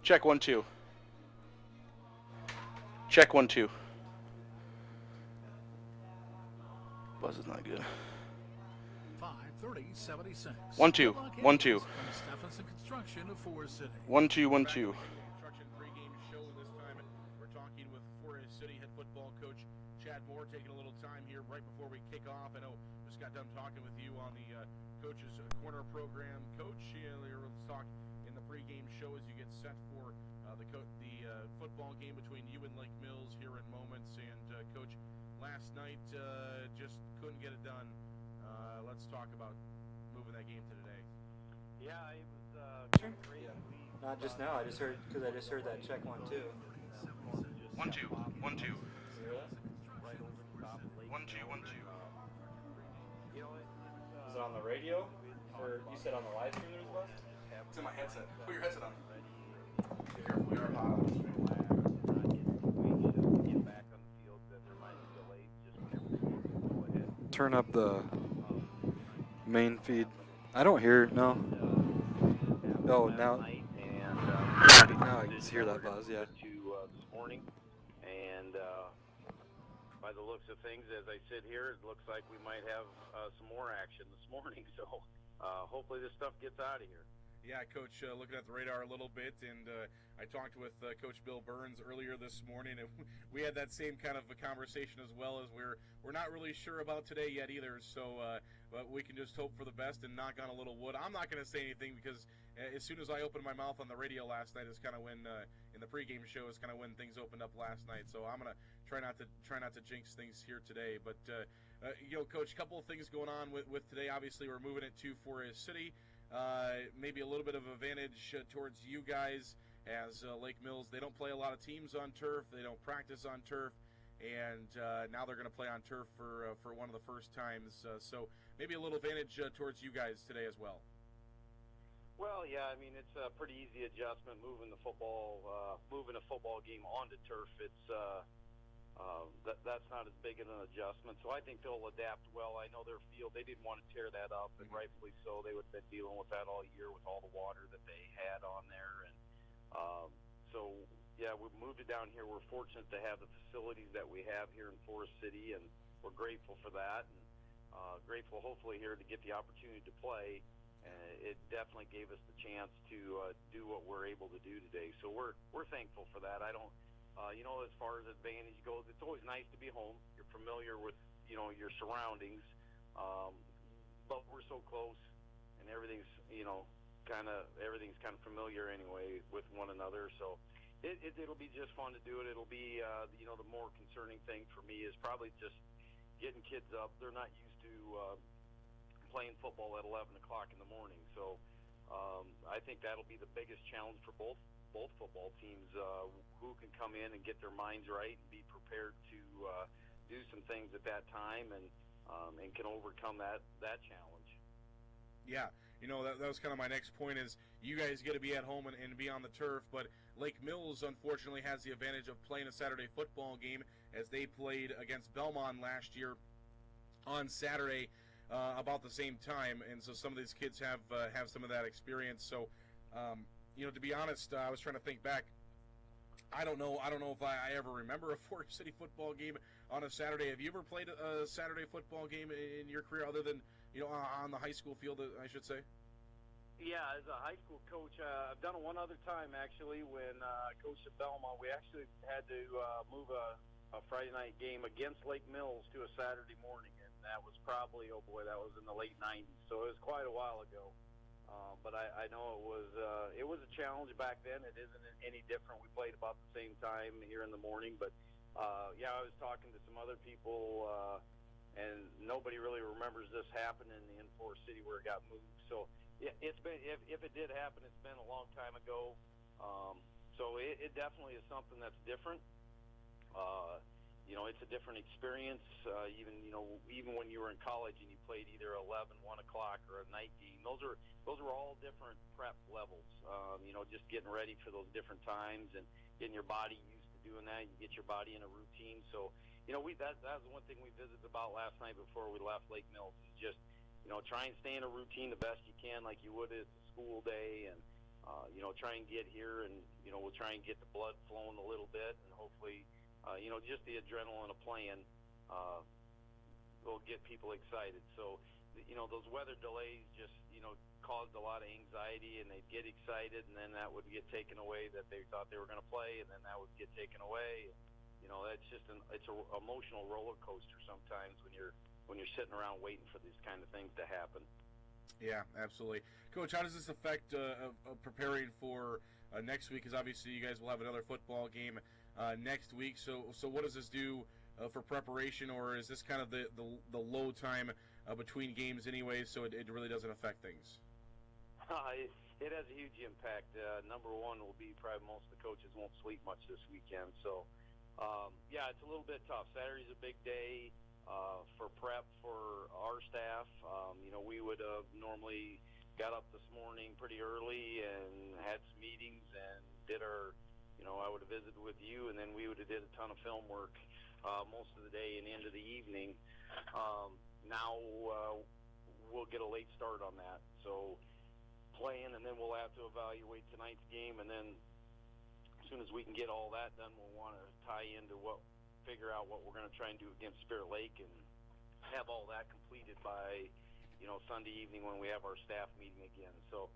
Check 1-2. Check 1-2. Buzz is not good. 5:30:76. 1-2. 1-2. From Stephenson Construction of Forest City. 1-2. 1-2. Construction pregame show. This time we're talking with Forest City head football coach Chad Moore, taking a little time here right before we kick off. I know just got done talking with you on the Coach's Corner program. Coach, let's talk in the pregame show as you get set for the football game between you and Lake Mills here in moments. And Coach, last night just couldn't get it done. Let's talk about moving that game to today. Yeah, it was kind of great. Not just now. I just heard that check 1-2. 1-2. 1-2. 1-2. 1-2. You know, Is it on the radio? Or you said on the live stream there was buzz? It's in my headset. Put your headset on. Get back on the field, that there might be delays just whenever go ahead. Turn up the main feed. I don't hear it, no. Oh, now I can hear that buzz, yeah. This morning, and by the looks of things, as I sit here, it looks like we might have some more action this morning. So hopefully this stuff gets out of here. Yeah, Coach, looking at the radar a little bit, and I talked with Coach Bill Burns earlier this morning, and we had that same kind of a conversation as well, as we're not really sure about today yet either, so but we can just hope for the best and knock on a little wood. I'm not going to say anything because as soon as I opened my mouth on the radio last night is kind of when, in the pregame show, is kind of when things opened up last night, so I'm going to try not to jinx things here today, but Coach, a couple of things going on with today. Obviously, we're moving it to Forest City. Maybe a little bit of advantage towards you guys as Lake Mills. They don't play a lot of teams on turf. They don't practice on turf, and now they're going to play on turf for one of the first times. So maybe a little advantage towards you guys today as well. Well, yeah, I mean it's a pretty easy adjustment moving a football game onto turf. It's that's not as big of an adjustment, so I think they'll adapt well. I know their field, they didn't want to tear that up, and rightfully so. They would have been dealing with that all year with all the water that they had on there, and so yeah, we moved it down here. We're fortunate to have the facilities that we have here in Forest City, and we're grateful for that, and grateful hopefully here to get the opportunity to play. It definitely gave us the chance to do what we're able to do today, so we're thankful for that. I don't. As far as advantage goes, it's always nice to be home. You're familiar with, your surroundings, but we're so close, and everything's kind of familiar anyway with one another. So it'll be just fun to do it. It'll be, the more concerning thing for me is probably just getting kids up. They're not used to playing football at 11 o'clock in the morning. So I think that'll be the biggest challenge for both football teams, who can come in and get their minds right and be prepared to do some things at that time and can overcome that challenge. Yeah, that was kind of my next point is you guys get to be at home and be on the turf, but Lake Mills unfortunately has the advantage of playing a Saturday football game as they played against Belmont last year on Saturday about the same time, and so some of these kids have some of that experience. So to be honest, I was trying to think back. I don't know if I ever remember a Forest City football game on a Saturday. Have you ever played a Saturday football game in your career other than, on the high school field, I should say? Yeah, as a high school coach, I've done it one other time, actually, when I coached at Belmont. We actually had to move a Friday night game against Lake Mills to a Saturday morning, and that was probably, that was in the late 90s, so it was quite a while ago. But I know it was a challenge back then. It isn't any different. We played about the same time here in the morning. But, I was talking to some other people, and nobody really remembers this happening in Forest City where it got moved. So yeah, it's been if it did happen, it's been a long time ago. So it definitely is something that's different. It's a different experience. Even when you were in college and you played either 11, 1 o'clock, or a night game, those are all different prep levels. Just getting ready for those different times and getting your body used to doing that. You get your body in a routine. So, that was one thing we visited about last night before we left Lake Mills. Is just, try and stay in a routine the best you can, like you would at a school day, and try and get here, and we'll try and get the blood flowing a little bit, and hopefully, just the adrenaline of playing will get people excited. So, those weather delays just caused a lot of anxiety, and they'd get excited, and then that would get taken away that they thought they were going to play, and then that would get taken away. That's just it's an emotional roller coaster sometimes when you're sitting around waiting for these kind of things to happen. Yeah, absolutely. Coach, how does this affect preparing for next week? Because obviously you guys will have another football game next week. So what does this do for preparation, or is this kind of the low time between games anyway, so it really doesn't affect things? It has a huge impact. Number one will be probably most of the coaches won't sleep much this weekend. So, it's a little bit tough. Saturday's a big day for prep for our staff. We would have normally got up this morning pretty early and had some meetings and did our, I would have visited with you, and then we would have did a ton of film work most of the day and into the evening. Now we'll get a late start on that. So playing, and then we'll have to evaluate tonight's game, and then as soon as we can get all that done, we'll want to figure out what we're going to try and do against Spirit Lake and have all that completed by, Sunday evening when we have our staff meeting again. So,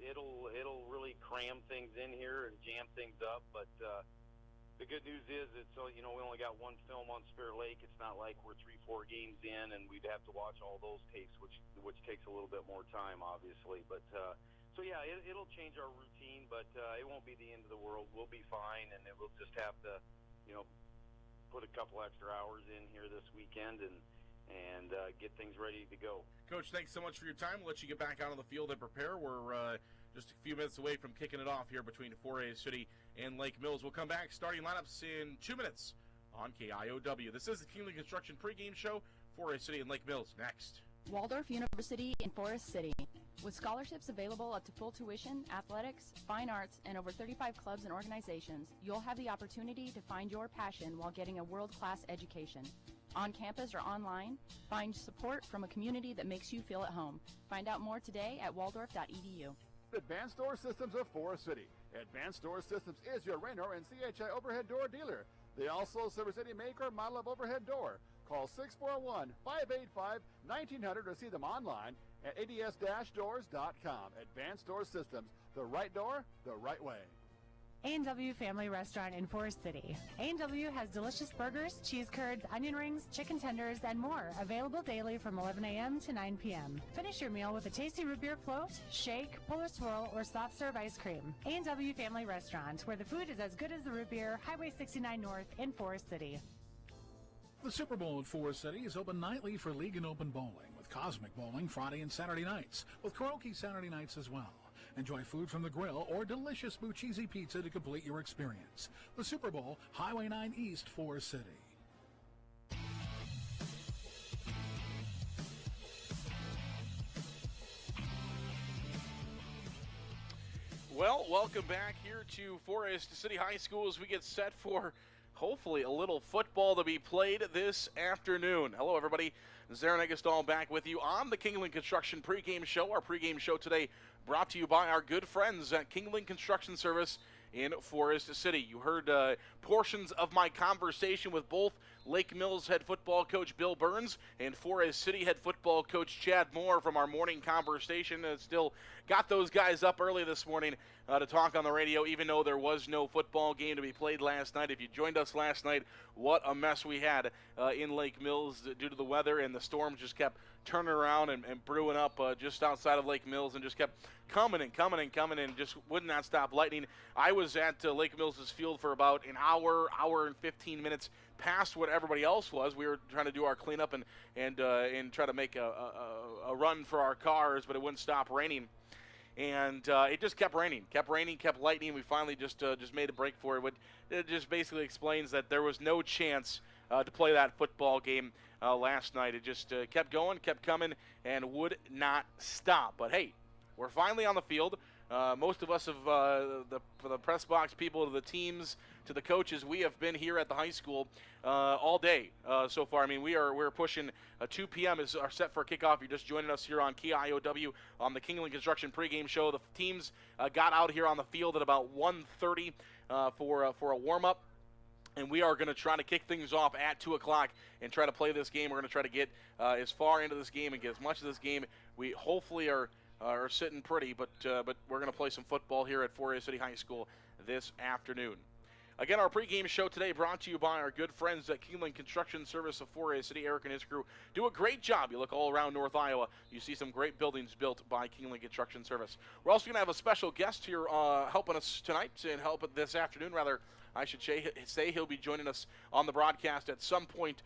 it'll really cram things in here and jam things up. But the good news is we only got one film on Spirit Lake. It's not like we're 3-4 games in and we'd have to watch all those tapes, which takes a little bit more time, obviously. But it'll change our routine, but it won't be the end of the world. We'll be fine, and we'll just have to, put a couple extra hours in here this weekend and get things ready to go. Coach, thanks so much for your time. We'll let you get back out on the field and prepare. We're just a few minutes away from kicking it off here between Forest City and Lake Mills. We'll come back, starting lineups in 2 minutes on KIOW. This is the Kingland Construction pregame show. Forest City and Lake Mills next. Waldorf University in Forest City. With scholarships available up to full tuition, athletics, fine arts, and over 35 clubs and organizations, you'll have the opportunity to find your passion while getting a world-class education. On campus or online, find support from a community that makes you feel at home. Find out more today at waldorf.edu. Advanced Door Systems of Forest City. Advanced Door Systems is your Raynor and CHI overhead door dealer. They also service any make or model of overhead door. Call 641-585-1900 to see them online at ads-doors.com. Advanced Door Systems, the right door, the right way. A&W Family Restaurant in Forest City. A&W has delicious burgers, cheese curds, onion rings, chicken tenders, and more, available daily from 11 a.m. to 9 p.m. Finish your meal with a tasty root beer float, shake, pull or swirl, or soft serve ice cream. A&W Family Restaurant, where the food is as good as the root beer, Highway 69 North in Forest City. The Super Bowl at Forest City is open nightly for League and Open Bowling, with Cosmic Bowling Friday and Saturday nights, with karaoke Saturday nights as well. Enjoy food from the grill or delicious Bucchese pizza to complete your experience. The Super Bowl, Highway 9 East, Forest City. Well, welcome back here to Forest City High School as we get set for hopefully a little football to be played this afternoon. Hello, everybody. Zarin Eggestall back with you on the Kingland Construction pregame show. Our pregame show today brought to you by our good friends at Kingland Construction Service in Forest City. You heard portions of my conversation with both Lake Mills head football coach Bill Burns and Forest City head football coach Chad Moore from our morning conversation. Still got those guys up early this morning to talk on the radio, even though there was no football game to be played last night. If you joined us last night, what a mess we had in Lake Mills due to the weather, and the storm just kept turning around and brewing up just outside of Lake Mills and just kept coming and just would not stop lightning. I was at Lake Mills' field for about an hour and 15 minutes past what everybody else was. We were trying to do our cleanup and try to make a run for our cars, but it wouldn't stop raining. And it just kept raining, kept lightning. We finally just made a break for it. But it just basically explains that there was no chance to play that football game last night. It just kept going, kept coming, and would not stop. But hey, we're finally on the field. Most of us have, the press box people, to the teams, to the coaches, we have been here at the high school all day so far. I mean, we're pushing 2 p.m. is our set for kickoff. You're just joining us here on KIOW on the Kingland Construction pregame show. The teams got out here on the field at about 1:30 for a warm-up. And we are going to try to kick things off at 2 o'clock and try to play this game. We're going to try to get as far into this game and get as much of this game. We hopefully are sitting pretty, but we're going to play some football here at Forest City High School this afternoon. Again, our pregame show today brought to you by our good friends at Kingland Construction Service of Forest City. Eric and his crew do a great job. You look all around North Iowa, you see some great buildings built by Kingland Construction Service. We're also going to have a special guest here helping us tonight and help this afternoon, rather. I should say he'll be joining us on the broadcast at some point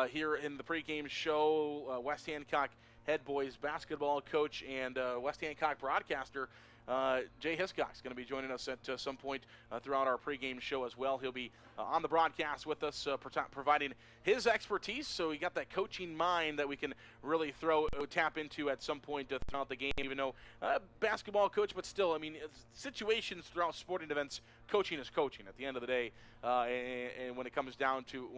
here in the pregame show. West Hancock head boys basketball coach and West Hancock broadcaster Jay Hiscox is going to be joining us at some point throughout our pregame show as well. He'll be on the broadcast with us, providing his expertise. So he got that coaching mind that we can really tap into at some point throughout the game. Even though basketball coach, but still, I mean, situations throughout sporting events, coaching is coaching at the end of the day. And when it comes down to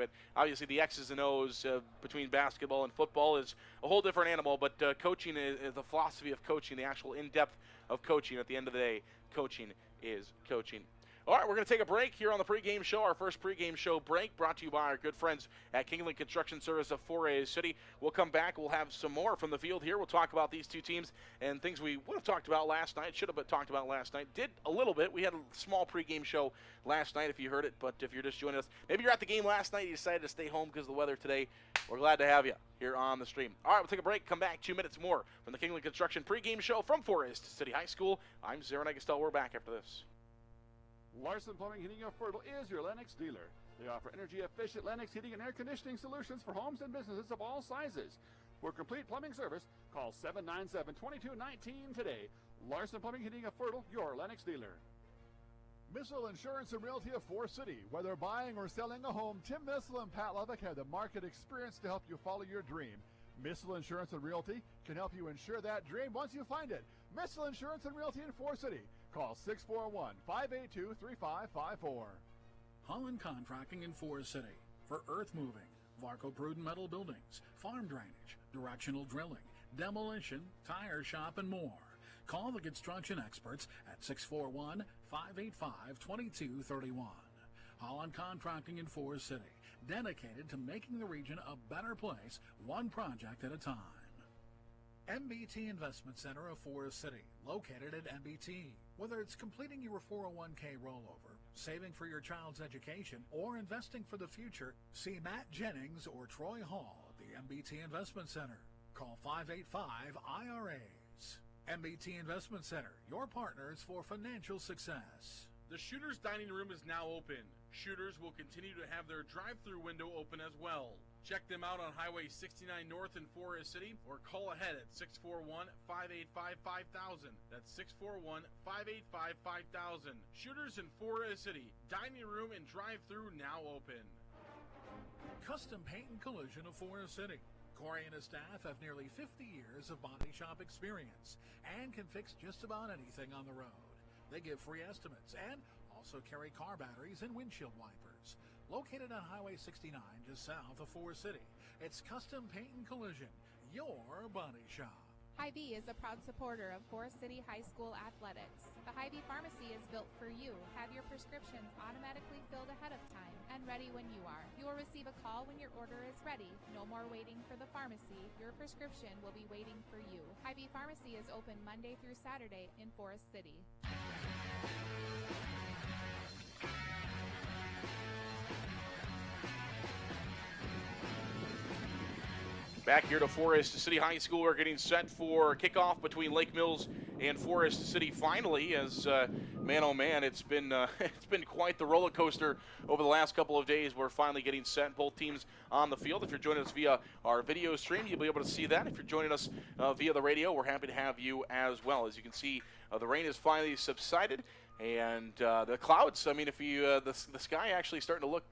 it, obviously the X's and O's between basketball and football is a whole different animal. But coaching is the philosophy of coaching, the actual in-depth of coaching. At the end of the day, coaching is coaching. All right, we're going to take a break here on the pregame show. Our first pregame show break brought to you by our good friends at Kingland Construction Service of Forest City. We'll come back. We'll have some more from the field here. We'll talk about these two teams and things we would have talked about last night, should have been talked about last night. Did a little bit. We had a small pregame show last night if you heard it, but if you're just joining us, maybe you're at the game last night, you decided to stay home because of the weather today, we're glad to have you here on the stream. All right, we'll take a break, come back 2 minutes more from the Kingland Construction pregame show from Forest City High School. I'm Zara Negastel. We're back after this. Larson Plumbing Heating of Fertile is your Lennox dealer. They offer energy-efficient Lennox heating and air conditioning solutions for homes and businesses of all sizes. For complete plumbing service, call 797-2219 today. Larson Plumbing Heating of Fertile, your Lennox dealer. Missile Insurance and Realty of Forest City. Whether buying or selling a home, Tim Missile and Pat Levick have the market experience to help you follow your dream. Missile Insurance and Realty can help you insure that dream once you find it. Missile Insurance and Realty in Forest City. Call 641-582-3554. Holland Contracting in Forest City for earth moving, Varco Pruden metal buildings, farm drainage, directional drilling, demolition, tire shop, and more. Call the construction experts at 641-585-2231. Holland Contracting in Forest City, dedicated to making the region a better place, one project at a time. MBT Investment Center of Forest City, located at MBT. Whether it's completing your 401k rollover, saving for your child's education, or investing for the future, see Matt Jennings or Troy Hall at the MBT Investment Center. Call 585-IRAs. MBT Investment Center, your partners for financial success. The Shooters Dining Room is now open. Shooters will continue to have their drive-through window open as well. Check them out on Highway 69 North in Forest City or call ahead at 641-585-5000. That's 641-585-5000. Shooters in Forest City. Dining room and drive-through now open. Custom Paint and Collision of Forest City. Corey and his staff have nearly 50 years of body shop experience and can fix just about anything on the road. They give free estimates and also carry car batteries and windshield wipers. Located on Highway 69 just south of Forest City, it's Custom Paint and Collision, your body shop. Hy-Vee is a proud supporter of Forest City High School athletics. The Hy-Vee Pharmacy is built for you. Have your prescriptions automatically filled ahead of time and ready when you are. You will receive a call when your order is ready. No more waiting for the pharmacy. Your prescription will be waiting for you. Hy-Vee Pharmacy is open Monday through Saturday in Forest City. Back here to Forest City High School, we're getting set for kickoff between Lake Mills and Forest City. Finally, as man, oh man, it's been quite the roller coaster over the last couple of days. We're finally getting set. Both teams on the field. If you're joining us via our video stream, you'll be able to see that. If you're joining us via the radio, we're happy to have you as well. As you can see, the rain has finally subsided, and the clouds. I mean, if you the sky actually starting to look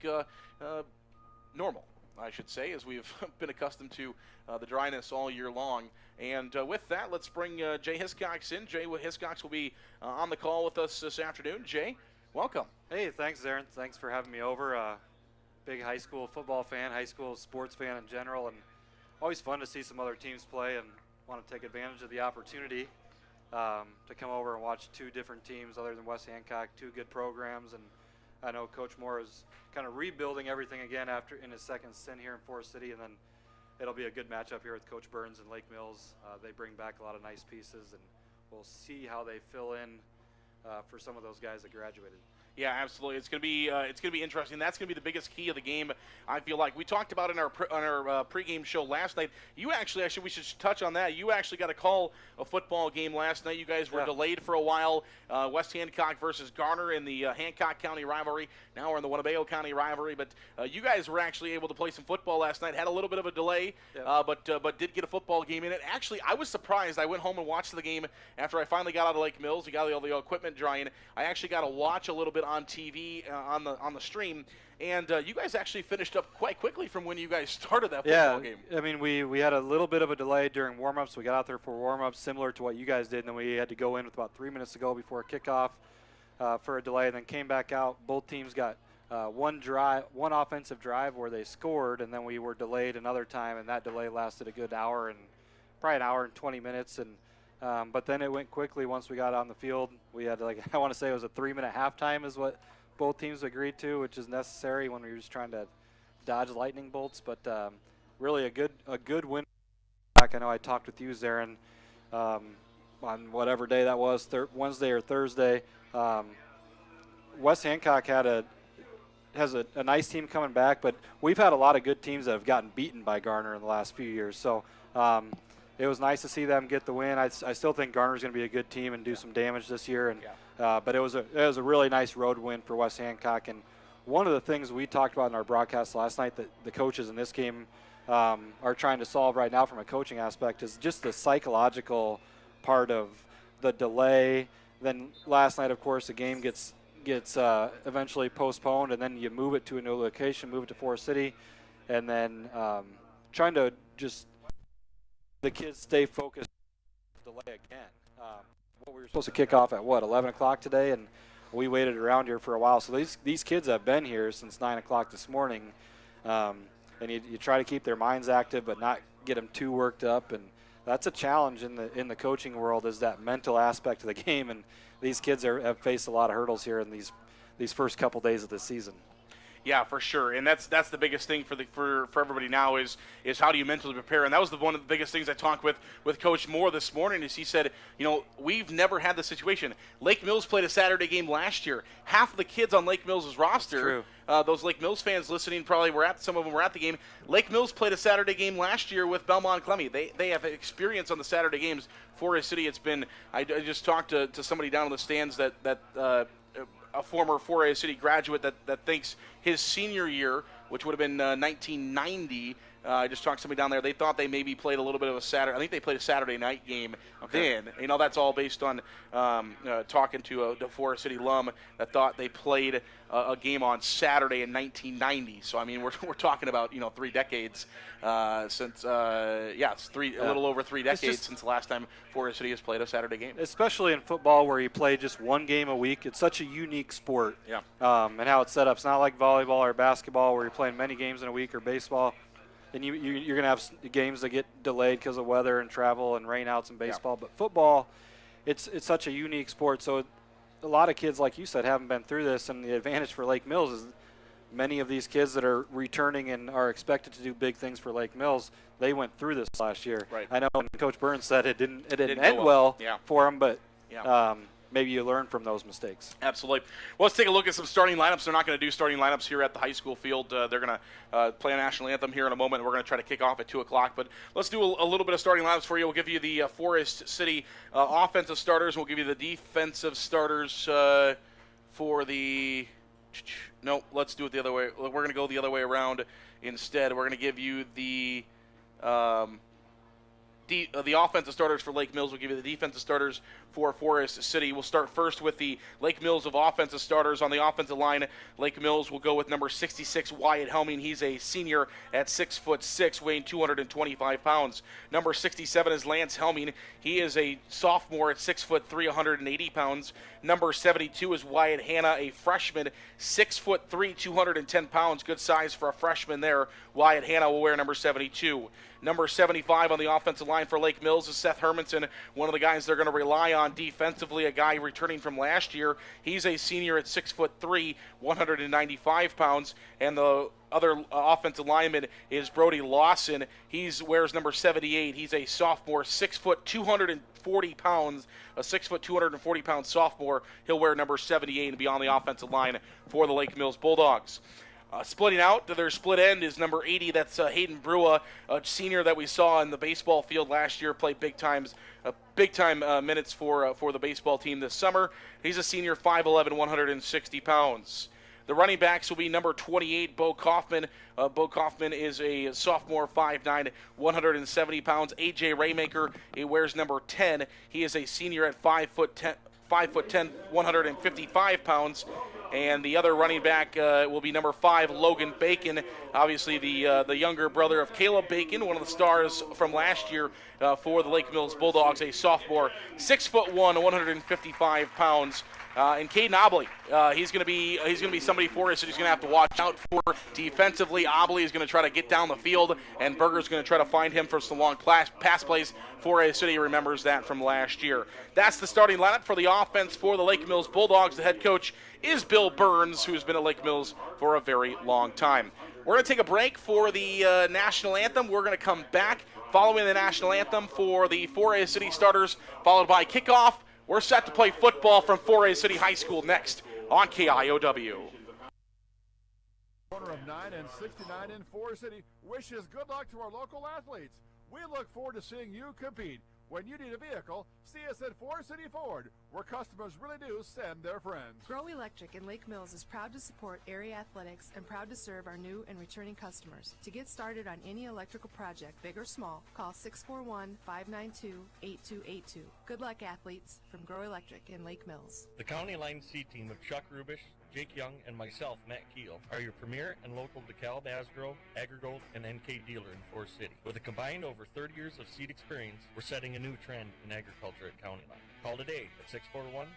normal. I should say, as we've been accustomed to the dryness all year long. And with that, let's bring Jay Hiscox in. Jay Hiscox will be on the call with us this afternoon. Jay, welcome. Hey, thanks, Aaron. Thanks for having me over. Big high school football fan, high school sports fan in general, and always fun to see some other teams play and want to take advantage of the opportunity to come over and watch two different teams other than West Hancock, two good programs. And I know Coach Moore is kind of rebuilding everything again in his second stint here in Forest City, and then it'll be a good matchup here with Coach Burns and Lake Mills. They bring back a lot of nice pieces, and we'll see how they fill in for some of those guys that graduated. Yeah, absolutely. It's going to be interesting. That's going to be the biggest key of the game. I feel like we talked about in our pregame show last night. You actually we should touch on that. You actually got to call a football game last night. You guys were delayed for a while. West Hancock versus Garner in the Hancock County rivalry. Now we're in the Winnebago County rivalry. But you guys were actually able to play some football last night. Had a little bit of a delay, but did get a football game in it. Actually, I was surprised. I went home and watched the game after I finally got out of Lake Mills. We got all the equipment drying. I actually got to watch a little bit on TV on the stream, and you guys actually finished up quite quickly from when you guys started that football game. I mean, we had a little bit of a delay during warm-ups. We got out there for warm-ups similar to what you guys did, and then we had to go in with about 3 minutes to go before kickoff for a delay, and then came back out. Both teams got one offensive drive where they scored, and then we were delayed another time, and that delay lasted a good hour and probably an hour and 20 minutes, and but then it went quickly once we got on the field. We had, I want to say it was a 3-minute halftime is what both teams agreed to, which is necessary when we were just trying to dodge lightning bolts. But really a good win. I know I talked with you, Zarin, on whatever day that was, Wednesday or Thursday. West Hancock has a nice team coming back, but we've had a lot of good teams that have gotten beaten by Garner in the last few years. So it was nice to see them get the win. I still think Garner's going to be a good team and do some damage this year. And but it was a really nice road win for West Hancock. And one of the things we talked about in our broadcast last night that the coaches in this game are trying to solve right now from a coaching aspect is just the psychological part of the delay. Then last night, of course, the game gets eventually postponed, and then you move it to a new location, move it to Forest City, and then trying to just the kids stay focused. Delay again. What we were supposed to kick off at 11 o'clock today, and we waited around here for a while. So these kids have been here since 9 o'clock this morning, and you try to keep their minds active but not get them too worked up, and that's a challenge in the coaching world, is that mental aspect of the game, and these kids have faced a lot of hurdles here in these first couple days of the season. Yeah, for sure, and that's the biggest thing for everybody now is how do you mentally prepare, and that was one of the biggest things I talked with Coach Moore this morning. Is he said, we've never had this situation. Lake Mills played a Saturday game last year. Half of the kids on Lake Mills' roster, those Lake Mills fans listening probably some of them were at the game. Lake Mills played a Saturday game last year with Belmont Clemmy. They have experience on the Saturday games. Forest City, it's been. I just talked to somebody down in the stands that a former 4A City graduate that thinks his senior year, which would have been 1990, I just talked to somebody down there. They thought they maybe played a little bit of a Saturday. I think they played a Saturday night game then. That's all based on talking to a Forest City alum that thought they played a game on Saturday in 1990. So, I mean, we're talking about, 3 decades since, it's a little over 3 decades since the last time Forest City has played a Saturday game. Especially in football where you play just one game a week. It's such a unique sport. Yeah. And how it's set up. It's not like volleyball or basketball where you're playing many games in a week, or baseball. And you're going to have games that get delayed because of weather and travel and rainouts and baseball. But football, it's such a unique sport. So a lot of kids, like you said, haven't been through this. And the advantage for Lake Mills is many of these kids that are returning and are expected to do big things for Lake Mills, they went through this last year. Right. I know Coach Burns said it didn't end well for them, but maybe you learn from those mistakes. Absolutely. Well, let's take a look at some starting lineups. They're not going to do starting lineups here at the high school field. They're going to play a national anthem here in a moment. We're going to try to kick off at 2 o'clock. But let's do a little bit of starting lineups for you. We'll give you the Forest City offensive starters. We'll give you the defensive starters for the – no, let's do it the other way. We're going to go the other way around instead. We're going to give you the offensive starters for Lake Mills. We'll give you the defensive starters for Forest City. We'll start first with the Lake Mills of offensive starters. On the offensive line, Lake Mills will go with number 66, Wyatt Helming. He's a senior at 6'6", weighing 225 pounds. Number 67 is Lance Helming. He is a sophomore at 6'3", 180 pounds. Number 72 is Wyatt Hanna, a freshman, 6'3", 210 pounds. Good size for a freshman there. Wyatt Hanna will wear number 72. Number 75 on the offensive line for Lake Mills is Seth Hermanson, one of the guys they're going to rely on defensively, a guy returning from last year. He's a senior at 6'3", 195 pounds. And the other offensive lineman is Brody Lawson. He wears number 78. He's a sophomore, 6 foot, 240 pounds, a 6 foot, 240 pound sophomore. He'll wear number 78 and be on the offensive line for the Lake Mills Bulldogs. Splitting out to their split end is number 80. That's Hayden Brua, a senior that we saw in the baseball field last year, play big time minutes for the baseball team this summer. He's a senior, 5'11", 160 pounds. The running backs will be number 28, Bo Kaufman. Bo Kaufman is a sophomore, 5'9", 170 pounds. A.J. Raymaker, he wears number 10. He is a senior at 5'10", 155 pounds. And the other running back will be number 5, Logan Bacon, obviously the younger brother of Caleb Bacon, one of the stars from last year for the Lake Mills Bulldogs, a sophomore, 6'1", 155 pounds. And Caden Obley, he's going to be somebody for us that he's going to have to watch out for defensively. Obley is going to try to get down the field, and Berger's going to try to find him for some long pass plays. Forest City remembers that from last year. That's the starting lineup for the offense for the Lake Mills Bulldogs. The head coach is Bill Burns, who's been at Lake Mills for a very long time. We're going to take a break for the national anthem. We're going to come back following the national anthem for the Forest City starters, followed by kickoff. We're set to play football from Forest City High School next on KIOW. Corner of 9 and 69 in Forest City wishes good luck to our local athletes. We look forward to seeing you compete. When you need a vehicle, see us at Forest City Ford, where customers really do send their friends. Grow Electric in Lake Mills is proud to support area athletics and proud to serve our new and returning customers. To get started on any electrical project, big or small, call 641-592-8282. Good luck, athletes, from Grow Electric in Lake Mills. The County Line C team of Chuck Rubish, Jake Young, and myself, Matt Keel, are your premier and local DeKalb, Asgrow, AgriGold, and NK dealer in Forest City. With a combined over 30 years of seed experience, we're setting a new trend in agriculture at County Line. Call today at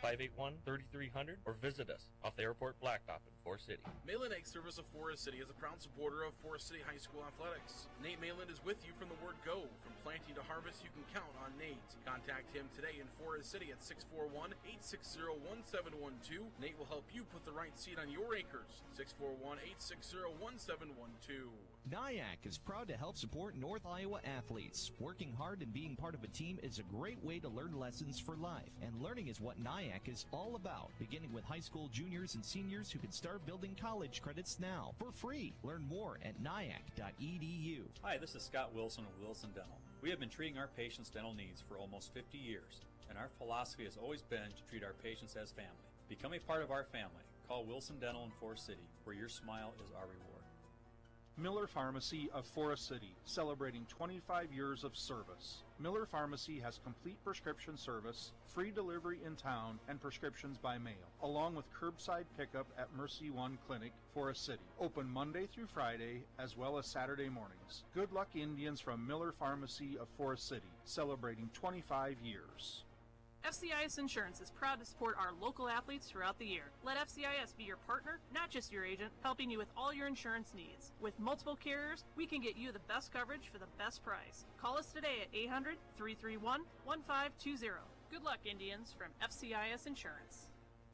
641-581-3300 or visit us off the airport blacktop in Forest City. Malin Ag Service of Forest City is a proud supporter of Forest City High School athletics. Nate Malin is with you from the word go. From planting to harvest, you can count on Nate. Contact him today in Forest City at 641-860-1712. Nate will help you put the right seed on your acres. 641-860-1712. NIAC is proud to help support North Iowa athletes. Working hard and being part of a team is a great way to learn lessons for life. And learning is what NIAC is all about, beginning with high school juniors and seniors who can start building college credits now for free. Learn more at niac.edu. Hi, this is Scott Wilson of Wilson Dental. We have been treating our patients' dental needs for almost 50 years, and our philosophy has always been to treat our patients as family. Become a part of our family. Call Wilson Dental in Forest City, where your smile is our reward. Miller Pharmacy of Forest City, celebrating 25 years of service. Miller Pharmacy has complete prescription service, free delivery in town, and prescriptions by mail, along with curbside pickup at Mercy One Clinic, Forest City. Open Monday through Friday, as well as Saturday mornings. Good luck, Indians, from Miller Pharmacy of Forest City, celebrating 25 years. FCIS Insurance is proud to support our local athletes throughout the year. Let FCIS be your partner, not just your agent, helping you with all your insurance needs. With multiple carriers, we can get you the best coverage for the best price. Call us today at 800-331-1520. Good luck, Indians, from FCIS Insurance.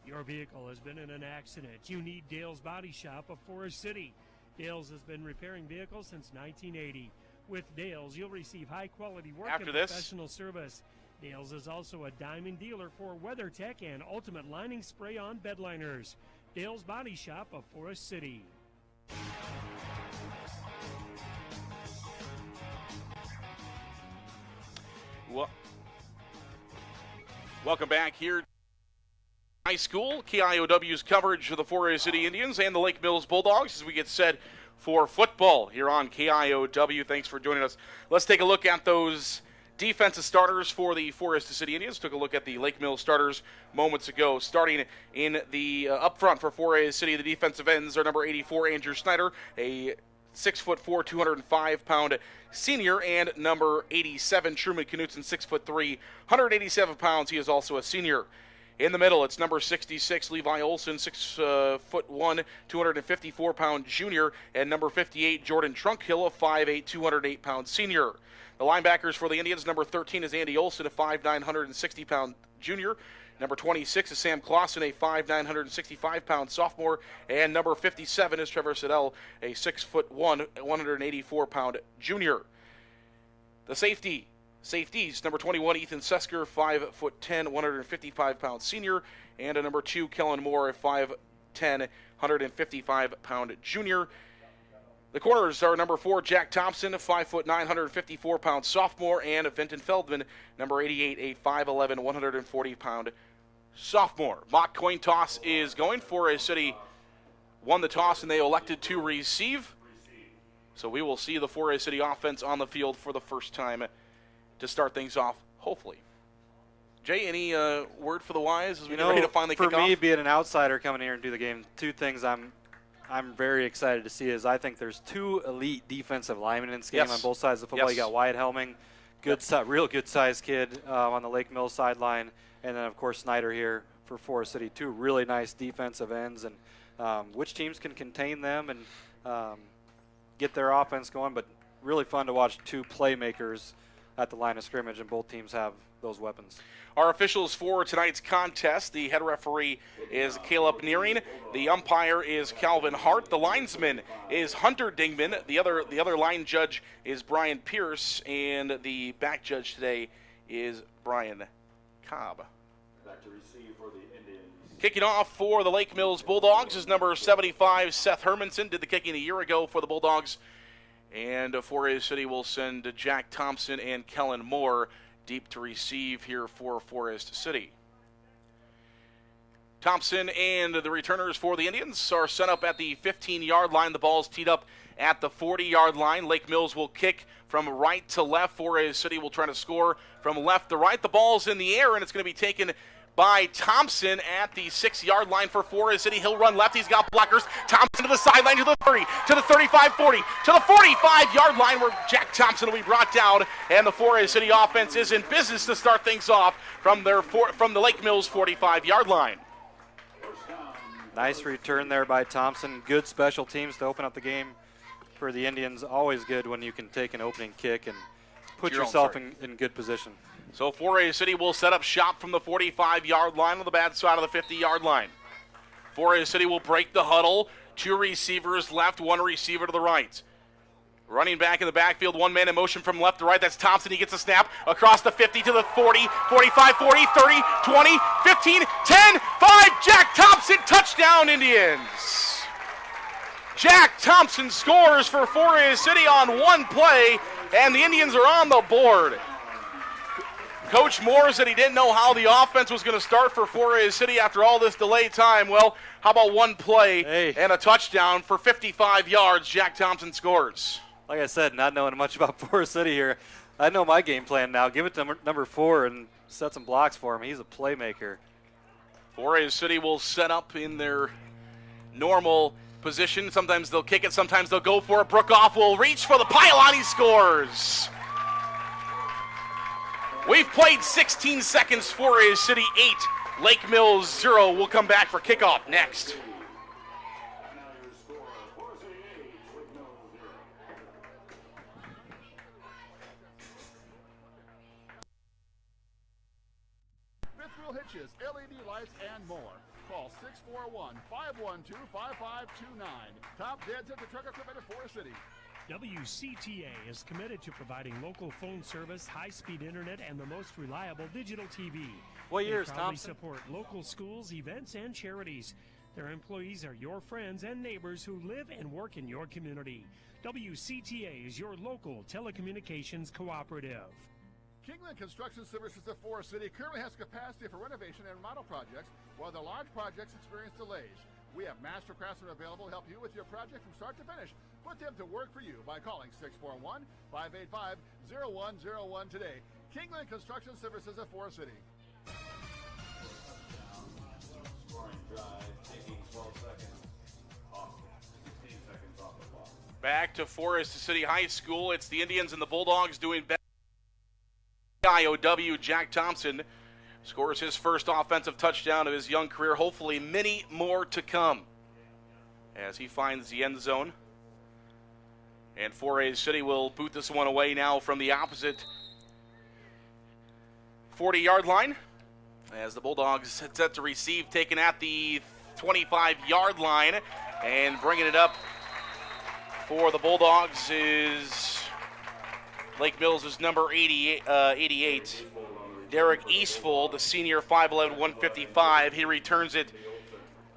Your vehicle has been in an accident. You need Dale's Body Shop of Forest City. Dale's has been repairing vehicles since 1980. With Dale's, you'll receive high-quality work and professional service. Dale's is also a diamond dealer for WeatherTech and Ultimate Lining Spray-On bed liners. Dale's Body Shop of Forest City. Well, welcome back here. High School, KIOW's coverage of the Forest City Indians and the Lake Mills Bulldogs as we get set for football here on KIOW. Thanks for joining us. Let's take a look at those defensive starters for the Forest City Indians. Took a look at the Lake Mills starters moments ago. Starting in the up front for Forest City, the defensive ends are number 84, Andrew Snyder, a 6'4", 205-pound senior, and number 87, Truman Knutson, 6'3", 187 pounds. He is also a senior. In the middle, it's number 66, Levi Olson, 6'1", 254-pound junior, and number 58, Jordan Trunkhill, a 5'8", 208-pound senior. The linebackers for the Indians, number 13 is Andy Olson, a 5'9", 160-pound junior. Number 26 is Sam Clausen, a 5'9", 165-pound sophomore. And number 57 is Trevor Siddell, a 6'1", 184-pound junior. The safeties, number 21, Ethan Sesker, 5'10", 155-pound senior. And a number 2, Kellen Moore, a 5'10", 155-pound junior. The corners are number 4, Jack Thompson, 5'9", 154-pound sophomore, and Vinton Feldman, number 88, a 5'11", 140-pound sophomore. Mock coin toss is going. Forest City won the toss, and they elected to receive. So we will see the Forest City offense on the field for the first time to start things off, hopefully. Jay, any word for the Wise as we get ready to finally kick off? For me, being an outsider coming here and do the game, two things I'm very excited to see is I think there's 2 elite defensive linemen in this game on both sides of the football. Yes. You got Wyatt Helming, real good-sized kid on the Lake Mills sideline, and then, of course, Snyder here for Forest City. 2 really nice defensive ends, and which teams can contain them and get their offense going, but really fun to watch 2 playmakers at the line of scrimmage, and both teams have those weapons. Our officials for tonight's contest, the head referee is Caleb Nearing. The umpire is Calvin Hart. The linesman is Hunter Dingman. The other line judge is Brian Pierce, and the back judge today is Brian Cobb. Back to receive for the Indians. Kicking off for the Lake Mills Bulldogs is number 75, Seth Hermanson. Did the kicking a year ago for the Bulldogs. And Forest City will send Jack Thompson and Kellen Moore deep to receive here for Forest City. Thompson and the returners for the Indians are set up at the 15-yard line. The ball's teed up at the 40-yard line. Lake Mills will kick from right to left. Forest City will try to score from left to right. The ball's in the air, and it's going to be taken by Thompson at the 6-yard line for Forest City. He'll run left. He's got blockers. Thompson to the sideline, to the 30, to the 35, 40, to the 45-yard line where Jack Thompson will be brought down, and the Forest City offense is in business to start things off from the Lake Mills 45-yard line. Nice return there by Thompson. Good special teams to open up the game for the Indians. Always good when you can take an opening kick and put yourself in good position. So Forest City will set up shop from the 45-yard line on the bad side of the 50-yard line. Forest City will break the huddle. 2 receivers left, 1 receiver to the right. Running back in the backfield, 1 man in motion from left to right. That's Thompson. He gets a snap across the 50 to the 40, 45, 40, 30, 20, 15, 10, 5. Jack Thompson, touchdown Indians. Jack Thompson scores for Forest City on 1 play, and the Indians are on the board. Coach Moore said he didn't know how the offense was going to start for Forest City after all this delay time. Well, how about 1 play and a touchdown for 55 yards? Jack Thompson scores. Like I said, not knowing much about Forest City here, I know my game plan now. Give it to number 4 and set some blocks for him. He's a playmaker. Forest City will set up in their normal position. Sometimes they'll kick it, sometimes they'll go for it. Brookoff will reach for the pylon. He scores. We've played 16 seconds. Forest City 8, Lake Mills 0. We'll come back for kickoff next. Fifth Wheel Hitches, LED lights, and more. Call 641-512-5529. Top dead center truck equipment in Forest City. WCTA is committed to providing local phone service, high-speed internet, and the most reliable digital TV. What year is They proudly Thompson? support local schools, events, and charities. Their employees are your friends and neighbors who live and work in your community. WCTA is your local telecommunications cooperative. Kingland Construction Services of Forest City currently has capacity for renovation and remodel projects, while the large projects experience delays. We have master craftsmen available to help you with your project from start to finish. Put them to work for you by calling 641-585-0101 today. Kingland Construction Services of Forest City. Scoring drive, taking 12 seconds off, 16 seconds off the clock. Back to Forest City High School. It's the Indians and the Bulldogs doing better. IOW, Jack Thompson scores his first offensive touchdown of his young career. Hopefully many more to come as he finds the end zone. And Forest City will boot this one away now from the opposite 40-yard line as the Bulldogs set to receive, taken at the 25-yard line, and bringing it up for the Bulldogs is Lake Mills' number 88, Derek Eastfold, the senior, 5'11", 155. He returns it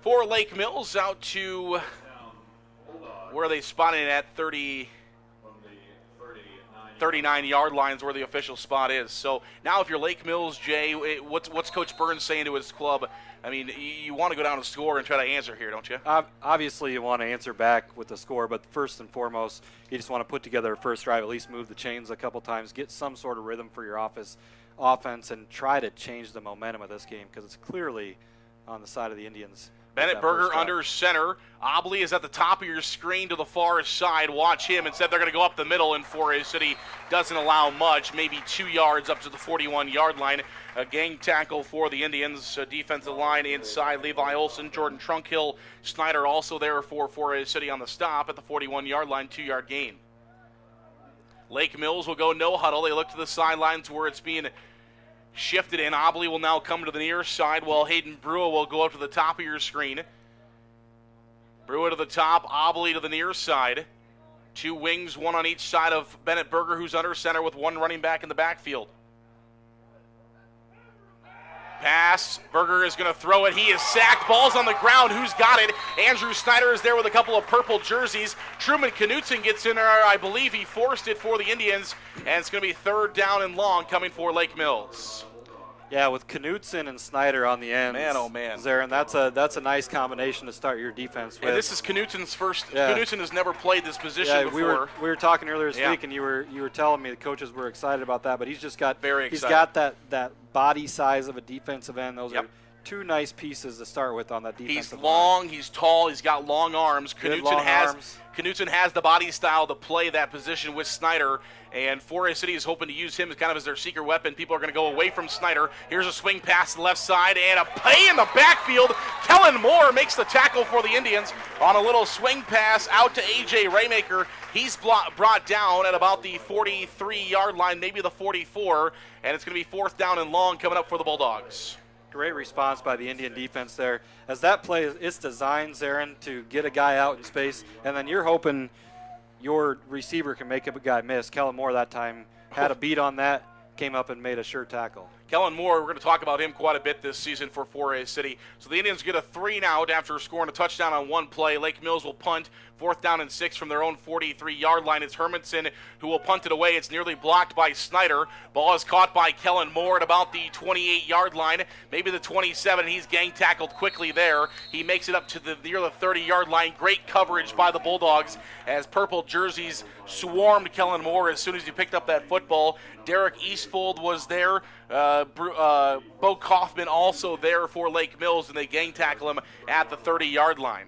for Lake Mills out to where they spotted it at 39-yard lines where the official spot is. So now if you're Lake Mills, Jay, what's Coach Burns saying to his club? I mean, you want to go down and score and try to answer here, don't you? Obviously, you want to answer back with the score, but first and foremost, you just want to put together a first drive, at least move the chains a couple times, get some sort of rhythm for your offense, and try to change the momentum of this game because it's clearly on the side of the Indians. Bennett Berger under center. Obley is at the top of your screen to the far side. Watch him. Instead, they're going to go up the middle, and Forest City doesn't allow much, maybe 2 yards up to the 41-yard line. A gang tackle for the Indians. Defensive line inside. Levi Olson, Jordan Trunkhill, Snyder also there for Forest City on the stop at the 41-yard line, 2-yard gain. Lake Mills will go no huddle. They look to the sidelines where it's being shifted in. Obley will now come to the near side while Hayden Brewer will go up to the top of your screen. Brewer to the top, Obley to the near side. 2 wings, 1 on each side of Bennett Berger, who's under center with 1 running back in the backfield. Pass, Berger is going to throw it. He is sacked. Ball's on the ground. Who's got it? Andrew Snyder is there with a couple of purple jerseys. Truman Knutson gets in there. I believe he forced it for the Indians, and it's going to be 3rd down and long coming for Lake Mills. Yeah, with Knutson and Snyder on the end. Man, oh man. Zarin, that's a nice combination to start your defense with. And this is Knutson's first. Yeah. Knutson has never played this position before. We were talking earlier this week, and you were telling me the coaches were excited about that, but he's just got that body size of a defensive end. Those are 2 nice pieces to start with on that defensive line. He's long, he's tall, he's got long arms. Knutson has the body style to play that position with Snyder, and Forest City is hoping to use him as their secret weapon. People are going to go away from Snyder. Here's a swing pass to the left side, and a play in the backfield. Kellen Moore makes the tackle for the Indians on a little swing pass out to A.J. Raymaker. He's brought down at about the 43-yard line, maybe the 44, and it's going to be 4th down and long coming up for the Bulldogs. Great response by the Indian defense there. As that play, it's designed, Zarin, to get a guy out in space, and then you're hoping your receiver can make a guy miss. Kellen Moore that time had a beat on that, came up and made a sure tackle. Kellen Moore, we're going to talk about him quite a bit this season for Forest City. So the Indians get a 3-and-out after scoring a touchdown on 1 play. Lake Mills will punt, 4th down and 6 from their own 43-yard line. It's Hermanson who will punt it away. It's nearly blocked by Snyder. Ball is caught by Kellen Moore at about the 28-yard line, maybe the 27. He's gang tackled quickly there. He makes it up to near the 30-yard line. Great coverage by the Bulldogs as purple jerseys swarmed Kellen Moore as soon as he picked up that football. Derek Eastfold was there. Bo Kaufman also there for Lake Mills, and they gang tackle him at the 30-yard line.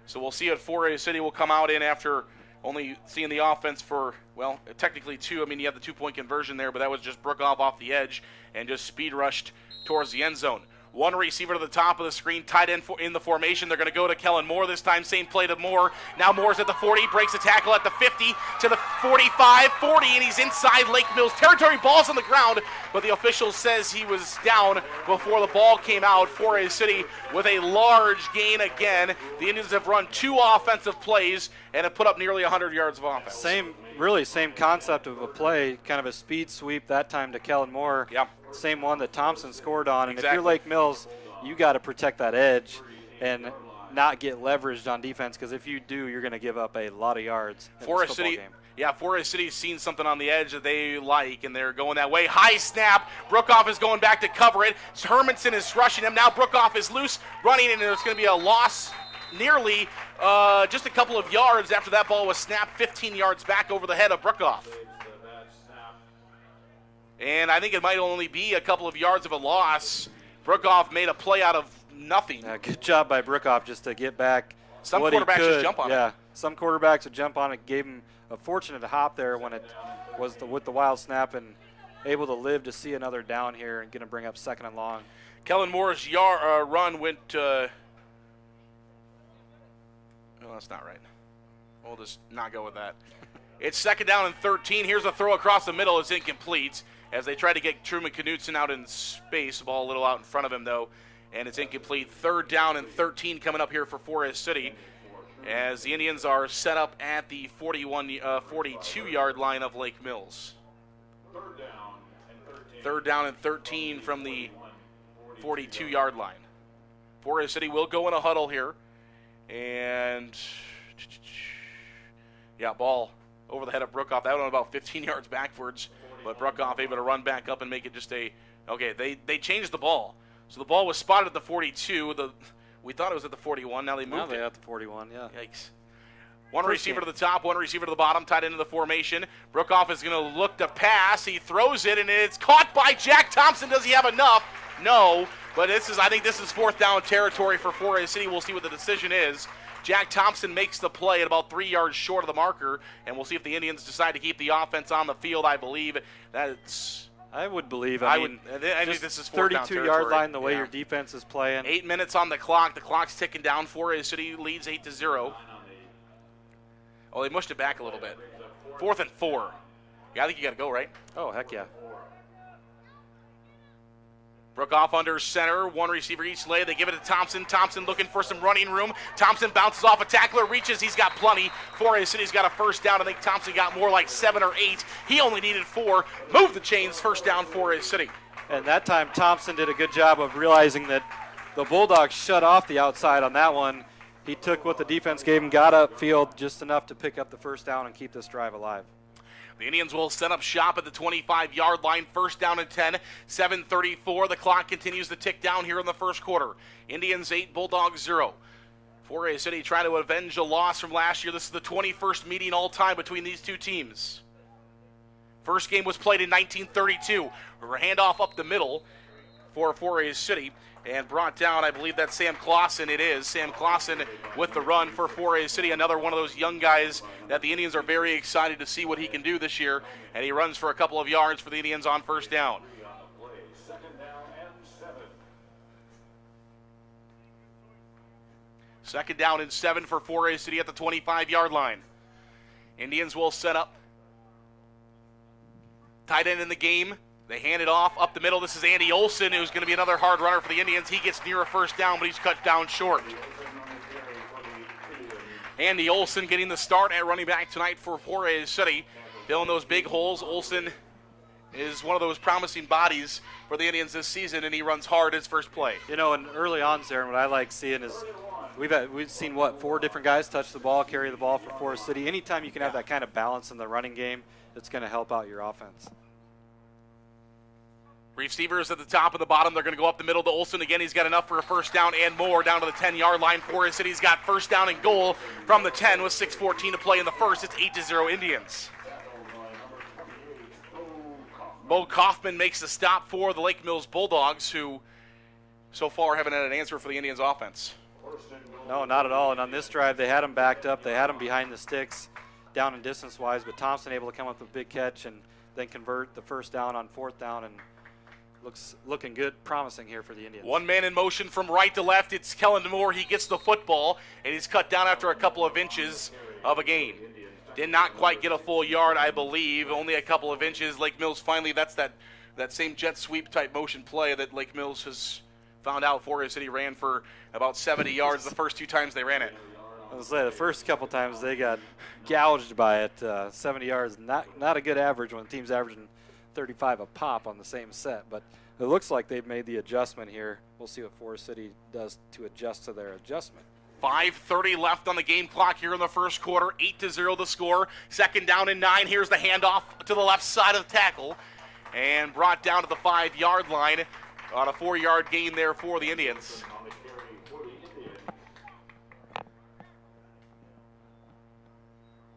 So we'll see if Forest City will come out in after only seeing the offense for, well, technically 2. I mean, you have the 2-point conversion there, but that was just Brookoff off the edge and just speed rushed towards the end zone. 1 receiver to the top of the screen, tight end in the formation. They're going to go to Kellen Moore this time. Same play to Moore. Now Moore's at the 40, breaks a tackle at the 50 to the 45, 40, and he's inside Lake Mills territory. Ball's on the ground, but the official says he was down before the ball came out. Forest City with a large gain again. The Indians have run 2 offensive plays and have put up nearly 100 yards of offense. Same concept of a play, kind of a speed sweep that time to Kellen Moore. Yep. Same one that Thompson scored on. And exactly. if you're Lake Mills, you got to protect that edge and not get leveraged on defense, because if you do, you're going to give up a lot of yards in this football game. Yeah, Forest City's seen something on the edge that they like, and they're going that way. High snap. Brookoff is going back to cover it. Hermanson is rushing him. Now Brookoff is loose, running, and there's going to be a loss nearly just a couple of yards after that ball was snapped 15 yards back over the head of Brookoff. And I think it might only be a couple of yards of a loss. Brookoff made a play out of nothing. Yeah, good job by Brookoff just to get back. Some what he quarterbacks could. just jump on it. Yeah, some quarterbacks would jump on it, gave him a fortunate hop there when it was with the wild snap, and able to live to see another down here and going to bring up 2nd and long. Kellen Moore's run went well, that's not right. We'll just not go with that. It's 2nd down and 13. Here's a throw across the middle. It's incomplete as they try to get Truman Knutson out in space. The ball a little out in front of him, though, and it's incomplete. 3rd down and 13 coming up here for Forest City as the Indians are set up at the 42-yard line of Lake Mills. 3rd down and 13 from the 42-yard line. Forest City will go in a huddle here. And, yeah, ball over the head of Brookoff. That went about 15 yards backwards, but Brookoff able to run back up and make it just okay, they changed the ball. So the ball was spotted at the 42. We thought it was at the 41. Now they moved Now they're it. at the 41, yeah. Yikes. One receiver to the top, one receiver to the bottom, tied into the formation. Brookoff is going to look to pass. He throws it, and it's caught by Jack Thompson. Does he have enough? No, but I think this is 4th down territory for Forest City. We'll see what the decision is. Jack Thompson makes the play at about 3 yards short of the marker, and we'll see if the Indians decide to keep the offense on the field. I believe that's. I would believe. I think this is 4th down 32-yard line, the way yeah. your defense is playing. 8 minutes on the clock. The clock's ticking down. Forest City leads 8-0. Oh, they mushed it back a little bit. 4th and 4. Yeah, I think you got to go, right? Oh, heck yeah. Brookoff under center, one receiver each leg. They give it to Thompson. Thompson looking for some running room. Thompson bounces off a tackler, reaches. He's got plenty. Forest City's got a 1st down. I think Thompson got more like 7 or 8. He only needed 4. Move the chains. 1st down, Forest City. And that time Thompson did a good job of realizing that the Bulldogs shut off the outside on that one. He took what the defense gave him, got upfield just enough to pick up the 1st down and keep this drive alive. The Indians will set up shop at the 25-yard line. 1st down and 10. 7:34. The clock continues to tick down here in the first quarter. Indians 8, Bulldogs 0. Forest City trying to avenge a loss from last year. This is the 21st meeting all time between these two teams. First game was played in 1932. Handoff up the middle for Forest City and brought down, I believe that's Sam Clausen. It is Sam Clausen with the run for Forest City, another one of those young guys that the Indians are very excited to see what he can do this year, and he runs for a couple of yards for the Indians on 1st down. 2nd down and 7 for Forest City at the 25-yard line. Indians will set up. Tight end in the game. They hand it off up the middle. This is Andy Olson, who's going to be another hard runner for the Indians. He gets near a 1st down, but he's cut down short. Andy Olson getting the start at running back tonight for Forest City. Filling those big holes. Olson is one of those promising bodies for the Indians this season, and he runs hard his first play. You know, and early on, Sarah, what I like seeing is we've seen, 4 different guys touch the ball, carry the ball for Forest City. Anytime you can have that kind of balance in the running game, it's going to help out your offense. Receivers at the top and the bottom. They're going to go up the middle to Olson. Again, he's got enough for a 1st down and more down to the 10-yard line. Forest City's got 1st down and goal from the 10 with 6:14 to play in the first. It's 8-0 Indians. Bo Kaufman makes the stop for the Lake Mills Bulldogs, who so far haven't had an answer for the Indians offense. No, not at all. And on this drive, they had him backed up. They had him behind the sticks, down and distance-wise, but Thompson able to come up with a big catch and then convert the 1st down on 4th down, and looking good, promising here for the Indians. One man in motion from right to left. It's Kellen Moore. He gets the football, and he's cut down after a couple of inches of a gain. Did not quite get a full yard, I believe. Only a couple of inches. Lake Mills finally, that's that same jet sweep type motion play that Lake Mills has found out Forest City ran for about 70 yards the first 2 times they ran it. I was going to say, the first couple times they got gouged by it. 70 yards, not a good average when the team's averaging 35 a pop on the same set, but it looks like they've made the adjustment here. We'll see what Forest City does to adjust to their adjustment. 5:30 left on the game clock here in the first quarter. 8-0 the score. 2nd down and 9. Here's the handoff to the left side of the tackle and brought down to the 5-yard line on a 4-yard gain there for the Indians.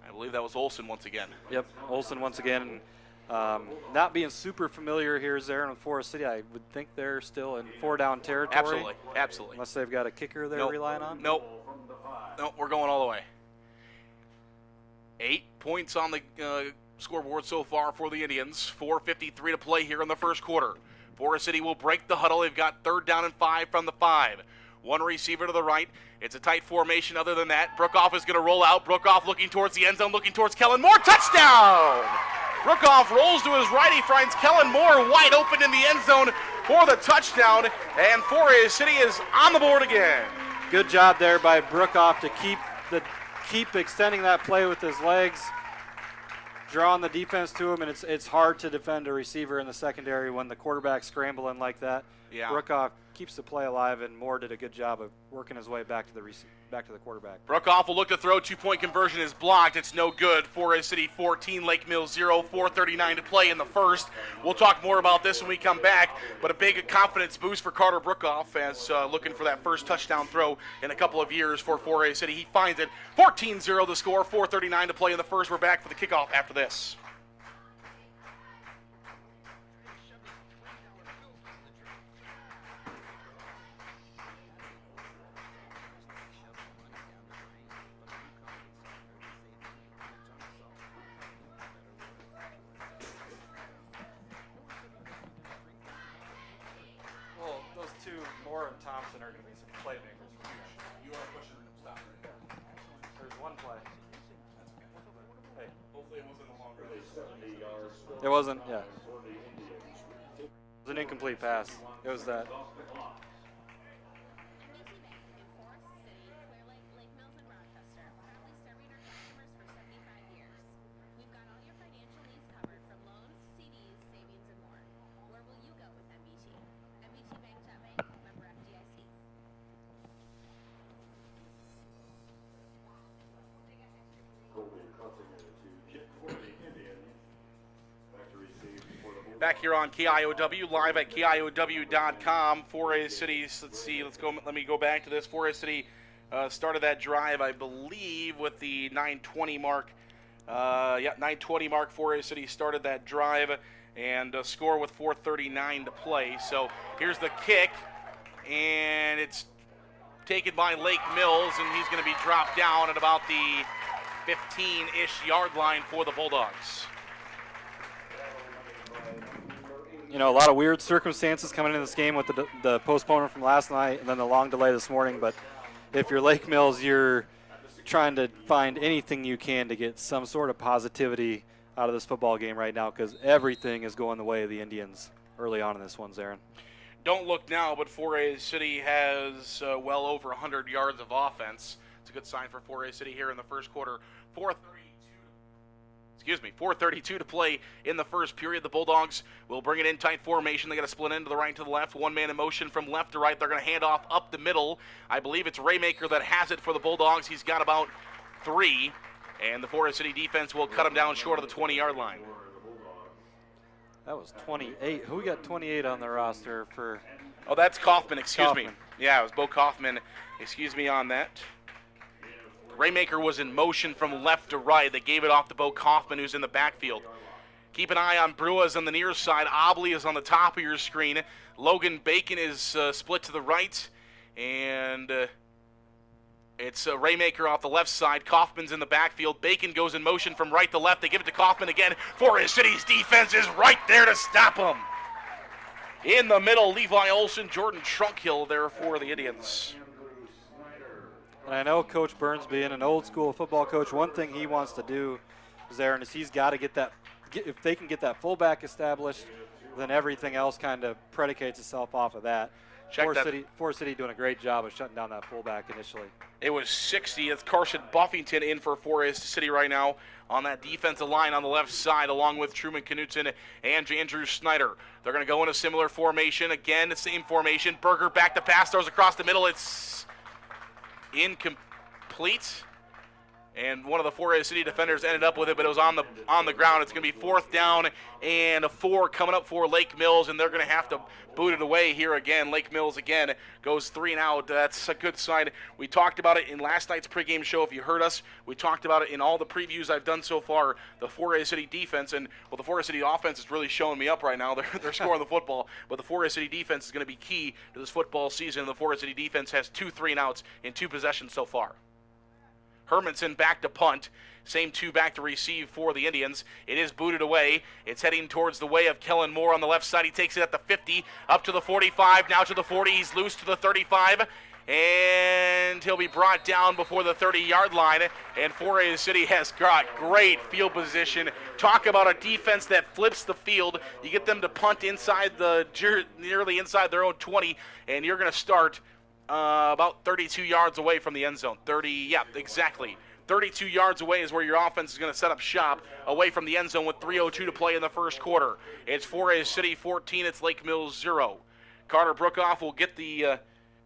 I believe that was Olson once again. Yep, Olson once again. Not being super familiar here, Zarin, with Forest City, I would think they're still in 4-down territory. Absolutely. Unless they've got a kicker they're relying on? Nope, we're going all the way. 8 points on the scoreboard so far for the Indians. 4:53 to play here in the first quarter. Forest City will break the huddle. They've got 3rd down and 5 from the 5. One receiver to the right. It's a tight formation. Other than that, Brookoff is going to roll out. Brookoff looking towards the end zone, looking towards Kellen Moore. Touchdown! Brookoff rolls to his right. He finds Kellen Moore wide open in the end zone for the touchdown. And Forest City is on the board again. Good job there by Brookoff to keep extending that play with his legs, drawing the defense to him, and it's hard to defend a receiver in the secondary when the quarterback's scrambling like that. Yeah. Brookoff keeps the play alive, and Moore did a good job of working his way back to the quarterback. Brookoff will look to throw. 2-point conversion is blocked. It's no good. Forest City 14, Lake Mills 0, 4:39 to play in the first. We'll talk more about this when we come back, but a big confidence boost for Carter Brookoff as looking for that first touchdown throw in a couple of years for Forest City. He finds it. 14-0 the score, 4:39 to play in the first. We're back for the kickoff after this. Moore and Thompson are going to be some playmakers. You are pushing stop right now. There's one play. Hey. Hopefully it wasn't a long release. It wasn't, yeah. It was an incomplete pass. It was that. Back here on KIOW, live at KIOW.com. Forest City, let me go back to this. Forest City started that drive, I believe, with the 9:20 mark. 9:20 mark. Forest City started that drive and score with 4:39 to play. So here's the kick, and it's taken by Lake Mills, and he's going to be dropped down at about the 15-ish yard line for the Bulldogs. You know, a lot of weird circumstances coming into this game with the postponement from last night and then the long delay this morning. But if you're Lake Mills, you're trying to find anything you can to get some sort of positivity out of this football game right now because everything is going the way of the Indians early on in this one, Zarin. Don't look now, but Forest City has well over 100 yards of offense. It's a good sign for Forest City here in the first quarter. 4:32 to play in the first period. The Bulldogs will bring it in tight formation. They got to split into the right and to the left. One man in motion from left to right. They're going to hand off up the middle. I believe it's Raymaker that has it for the Bulldogs. He's got about 3, and the Forest City defense will cut him down short of the 20-yard line. That was 28. Who got 28 on the roster for? Oh, that's Kaufman. Excuse me. Yeah, it was Bo Kaufman. Excuse me on that. Raymaker was in motion from left to right. They gave it off to Bo Kaufman, who's in the backfield. Keep an eye on Bruas on the near side. Obley is on the top of your screen. Logan Bacon is split to the right. And it's Raymaker off the left side. Kaufman's in the backfield. Bacon goes in motion from right to left. They give it to Kaufman again. Forest City's defense is right there to stop him. In the middle, Levi Olson, Jordan Trunkhill there for the Indians. And I know Coach Burns, being an old school football coach, one thing he wants to do, Zarin, is he's got to get that. If they can get that fullback established, then everything else kind of predicates itself off of that. Forest City doing a great job of shutting down that fullback initially. It was 60. It's Carson Buffington in for Forest City right now on that defensive line on the left side, along with Truman Knutson and Andrew Snyder. They're going to go in a similar formation. Again, the same formation. Berger back to pass, throws across the middle. It's incomplete. And one of the Forest City defenders ended up with it, but it was on the ground. It's going to be 4th down and 4 coming up for Lake Mills, and they're going to have to boot it away here again. Lake Mills again goes 3 and out. That's a good sign. We talked about it in last night's pregame show. If you heard us, we talked about it in all the previews I've done so far. The Forest City defense, and well, the Forest City offense is really showing me up right now. They're scoring the football, but the Forest City defense is going to be key to this football season. The Forest City defense has 2 3 and outs in 2 possessions so far. Hermanson back to punt. Same 2 back to receive for the Indians. It is booted away. It's heading towards the way of Kellen Moore on the left side. He takes it at the 50, up to the 45, now to the 40. He's loose to the 35, and he'll be brought down before the 30-yard line. And Forest City has got great field position. Talk about a defense that flips the field. You get them to punt inside nearly inside their own 20, and you're going to start about 32 yards away from the end zone. 32 yards away is where your offense is going to set up shop, away from the end zone with 3:02 to play in the first quarter. It's Forest City 14, it's Lake Mills 0. Carter Brookoff will get the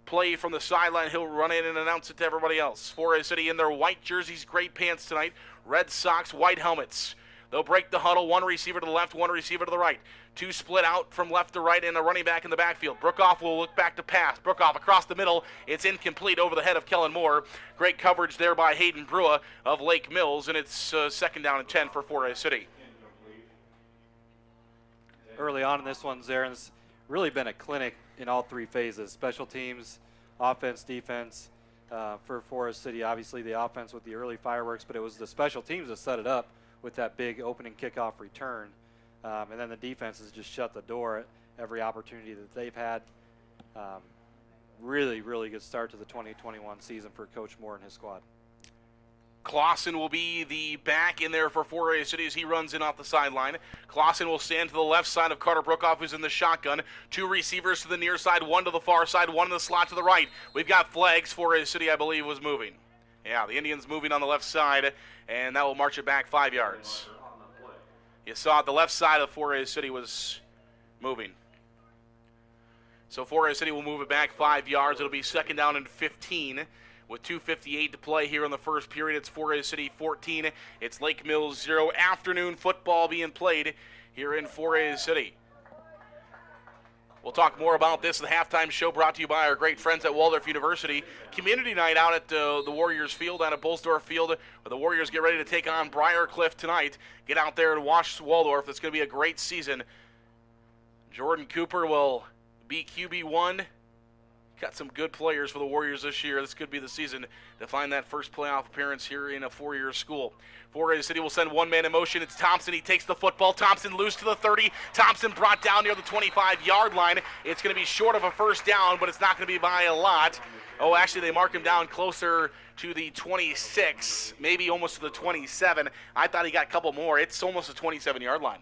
play from the sideline. He'll run in and announce it to everybody else. Forest City in their white jerseys, gray pants tonight, red socks, white helmets. They'll break the huddle, 1 receiver to the left, 1 receiver to the right. 2 split out from left to right, and a running back in the backfield. Brookoff will look back to pass. Brookoff across the middle. It's incomplete over the head of Kellen Moore. Great coverage there by Hayden Brua of Lake Mills, and it's 2nd down and 10 for Forest City. Early on in this one, Zaren's really been a clinic in all 3 phases: special teams, offense, defense. For Forest City, obviously the offense with the early fireworks, but it was the special teams that set it up with that big opening kickoff return. And then the defense has just shut the door at every opportunity that they've had. Really, really good start to the 2021 season for Coach Moore and his squad. Clausen will be the back in there for Forest City as he runs in off the sideline. Clausen will stand to the left side of Carter Brookoff, who's in the shotgun. 2 receivers to the near side, 1 to the far side, 1 in the slot to the right. We've got flags. Forest City, I believe, was moving. Yeah, the Indians moving on the left side, and that will march it back 5 yards. You saw it, the left side of Forest City was moving. So Forest City will move it back 5 yards. It'll be 2nd down and 15 with 2:58 to play here in the first period. It's Forest City 14. It's Lake Mills 0. Afternoon football being played here in Forest City. We'll talk more about this in the halftime show, brought to you by our great friends at Waldorf University. Community night out at the Warriors Field, out at Bullsdorf Field, where the Warriors get ready to take on Briarcliff tonight. Get out there and watch Waldorf. It's going to be a great season. Jordan Cooper will be QB1. Got some good players for the Warriors this year. This could be the season to find that first playoff appearance here in a 4-year school. Forest City will send 1 man in motion. It's Thompson. He takes the football. Thompson loose to the 30. Thompson brought down near the 25-yard line. It's going to be short of a first down, but it's not going to be by a lot. Oh, actually, they mark him down closer to the 26, maybe almost to the 27. I thought he got a couple more. It's almost a 27-yard line.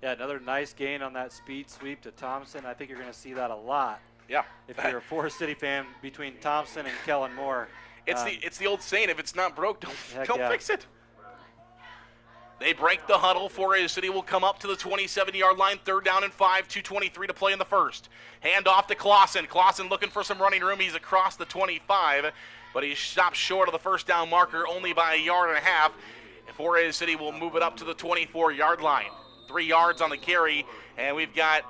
Yeah, another nice gain on that speed sweep to Thompson. I think you're going to see that a lot. Yeah. If you're a Forest City fan, between Thompson and Kellen Moore. It's the old saying, if it's not broke, don't yeah. fix it. They break the huddle. Forest City will come up to the 27-yard line. 3rd down and 5, 2:23 to play in the first. Hand off to Clausen. Clausen looking for some running room. He's across the 25, but he stops short of the first down marker only by 1.5 yards. And Forest City will move it up to the 24-yard line. 3 yards on the carry, and we've got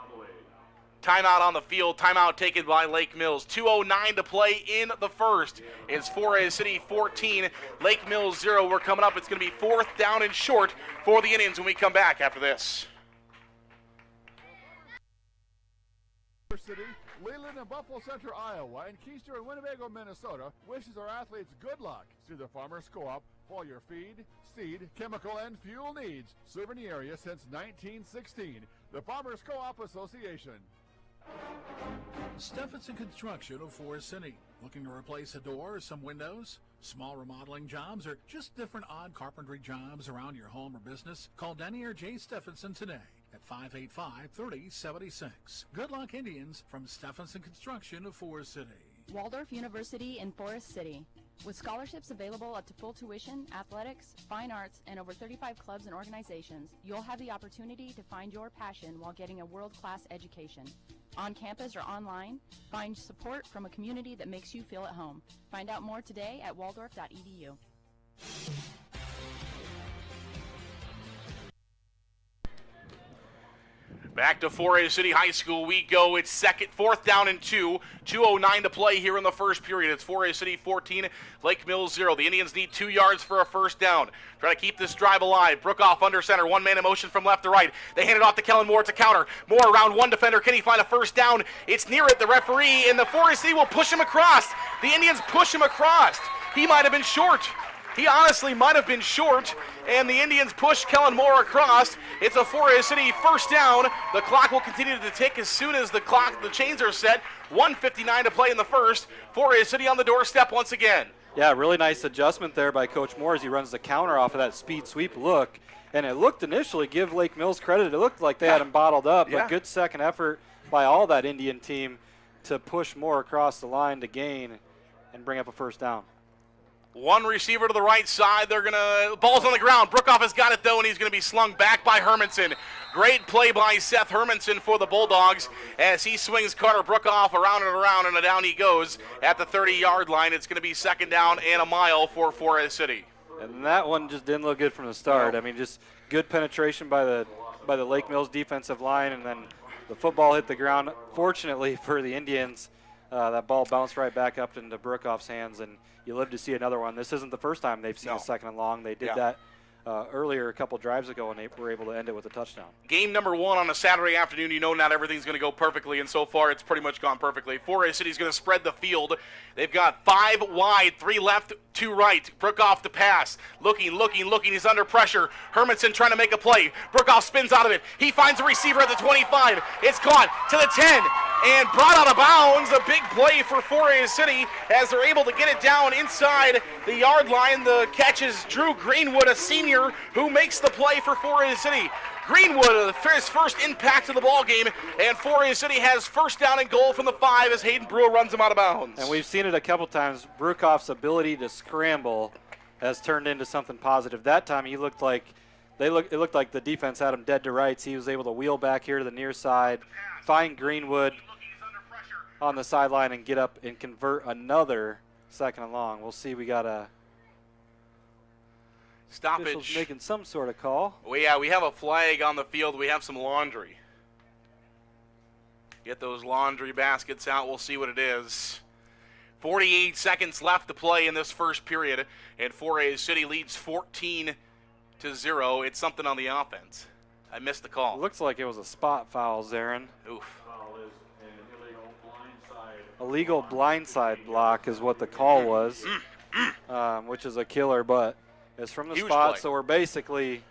timeout on the field. Timeout taken by Lake Mills. 2:09 to play in the first. It's Forest City 14, Lake Mills 0. We're coming up. It's going to be 4th down and short for the Indians when we come back after this. City, Leland and Buffalo Center, Iowa, and Keister and Winnebago, Minnesota wishes our athletes good luck through the Farmers Co-op for your feed, seed, chemical, and fuel needs. Serving the area since 1916. The Farmers Co-op Association. Stephenson Construction of Forest City. Looking to replace a door or some windows? Small remodeling jobs or just different odd carpentry jobs around your home or business? Call Denny or Jay Stephenson today at 585-3076. Good luck, Indians, from Stephenson Construction of Forest City. Waldorf University in Forest City. With scholarships available up to full tuition, athletics, fine arts, and over 35 clubs and organizations, you'll have the opportunity to find your passion while getting a world-class education. On campus or online, find support from a community that makes you feel at home. Find out more today at waldorf.edu. Back to 4A City High School we go. It's fourth down and 2. 2:09 to play here in the first period. It's 4A City 14, Lake Mills 0. The Indians need 2 yards for a first down. Try to keep this drive alive. Brookoff under center. One man in motion from left to right. They hand it off to Kellen Moore to counter. Moore around one defender. Can he find a first down? It's near it. The referee and the 4A City will push him across. The Indians push him across. He might have been short. He honestly might have been short, and the Indians push Kellen Moore across. It's a 4A City first down. The clock will continue to tick as soon as the chains are set. 1:59 to play in the first. 4A City on the doorstep once again. Yeah, really nice adjustment there by Coach Moore as he runs the counter off of that speed sweep look. And it looked initially, give Lake Mills credit, it looked like they had him bottled up, but good second effort by all that Indian team to push Moore across the line to gain and bring up a first down. One receiver to the right side. Ball's on the ground. Brookoff has got it, though, and he's going to be slung back by Hermanson. Great play by Seth Hermanson for the Bulldogs as he swings Carter Brookoff around and around, and down he goes at the 30-yard line. It's going to be second down and a mile for 4A City. And that one just didn't look good from the start. I mean, just good penetration by the Lake Mills defensive line, and then the football hit the ground. Fortunately for the Indians, that ball bounced right back up into Brookoff's hands, and you live to see another one. This isn't the first time they've seen a second and long. They did that earlier a couple drives ago, and they were able to end it with a touchdown. Game number 1 on a Saturday afternoon. You know not everything's going to go perfectly, and so far it's pretty much gone perfectly. 4A City's going to spread the field. They've got 5 wide, 3 left, 2 right. Brookoff to pass. Looking. He's under pressure. Hermanson trying to make a play. Brookoff spins out of it. He finds a receiver at the 25. It's caught to the 10 and brought out of bounds. A big play for 4A City as they're able to get it down inside the yard line. The catch is Drew Greenwood, a senior, who makes the play for 4A City. Greenwood, his first impact of the ball game, and 4A City has first down and goal from the 5 as Hayden Brewer runs him out of bounds. And we've seen it a couple times. Brookoff's ability to scramble has turned into something positive. That time it looked like the defense had him dead to rights. He was able to wheel back here to the near side, find Greenwood on the sideline, and get up and convert another second and long. We'll see. We got a stoppage. Making some sort of call. Well, yeah, we have a flag on the field. We have some laundry. Get those laundry baskets out. We'll see what it is. 48 seconds left to play in this first period, and 4A City leads 14-0. It's something on the offense. I missed the call. Looks like it was a spot foul, Zarin. Oof. Foul is an illegal blindside. Illegal blindside block is what the call was, which is a killer, but it's from the Huge spot, play. so we're basically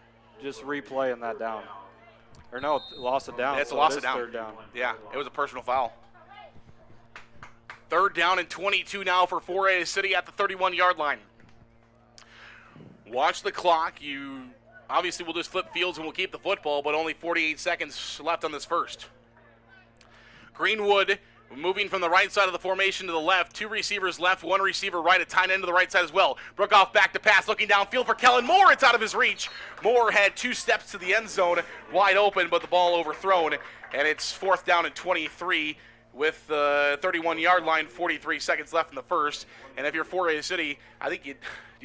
just replaying that down. Or no, loss of down. It's so a loss it of is down. Third down. Yeah, it was a personal foul. Third down and 22 now for 4A City at the 31-yard line. Watch the clock. You obviously will just flip fields and we'll keep the football, but only 48 seconds left on this first. Greenwood moving from the right side of the formation to the left. 2 receivers left, 1 receiver right, a tight end to the right side as well. Brookoff back to pass, looking downfield for Kellen Moore. It's out of his reach. Moore had 2 steps to the end zone, wide open, but the ball overthrown, and it's fourth down and 23 with the 31-yard line, 43 seconds left in the first. And if you're 4A City, I think you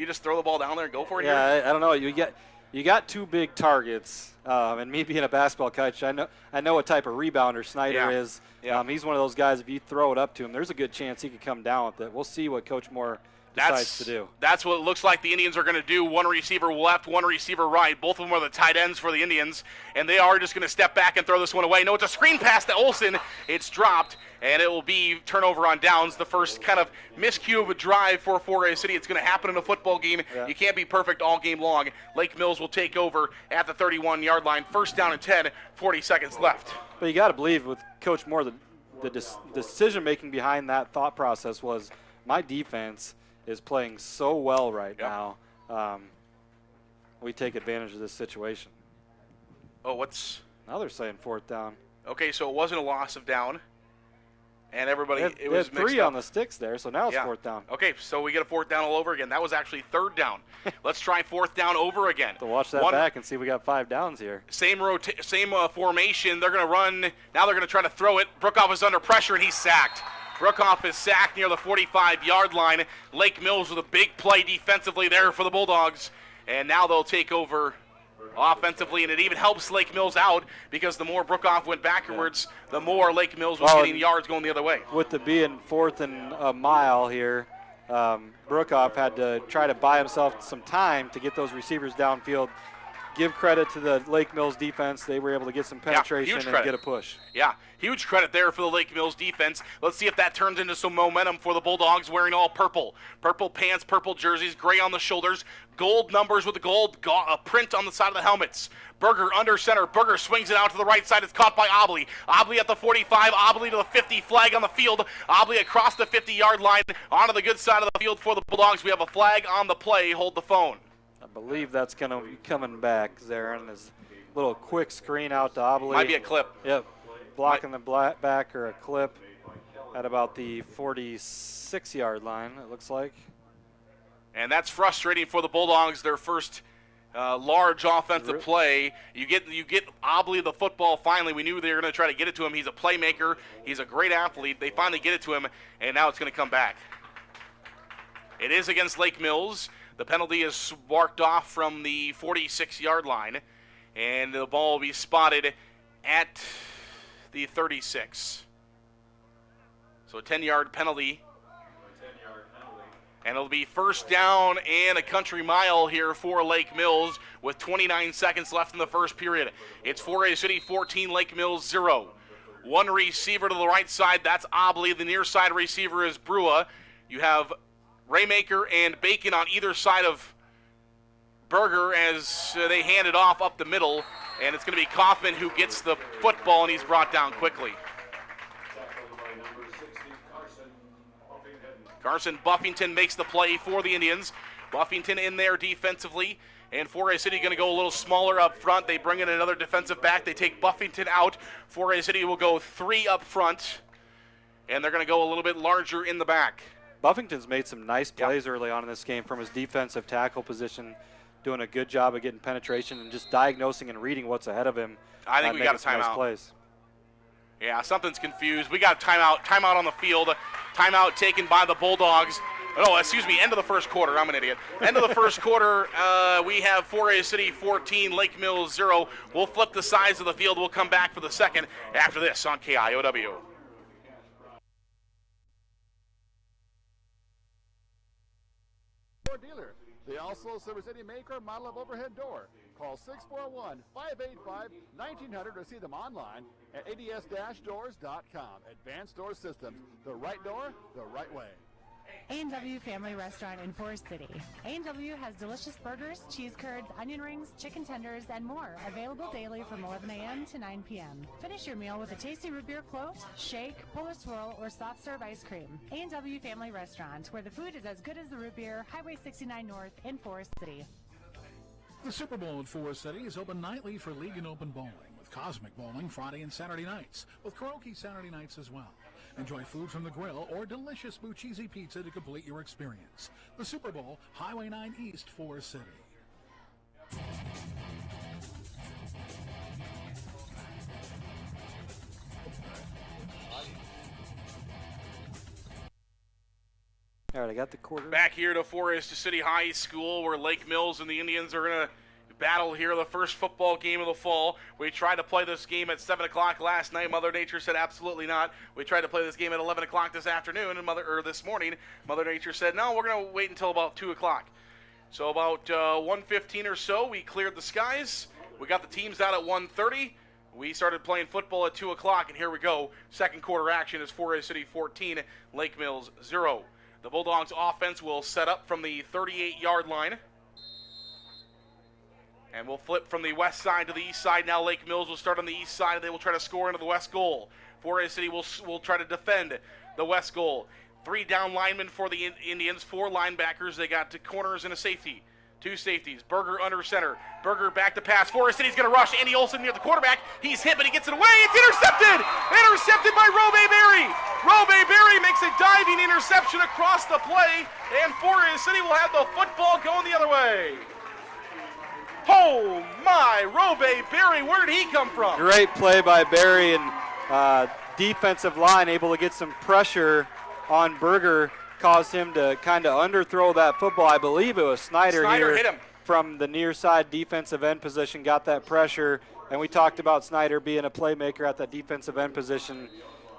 just throw the ball down there and go for it. Yeah, here? I don't know. You got 2 big targets, and me being a basketball coach, I know what type of rebounder Snyder is. Yeah. He's one of those guys. If you throw it up to him, there's a good chance he could come down with it. We'll see what Coach Moore decides to do. That's what it looks like the Indians are going to do. 1 receiver left, 1 receiver right. Both of them are the tight ends for the Indians, and they are just going to step back and throw this one away. No, it's a screen pass to Olsen. It's dropped, and it will be turnover on downs. The first kind of miscue of a drive for 4A City. It's going to happen in a football game. Yeah. You can't be perfect all game long. Lake Mills will take over at the 31-yard line. First down and 10, 40 seconds left. But you got to believe with Coach Moore, the decision-making behind that thought process was my defense is playing so well right now. We take advantage of this situation. Oh, what's... Now they're saying fourth down. Okay, so it wasn't a loss of down. And everybody, They was had mixed 3 up. on the sticks there, so now it's fourth down. Okay, so we get a fourth down all over again. That was actually third down. Let's try fourth down over again. So watch that back and see we got 5 downs here. Same formation. They're going to run. Now they're going to try to throw it. Brookoff is under pressure, and he's sacked. Brookoff is sacked near the 45-yard line. Lake Mills with a big play defensively there for the Bulldogs. And now they'll take over offensively, and it even helps Lake Mills out because the more Brookoff went backwards, the more Lake Mills was getting yards going the other way. With the being 4th and a mile here, Brookoff had to try to buy himself some time to get those receivers downfield. Give credit to the Lake Mills defense. They were able to get some penetration and get a push. Yeah, huge credit there for the Lake Mills defense. Let's see if that turns into some momentum for the Bulldogs wearing all purple. Purple pants, purple jerseys, gray on the shoulders, gold numbers with the gold print on the side of the helmets. Berger under center. Berger swings it out to the right side. It's caught by Obley. Obley at the 45. Obley to the 50. Flag on the field. Obley across the 50-yard line onto the good side of the field for the Bulldogs. We have a flag on the play. Hold the phone. I believe that's going to be coming back, Zarin. His little quick screen out to Obley. Might be a clip. Yep. Blocking the back or a clip at about the 46-yard line, it looks like. And that's frustrating for the Bulldogs, their first large offensive play. You get Obley the football finally. We knew they were going to try to get it to him. He's a playmaker. He's a great athlete. They finally get it to him, and now it's going to come back. It is against Lake Mills. The penalty is sparked off from the 46-yard line, and the ball will be spotted at the 36. So a 10-yard penalty. And it'll be first down and a country mile here for Lake Mills with 29 seconds left in the first period. It's Forest City 14, Lake Mills 0. One receiver to the right side, that's Obley. The near side receiver is Brua. You have Raymaker and Bacon on either side of Berger as they hand it off up the middle, and it's going to be Kaufman who gets the football, and he's brought down quickly. Carson Buffington makes the play for the Indians. Buffington in there defensively, and Forest City going to go a little smaller up front. They bring in another defensive back. They take Buffington out. Forest City will go 3 up front, and they're going to go a little bit larger in the back. Buffington's made some nice plays early on in this game from his defensive tackle position, doing a good job of getting penetration and just diagnosing and reading what's ahead of him. I think we got a timeout. Nice plays. Yeah, something's confused. We got a timeout on the field. Timeout taken by the Bulldogs. Oh, excuse me, end of the first quarter. I'm an idiot. End of the first quarter, we have Forest City 14, Lake Mills 0. We'll flip the sides of the field. We'll come back for the second after this on KIOW. Dealer. They also service any make or model of overhead door. Call 641-585-1900 to see them online at ads-doors.com. Advanced Door Systems. The right door, the right way. A&W Family Restaurant in Forest City. A&W has delicious burgers, cheese curds, onion rings, chicken tenders, and more. Available daily from 11 a.m. to 9 p.m. Finish your meal with a tasty root beer float, shake, pull swirl, or soft serve ice cream. A&W Family Restaurant, where the food is as good as the root beer, Highway 69 North in Forest City. The Super Bowl at Forest City is open nightly for League and Open Bowling, with Cosmic Bowling Friday and Saturday nights, with karaoke Saturday nights as well. Enjoy food from the grill or delicious Bucchese pizza to complete your experience. The Super Bowl, Highway 9 East, Forest City. All right, I got the quarter. Back here to Forest City High School, where Lake Mills and the Indians are going to battle here, the first football game of the fall. We tried to play this game at 7 o'clock last night. Mother Nature said absolutely not. We tried to play this game at 11 o'clock this afternoon, and this morning, Mother Nature said, no, we're going to wait until about 2 o'clock. So about 1:15 or so, we cleared the skies. We got the teams out at 1:30. We started playing football at 2 o'clock, and here we go. Second quarter action is Forest City 14, Lake Mills 0. The Bulldogs offense will set up from the 38-yard line. And we'll flip from the west side to the east side. Now Lake Mills will start on the east side, and they will try to score into the west goal. Forest City will try to defend the west goal. 3 down linemen for the Indians, 4 linebackers. They got 2 corners and a safety. 2 safeties. Berger under center. Berger back to pass. Forest City's going to rush. Andy Olson near the quarterback. He's hit, but he gets it away. It's intercepted! Intercepted by Robe Berry. Robe Berry makes a diving interception across the play, and Forest City will have the football going the other way. Oh my, Robe Berry, where did he come from? Great play by Berry, and defensive line able to get some pressure on Berger, caused him to kind of underthrow that football. I believe it was Snyder here hit him from the near side defensive end position, got that pressure. And we talked about Snyder being a playmaker at that defensive end position.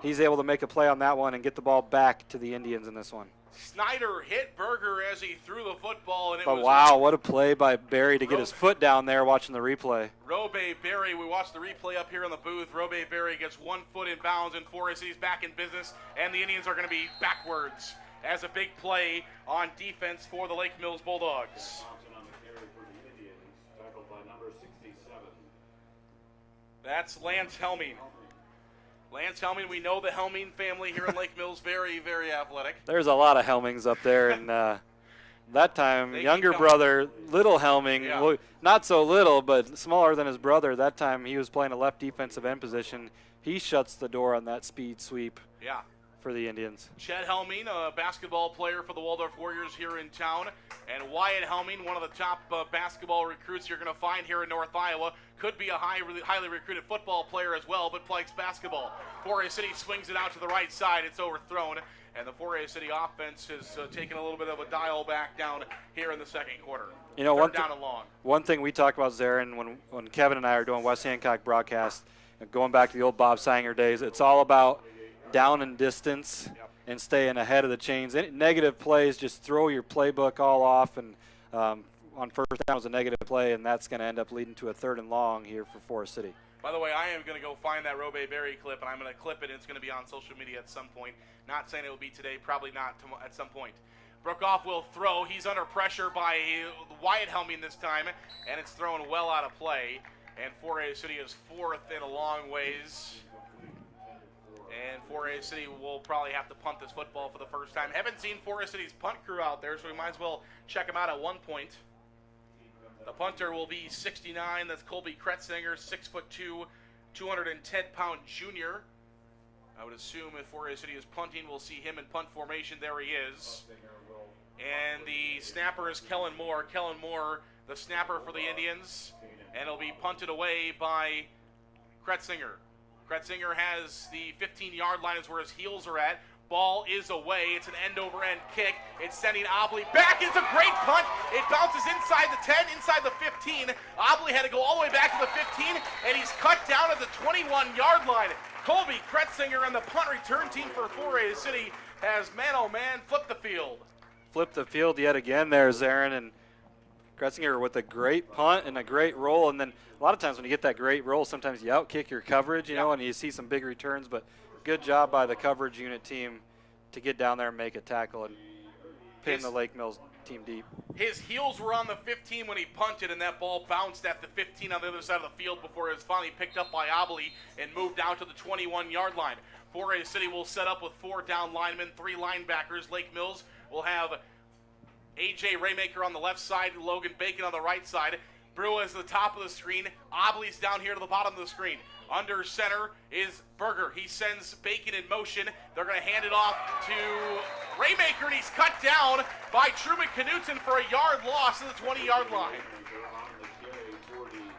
He's able to make a play on that one and get the ball back to the Indians in this one. Snyder hit Berger as he threw the football, and it But was wow, what a play by Barry to get his foot down there watching the replay. Robe Berry. We watched the replay up here in the booth. Robe Berry gets 1 foot in bounds, and Forest City's back in business, and the Indians are going to be backwards as a big play on defense for the Lake Mills Bulldogs. That's Lance Helming. Lance Helming, we know the Helming family here in Lake Mills, very, very athletic. There's a lot of Helmings up there, and that time, They younger keep coming. brother, little Helming, Yeah. well, not so little, but smaller than his brother. That time he was playing a left defensive end position. He shuts the door on that speed sweep Yeah. for the Indians. Chet Helming, a basketball player for the Waldorf Warriors here in town, and Wyatt Helming, one of the top basketball recruits you're going to find here in North Iowa, could be a highly recruited football player as well, but plays basketball. Forest City swings it out to the right side. It's overthrown, and the Forest City offense has taken a little bit of a dial back down here in the second quarter. You know, Third down and long. one thing we talk about, Zarin, when Kevin and I are doing West Hancock broadcast, going back to the old Bob Sanger days, it's all about down and distance and staying ahead of the chains. Any negative plays, just throw your playbook all off, and on first down was a negative play, and that's going to end up leading to a 3rd and long here for Forest City. By the way, I am going to go find that Robe Berry clip, and I'm going to clip it, and it's going to be on social media at some point. Not saying it will be today, probably not at some point. Brookoff will throw. He's under pressure by Wyatt Helming this time, and it's thrown well out of play. And Forest City is 4th in a long ways. And Forest City will probably have to punt this football for the first time. Haven't seen Forest City's punt crew out there, so we might as well check them out at one point. The punter will be 69. That's Colby Kretzinger, 6'2", 210-pound junior. I would assume if Forest City is punting, we'll see him in punt formation. There he is. And the snapper is Kellen Moore. Kellen Moore, the snapper for the Indians. And it'll be punted away by Kretzinger. Kretzinger has the 15-yard line is where his heels are at. Ball is away. It's an end-over-end kick. It's sending Obley back. It's a great punt. It bounces inside the 10, inside the 15. Obley had to go all the way back to the 15, and he's cut down at the 21-yard line. Colby Kretzinger and the punt return team for Forest City has man-oh-man flipped the field. Flipped the field yet again there, Zarin, and Kretzinger with a great punt and a great roll. And then a lot of times when you get that great roll, sometimes you outkick your coverage, you know, and you see some big returns. But good job by the coverage unit team to get down there and make a tackle and pin the Lake Mills team deep. His heels were on the 15 when he punted, and that ball bounced at the 15 on the other side of the field before it was finally picked up by Obley and moved out to the 21-yard line. Forest City will set up with 4 down linemen, 3 linebackers. Lake Mills will have A.J. Raymaker on the left side, Logan Bacon on the right side. Brew is at the top of the screen. Obley's down here to the bottom of the screen. Under center is Berger. He sends Bacon in motion. They're going to hand it off to Raymaker, and he's cut down by Truman Knutson for a yard loss to the 20-yard line.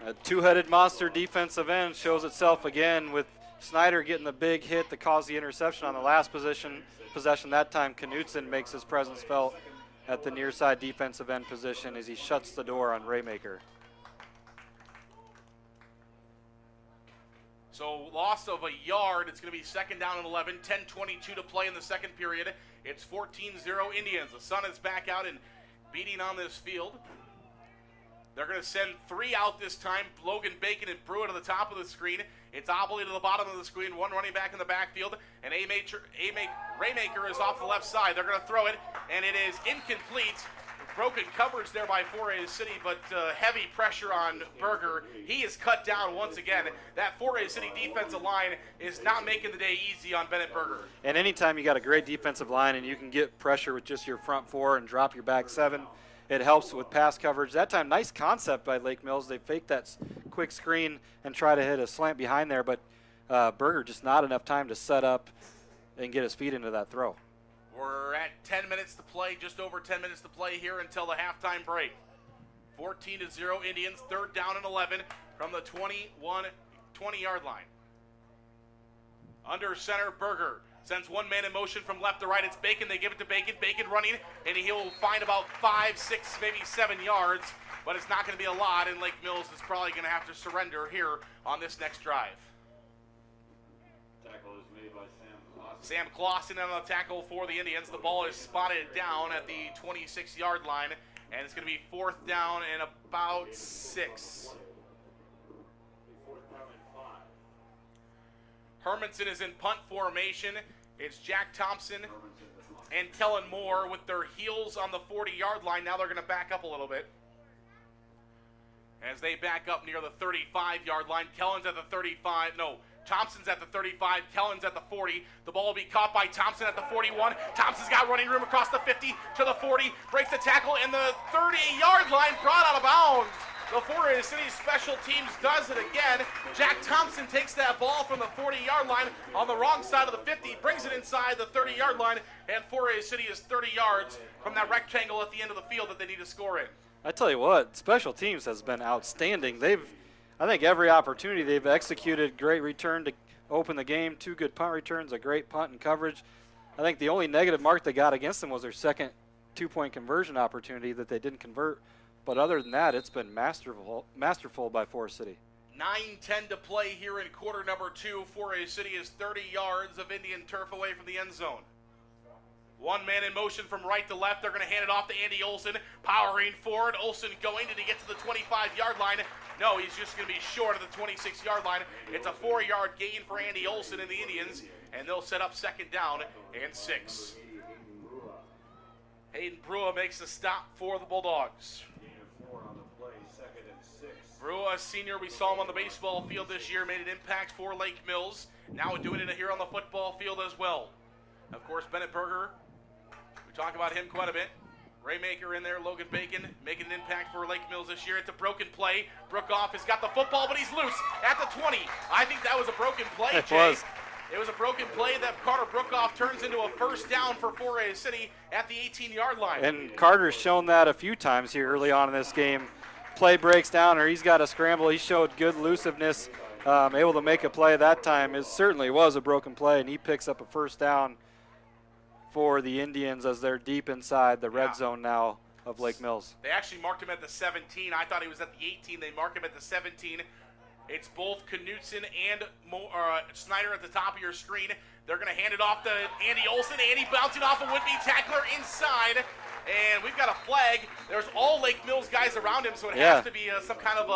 A two-headed monster defensive end shows itself again with Snyder getting the big hit that caused the interception on the last possession. That time Knutson makes his presence felt at the near side defensive end position as he shuts the door on Raymaker. So loss of a yard. It's going to be 2nd down and 11. 10:22 to play in the second period. It's 14-0 Indians. The sun is back out and beating on this field. They're going to send 3 out this time. Logan Bacon and Brewer to the top of the screen. It's Obley to the bottom of the screen. 1 running back in the backfield. And Raymaker is off the left side. They're going to throw it, and it is incomplete. Broken coverage there by Forest City, but heavy pressure on Berger. He is cut down once again. That Forest City defensive line is not making the day easy on Bennett Berger. And anytime you got a great defensive line and you can get pressure with just your front 4 and drop your back 7, it helps with pass coverage. That time, nice concept by Lake Mills. They faked that quick screen and try to hit a slant behind there, but Berger just not enough time to set up and get his feet into that throw. We're at 10 minutes to play, just over 10 minutes to play here until the halftime break. 14-0 Indians, 3rd down and 11 from the 20-yard line. Under center, Berger sends one man in motion from left to right. It's Bacon. They give it to Bacon. Bacon running, and he'll find about 5, 6, maybe 7 yards, but it's not going to be a lot, and Lake Mills is probably going to have to surrender here on this next drive. Tackle is made by Sam Clausen. Sam Clausen on the tackle for the Indians. The ball is spotted down at the 26-yard line, and it's going to be 4th down and about 6. Hermanson is in punt formation. It's Jack Thompson and Kellen Moore with their heels on the 40-yard line. Now they're going to back up a little bit. As they back up near the 35-yard line, Kellen's at the 35. No, Thompson's at the 35. Kellen's at the 40. The ball will be caught by Thompson at the 41. Thompson's got running room across the 50 to the 40. Breaks the tackle in the 30-yard line. Brought out of bounds. The Forest City Special Teams does it again. Jack Thompson takes that ball from the 40-yard line on the wrong side of the 50, brings it inside the 30-yard line, and Forest City is 30 yards from that rectangle at the end of the field that they need to score in. I tell you what, Special Teams has been outstanding. I think every opportunity they've executed, great return to open the game, 2 good punt returns, a great punt and coverage. I think the only negative mark they got against them was their second 2-point conversion opportunity that they didn't convert. But other than that, it's been masterful by Forest City. 9:10 to play here in quarter number 2. Forest City is 30 yards of Indian turf away from the end zone. One man in motion from right to left. They're going to hand it off to Andy Olson. Powering forward. Olson going. Did he get to the 25-yard line? No, he's just going to be short of the 26-yard line. It's a 4-yard gain for Andy Olson and the Indians, and they'll set up 2nd down and 6. Hayden Brua makes the stop for the Bulldogs. Brua, senior, we saw him on the baseball field this year, made an impact for Lake Mills. Now doing it here on the football field as well. Of course, Bennett Berger, we talk about him quite a bit. Raymaker in there, Logan Bacon making an impact for Lake Mills this year. It's a broken play. Brookoff has got the football, but he's loose at the 20. I think that was a broken play, Jay. It was a broken play that Carter Brookoff turns into a 1st down for Forest City at the 18-yard line. And Carter's shown that a few times here early on in this game. Play breaks down or he's got a scramble. He showed good elusiveness, able to make a play that time. It certainly was a broken play, and he picks up a 1st down for the Indians as they're deep inside the red zone now of Lake Mills. They actually marked him at the 17. I thought he was at the 18. They mark him at the 17. It's both Knutson and Snyder at the top of your screen. They're going to hand it off to Andy Olson. Andy bouncing off a would-be tackler inside. And we've got a flag. There's all Lake Mills guys around him, so it has to be some kind of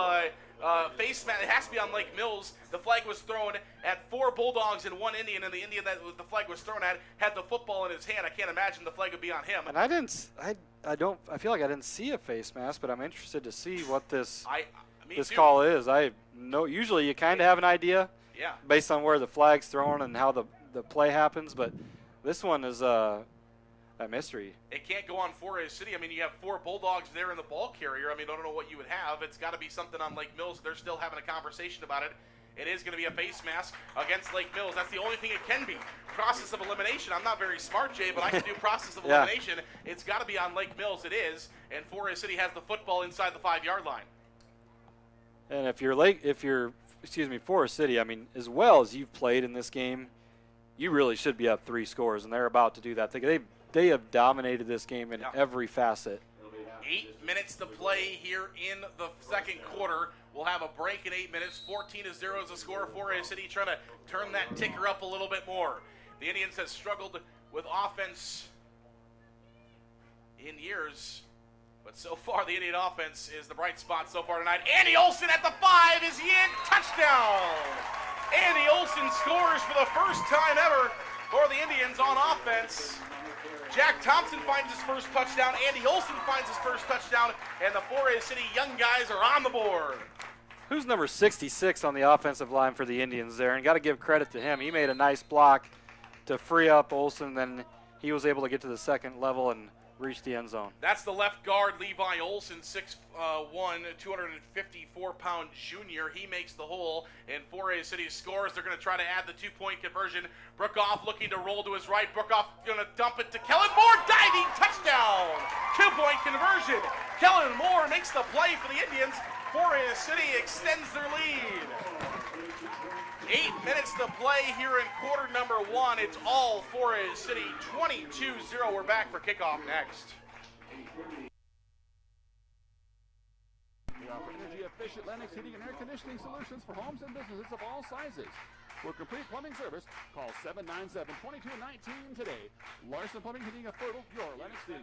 a face mask. It has to be on Lake Mills. The flag was thrown at 4 Bulldogs and 1 Indian, and the Indian that the flag was thrown at had the football in his hand. I can't imagine the flag would be on him. And I feel like I didn't see a face mask, but I'm interested to see what this call is. I know usually you kind of have an idea based on where the flag's thrown and how the play happens, but this one is a mystery. It can't go on Forest City. I mean, you have 4 Bulldogs there in the ball carrier. I mean, I don't know what you would have. It's got to be something on Lake Mills. They're still having a conversation about it. It is going to be a face mask against Lake Mills. That's the only thing it can be. Process of elimination. I'm not very smart, Jay, but I can do process of elimination. It's got to be on Lake Mills. It is. And Forest City has the football inside the 5-yard line. And if you're Forest City, I mean, as well as you've played in this game, you really should be up 3 scores, and they're about to do that. They have dominated this game in every facet. 8 minutes to play here in the 2nd quarter. We'll have a break in 8 minutes. 14-0 is the score. Forest City trying to turn that ticker up a little bit more. The Indians have struggled with offense in years, but so far the Indian offense is the bright spot so far tonight. Andy Olson at the 5 is in. Touchdown! Andy Olson scores for the first time ever for the Indians on offense. Jack Thompson finds his first touchdown. Andy Olson finds his first touchdown. And the Forest City young guys are on the board. Who's number 66 on the offensive line for the Indians there? And got to give credit to him. He made a nice block to free up Olson. Then he was able to get to the 2nd level and reach the end zone. That's the left guard, Levi Olson, 6'1", 254-pound junior. He makes the hole, and Forest City scores. They're going to try to add the 2-point conversion. Brookoff looking to roll to his right. Brookoff going to dump it to Kellen Moore. Diving touchdown! 2-point conversion. Kellen Moore makes the play for the Indians. Forest City extends their lead. 8 minutes to play here in quarter number 1. It's all Forest City 22-0. We're back for kickoff next. We offer energy-efficient Lennox heating and air conditioning solutions for homes and businesses of all sizes. For complete plumbing service, call 797-2219 today. Larson Plumbing, Heating of Fertile, your Lennox dealer.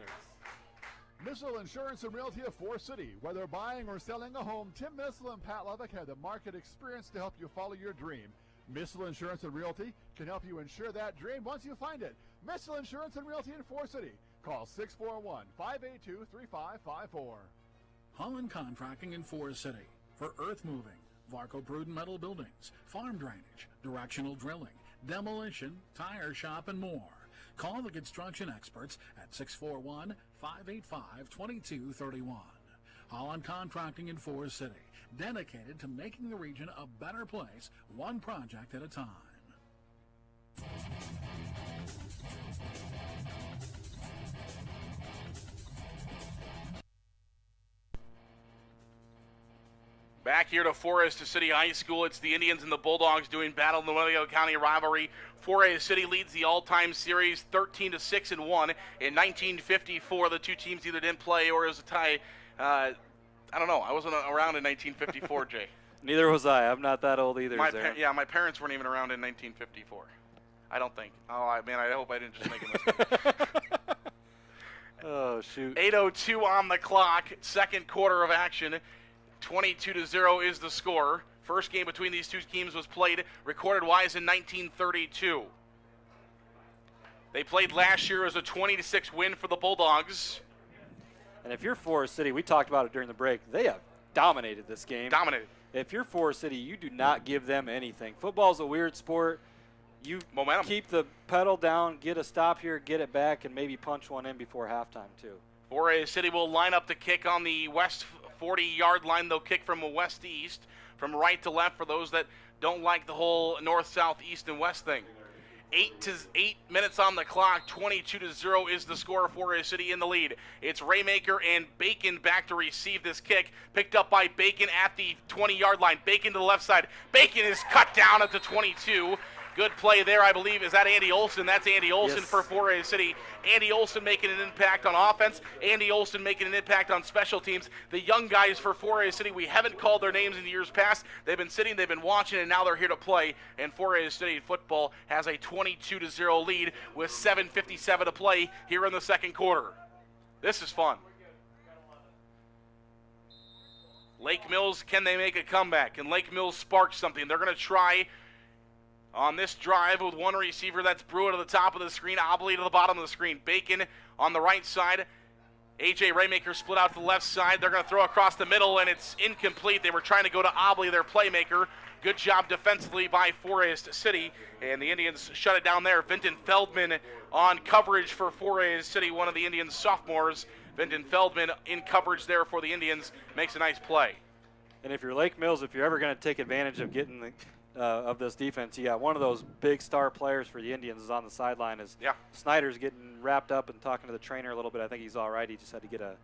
Missile Insurance and Realty of Forest City. Whether buying or selling a home, Tim Missile and Pat Levick have the market experience to help you follow your dream. Missile Insurance and Realty can help you insure that dream once you find it. Missile Insurance and Realty in Forest City. Call 641-582-3554. Holland Contracting in Forest City for earth moving, Varco Pruden metal buildings, farm drainage, directional drilling, demolition, tire shop, and more. Call the construction experts at 641-585-2231. Holland Contracting in Forest City, dedicated to making the region a better place, one project at a time. Back here to Forest City High School, it's the Indians and the Bulldogs doing battle in the Winnebago County rivalry. Forest City leads the all-time series 13-6-1. In 1954, the two teams either didn't play or it was a tie. I don't know. I wasn't around in 1954, Jay. Neither was I. I'm not that old either. My parents weren't even around in 1954. I don't think. Oh, man, I hope I didn't just make a mistake. Oh, shoot. 8:02 on the clock. Second quarter of action. 22-0 is the score. First game between these two teams was played recorded-wise in 1932. They played last year as a 20-6 win for the Bulldogs. And if you're Forest City, we talked about it during the break, they have dominated this game. Dominated. If you're Forest City, you do not give them anything. Football's a weird sport. You Momentum. Keep the pedal down, get a stop here, get it back, and maybe punch one in before halftime, too. Forest City will line up to kick on the west 40-yard line. They'll kick from west to east, from right to left for those that don't like the whole north, south, east, and west thing. 8 minutes on the clock. 22-0 is the score. Forest City in the lead. It's Raymaker and Bacon back to receive this kick. Picked up by Bacon at the 20-yard line. Bacon to the left side. Bacon is cut down at the 22. Good play there, I believe. Is that Andy Olson? That's Andy Olson for Forest City. Andy Olson making an impact on offense. Andy Olson making an impact on special teams. The young guys for Forest City, we haven't called their names in years past. They've been sitting, they've been watching, and now they're here to play. And Forest City football has a 22-0 lead with 7:57 to play here in the second quarter. This is fun. Lake Mills, can they make a comeback? Can Lake Mills spark something? They're going to try on this drive with one receiver. That's Brewer to the top of the screen, Obley to the bottom of the screen. Bacon on the right side. A.J. Raymaker split out to the left side. They're going to throw across the middle, and it's incomplete. They were trying to go to Obley, their playmaker. Good job defensively by Forest City, and the Indians shut it down there. Vinton Feldman on coverage for Forest City, one of the Indians' sophomores. Vinton Feldman in coverage there for the Indians makes a nice play. And if you're Lake Mills, if you're ever going to take advantage of getting the of this defense, you got one of those big star players for the Indians is on the sideline. Snyder's getting wrapped up and talking to the trainer a little bit. I think he's all right. He just had to get a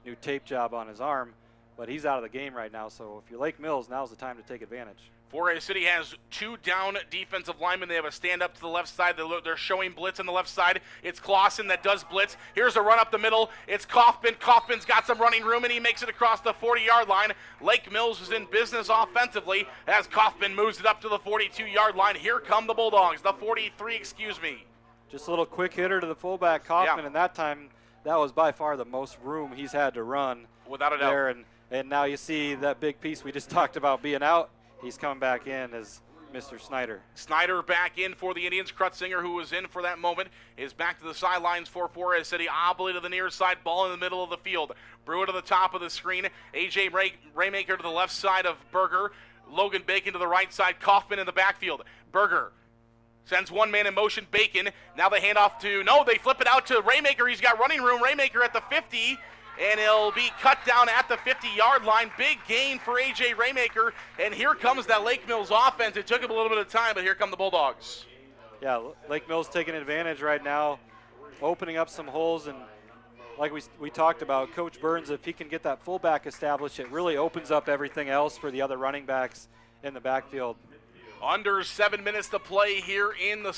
new tape job on his arm, but he's out of the game right now. So if you're Lake Mills, now's the time to take advantage. Forest City has two down defensive linemen. They have a stand up to the left side. They're showing blitz on the left side. It's Clausen that does blitz. Here's a run up the middle. It's Kaufman. Kaufman's got some running room, and he makes it across the 40-yard line. Lake Mills is in business offensively as Kaufman moves it up to the 42-yard line. Here come the Bulldogs, the 43, excuse me. Just a little quick hitter to the fullback, Kaufman, and that time that was by far the most room he's had to run. Without a doubt. There, and now you see that big piece we just talked about being out. He's coming back in as Mr. Snyder. Snyder back in for the Indians. Krutzinger, who was in for that moment, is back to the sidelines for Forest City. Obley to the near side, ball in the middle of the field. Brewer to the top of the screen. A.J. Raymaker to the left side of Berger. Logan Bacon to the right side. Kaufman in the backfield. Berger sends one man in motion. Bacon. Now they hand off to, they flip it out to Raymaker. He's got running room. Raymaker at the 50. And he'll be cut down at the 50-yard line. Big gain for A.J. Raymaker. And here comes that Lake Mills offense. It took him a little bit of time, but here come the Bulldogs. Yeah, Lake Mills taking advantage right now, opening up some holes. And like we talked about, Coach Burns, if he can get that fullback established, it really opens up everything else for the other running backs in the backfield. Under 7 minutes to play here in the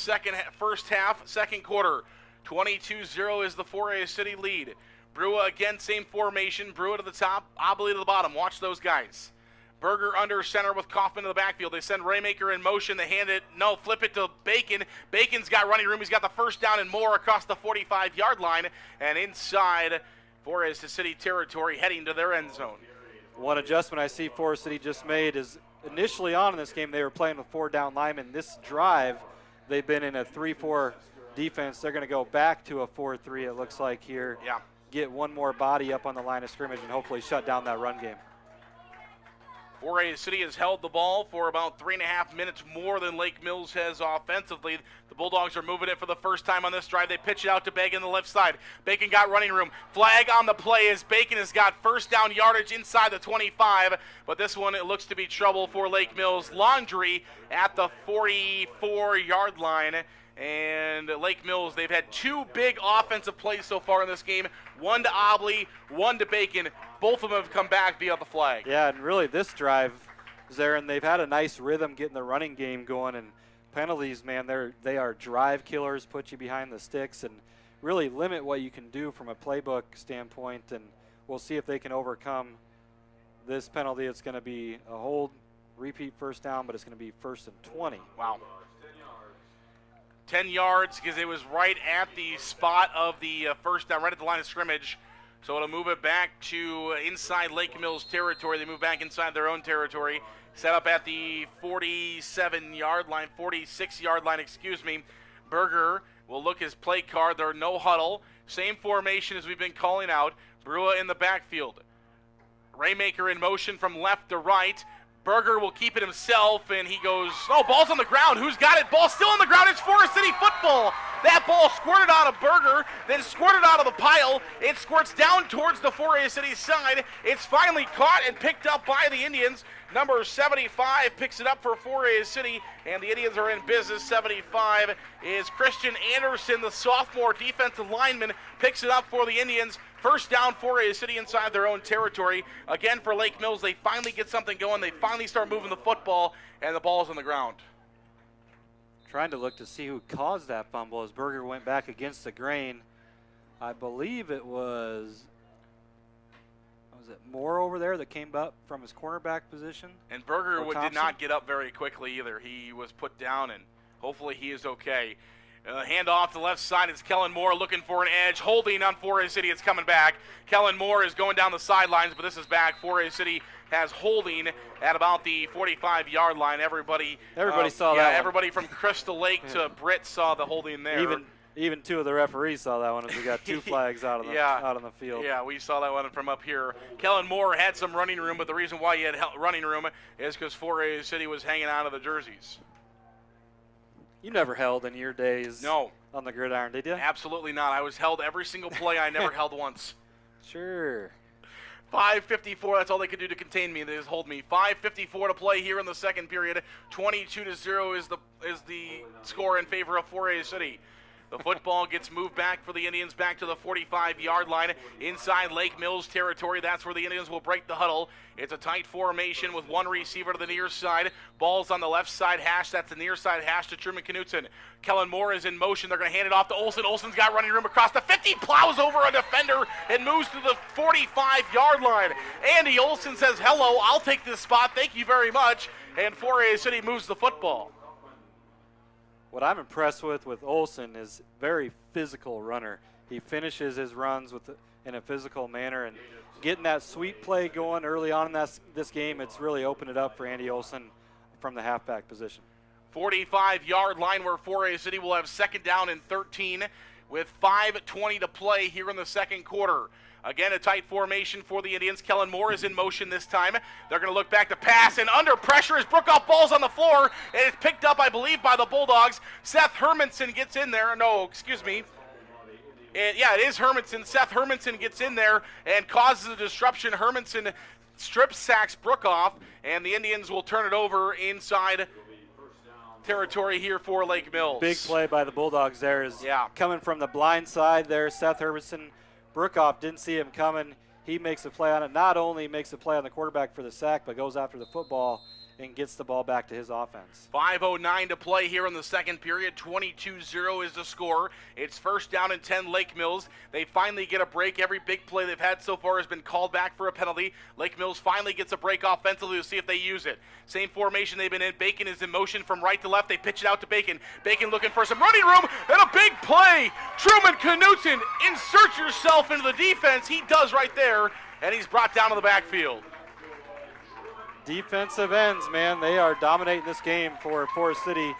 first half, second quarter. 22-0 is the 4A City lead. Brua again, same formation. Brua to the top, Obley to the bottom. Watch those guys. Berger under center with Kaufman in the backfield. They send Raymaker in motion. They hand it, no, flip it to Bacon. Bacon's got running room. He's got the first down and more across the 45-yard line. And inside Forest City territory, heading to their end zone. One adjustment I see Forest City just made is initially on in this game they were playing with 4 down linemen. This drive, they've been in a 3-4 defense. They're going to go back to a 4-3, it looks like here. Yeah. Get one more body up on the line of scrimmage and hopefully shut down that run game. 4A City has held the ball for about 3.5 minutes more than Lake Mills has offensively. The Bulldogs are moving it for the first time on this drive. They pitch it out to Bacon on the left side. Bacon got running room. Flag on the play as Bacon has got first down yardage inside the 25. But this one, it looks to be trouble for Lake Mills. Laundry at the 44-yard line. And Lake Mills, they've had 2 big offensive plays so far in this game. One to Obley, one to Bacon. Both of them have come back via the flag. Yeah, and really this drive, Zarin, they've had a nice rhythm getting the running game going. And penalties, man, they are drive killers, put you behind the sticks, and really limit what you can do from a playbook standpoint. And we'll see if they can overcome this penalty. It's going to be a hold, repeat first down, but it's going to be 1st and 20. Wow. 10 yards because it was right at the spot of the first down, right at the line of scrimmage. So it'll move it back to inside Lake Mills territory. They move back inside their own territory. Set up at the 46-yard line, excuse me. Berger will look his play card. There are no huddle. Same formation as we've been calling out. Brua in the backfield. Raymaker in motion from left to right. Berger will keep it himself, and he goes, oh, ball's on the ground. Who's got it? Ball still on the ground. It's Forest City football. That ball squirted out of Berger, then squirted out of the pile. It squirts down towards the 4A City side. It's finally caught and picked up by the Indians. Number 75 picks it up for 4A City, and the Indians are in business. 75 is Christian Anderson, the sophomore defensive lineman, picks it up for the Indians. First down, 4A City inside their own territory. Again, for Lake Mills, they finally get something going. They finally start moving the football, and the ball's on the ground. Trying to look to see who caused that fumble as Berger went back against the grain. I believe it was it Moore over there that came up from his cornerback position? And Berger did not get up very quickly either. He was put down, and hopefully he is okay. Hand off to the left side. It's Kellen Moore looking for an edge. Holding on 4A City. It's coming back. Kellen Moore is going down the sidelines, but this is back. 4A City has holding at about the 45-yard line. Everybody saw that one. Everybody from Crystal Lake to Britt saw the holding there. Even 2 of the referees saw that one as we got 2 flags out on the field. Yeah, we saw that one from up here. Kellen Moore had some running room, but the reason why he had running room is because 4A City was hanging out of the jerseys. You never held in your days on the gridiron, did you? Absolutely not. I was held every single play. I never held once. Sure. 5:54, that's all they could do to contain me. They just hold me. 5:54 to play here in the second period. 22-0 is the score in favor of 4A City. The football gets moved back for the Indians back to the 45-yard line inside Lake Mills territory. That's where the Indians will break the huddle. It's a tight formation with one receiver to the near side. Ball's on the left side hash. That's the near side hash to Truman Knutson. Kellen Moore is in motion. They're going to hand it off to Olsen. Olsen's got running room across the 50. Plows over a defender and moves to the 45-yard line. Andy Olsen says, hello, I'll take this spot. Thank you very much. And 4A City moves the football. What I'm impressed with Olsen is very physical runner. He finishes his runs in a physical manner, and getting that sweep play going early on in this game, it's really opened it up for Andy Olsen from the halfback position. 45-yard line where 4A City will have second down and 13 with 5:20 to play here in the second quarter. Again, a tight formation for the Indians. Kellen Moore is in motion this time. They're going to look back to pass, and under pressure as Brookoff ball's on the floor, and it's picked up, I believe, by the Bulldogs. Seth Hermanson gets in there. No, excuse me. It is Hermanson. Seth Hermanson gets in there and causes a disruption. Hermanson strip sacks Brookoff, and the Indians will turn it over inside territory here for Lake Mills. Big play by the Bulldogs there is coming from the blind side there. Seth Hermanson. Brookoff didn't see him coming. He makes a play on it. Not only makes a play on the quarterback for the sack, but goes after the football and gets the ball back to his offense. 5:09 to play here in the second period. 22-0 is the score. It's first down and 10, Lake Mills. They finally get a break. Every big play they've had so far has been called back for a penalty. Lake Mills finally gets a break offensively to see if they use it. Same formation they've been in. Bacon is in motion from right to left. They pitch it out to Bacon. Bacon looking for some running room and a big play. Truman Knutson, insert yourself into the defense. He does right there, and he's brought down to the backfield. Defensive ends, man, they are dominating this game for Forest City.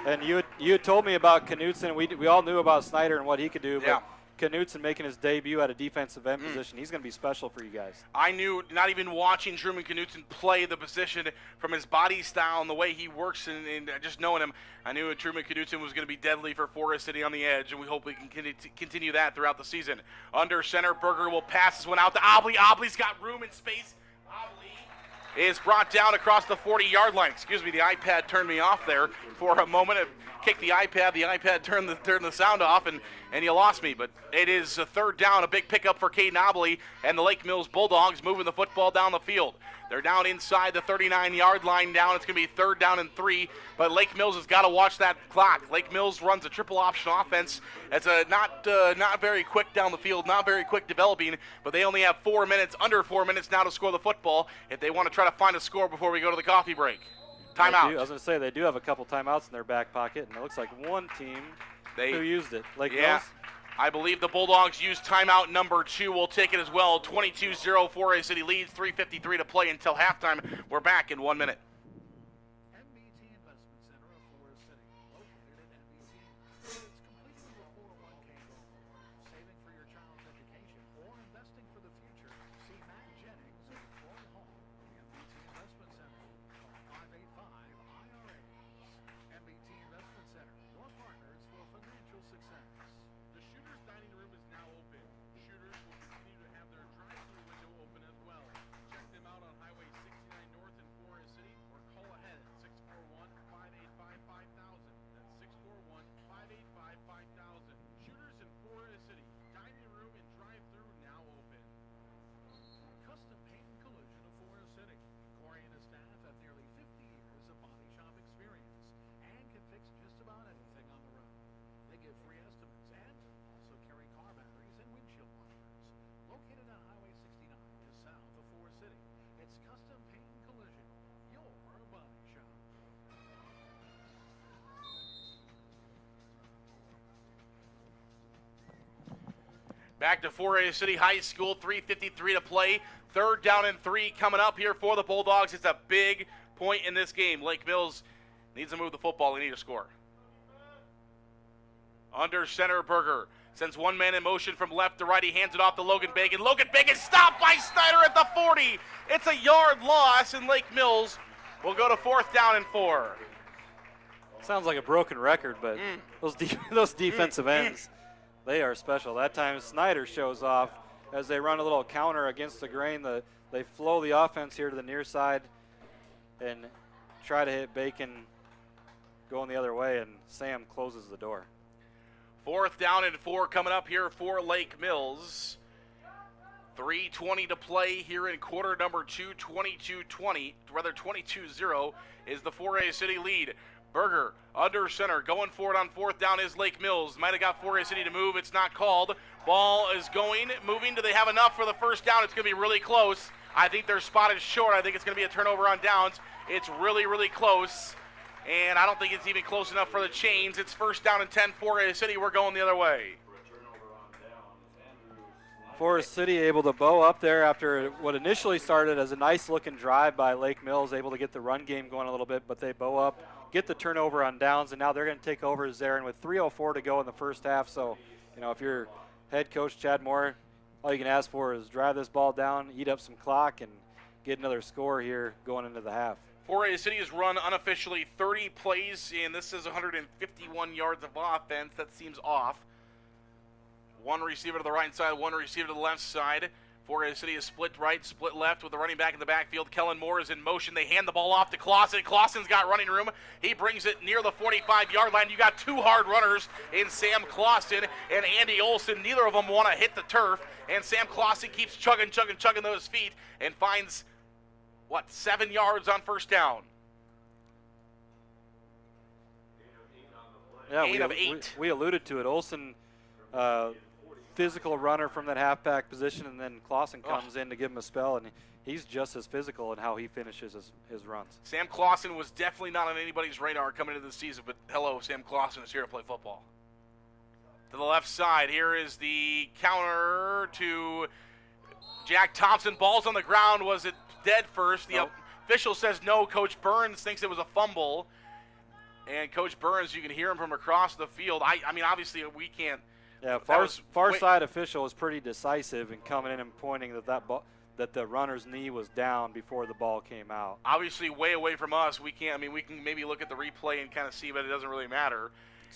And you had told me about Knutson. We all knew about Snyder and what he could do, but Knutson making his debut at a defensive end position, he's going to be special for you guys. I knew, not even watching Truman Knutson play the position, from his body style and the way he works and just knowing him, I knew Truman Knutson was going to be deadly for Forest City on the edge, and we hope we can continue that throughout the season. Under center, Berger will pass this one out to Obley. Obley's got room and space. Obley is brought down across the 40-yard line. Excuse me, the iPad turned me off there for a moment. It kicked the iPad turned the sound off, and you lost me. But it is a third down, a big pickup for Caden Obley and the Lake Mills Bulldogs moving the football down the field. They're down inside the 39-yard line down. It's going to be third down and 3, but Lake Mills has got to watch that clock. Lake Mills runs a triple option offense. It's a not very quick down the field, not very quick developing, but they only have under 4 minutes now to score the football if they want to try to find a score before we go to the coffee break. Timeout. I was going to say, they do have a couple timeouts in their back pocket, and it looks like one team who used it. Lake Mills? I believe the Bulldogs used timeout number 2. We'll take it as well. 22-0, Forest City leads, 3:53 to play until halftime. We're back in 1 minute. NBT Investment Center of Forest City, located at NBT. It's completely a 401k goal. Saving for your child's education or investing for the future. See Matt Jennings at Troy Hall, the NBT Investment Center. Call 585-IRAs. NBT Investment Center, your partners for financial success. The Shooters Dining Room is now open. Shooters will continue to have their drive-thru window open as well. Check them out on Highway 69 North in Forest City or call ahead at 641-585-5000. That's 641-585-5000. Shooters in Forest City. Dining room and drive-thru now open. Custom Paint and Collision of Forest City. Corey and his staff have nearly 50 years of body shop experience and can fix just about anything on the road. They give free estimates and also carry car batteries and windshield wipers. Located on Highway 69 just south of Forest City, it's Custom Paint and Collision, your body shop. Back to Forest City High School, 3:53 to play. Third down and 3 coming up here for the Bulldogs. It's a big point in this game. Lake Mills needs to move the football. They need a score. Under center, Berger sends one man in motion from left to right. He hands it off to Logan Bacon. Logan Bacon stopped by Snyder at the 40. It's a yard loss, and Lake Mills will go to fourth down and 4. Sounds like a broken record, but those defensive ends, they are special. That time Snyder shows off as they run a little counter against the grain. They flow the offense here to the near side and try to hit Bacon going the other way, and Sam closes the door. Fourth down and 4 coming up here for Lake Mills. 3:20 to play here in quarter number 2, 22-0 is the Forest City lead. Berger under center, going for it on fourth down is Lake Mills. Might have got Forest City to move. It's not called. Ball is moving. Do they have enough for the first down? It's going to be really close. I think their spot is short. I think it's going to be a turnover on downs. It's really, really close. And I don't think it's even close enough for the chains. It's first down and 10, Forest City. We're going the other way. Forest City able to bow up there after what initially started as a nice-looking drive by Lake Mills, able to get the run game going a little bit, but they bow up, get the turnover on downs, and now they're going to take over Zarin with 3:04 to go in the first half. So, if you're head coach Chad Moore, all you can ask for is drive this ball down, eat up some clock, and get another score here going into the half. Forest City has run unofficially 30 plays, and this is 151 yards of offense. That seems off. One receiver to the right side, one receiver to the left side. Forest City is split right, split left with the running back in the backfield. Kellen Moore is in motion. They hand the ball off to Clausen. Clausen's got running room. He brings it near the 45-yard line. You got two hard runners in Sam Clausen and Andy Olson. Neither of them want to hit the turf, and Sam Clausen keeps chugging those feet and finds, 7 yards on first down. Yeah, Gain of 8. We alluded to it. Olsen, physical runner from that halfback position, and then Clausen comes in to give him a spell, and he's just as physical in how he finishes his runs. Sam Clausen was definitely not on anybody's radar coming into the season, but hello, Sam Clausen is here to play football. To the left side, here is the counter to Jack Thompson. Ball's on the ground. Was it dead first? The official says no. Coach Burns thinks it was a fumble. And Coach Burns, you can hear him from across the field. I mean, obviously, we can't. Yeah, far side official was pretty decisive in coming in and pointing that the runner's knee was down before the ball came out. Obviously, way away from us. We can't. I mean, we can maybe look at the replay and kind of see, but it doesn't really matter.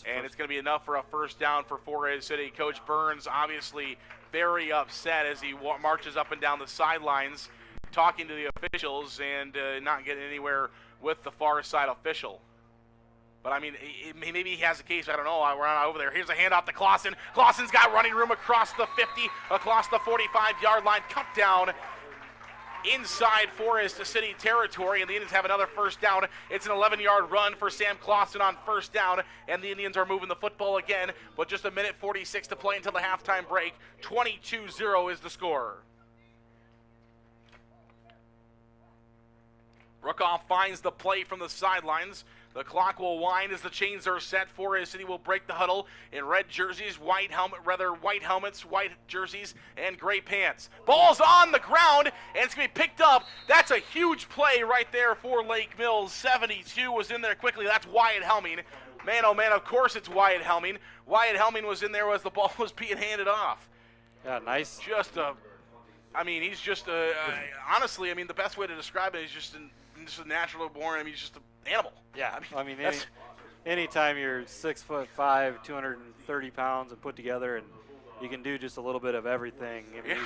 And it's going to be enough for a first down for Forest City. Coach Burns obviously very upset as he marches up and down the sidelines talking to the officials and not getting anywhere with the far side official. But, I mean, maybe he has a case. I don't know. We're not over there. Here's a handoff to Clausen. Clausen's got running room across the 50, across the 45-yard line. Cut down inside Forest City territory, and the Indians have another first down. It's an 11-yard run for Sam Clausen on first down, and the Indians are moving the football again, but just a minute 46 to play until the halftime break. 22-0 is the score. Brookoff finds the play from the sidelines. The clock will wind as the chains are set. Forest City will break the huddle in red jerseys, white helmets, white jerseys, and gray pants. Ball's on the ground, and it's going to be picked up. That's a huge play right there for Lake Mills. 72 was in there quickly. That's Wyatt Helming. Man, oh man, of course it's Wyatt Helming. Wyatt Helming was in there as the ball was being handed off. Yeah, nice. He's just honestly, I mean, the best way to describe it is just a natural born. I mean, he's just an animal. Yeah, anytime you're 6'5", 230 pounds and put together, and you can do just a little bit of everything. I mean,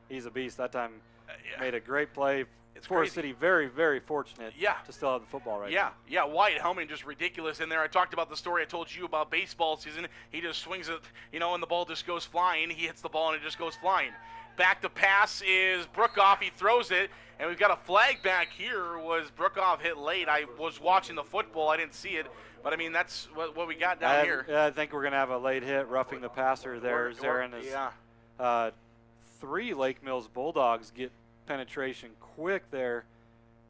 he's a beast. That time made a great play. Forest City very, very fortunate to still have the football right now. Yeah, Wyatt Helming just ridiculous in there. I talked about the story I told you about baseball season. He just swings it, and the ball just goes flying. He hits the ball and it just goes flying. Back to pass is Brookoff. He throws it, and we've got a flag back here. Was Brookoff hit late? I was watching the football. I didn't see it, but, I mean, that's what we got down here. Yeah, I think we're going to have a late hit roughing the passer there. Zarin is 3 Lake Mills Bulldogs get penetration quick there,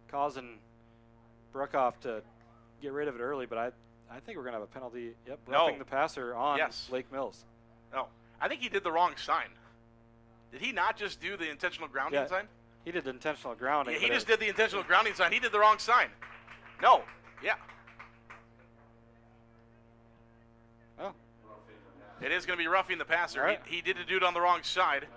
causing Brookoff to get rid of it early, but I think we're going to have a penalty. Yep, roughing the passer on Lake Mills. No, I think he did the wrong sign. Did he not just do the intentional grounding sign? He did the intentional grounding. Yeah, he just did the intentional grounding sign. He did the wrong sign. No. Yeah. Oh. It is going to be roughing the passer. Right. He did do it on the wrong side.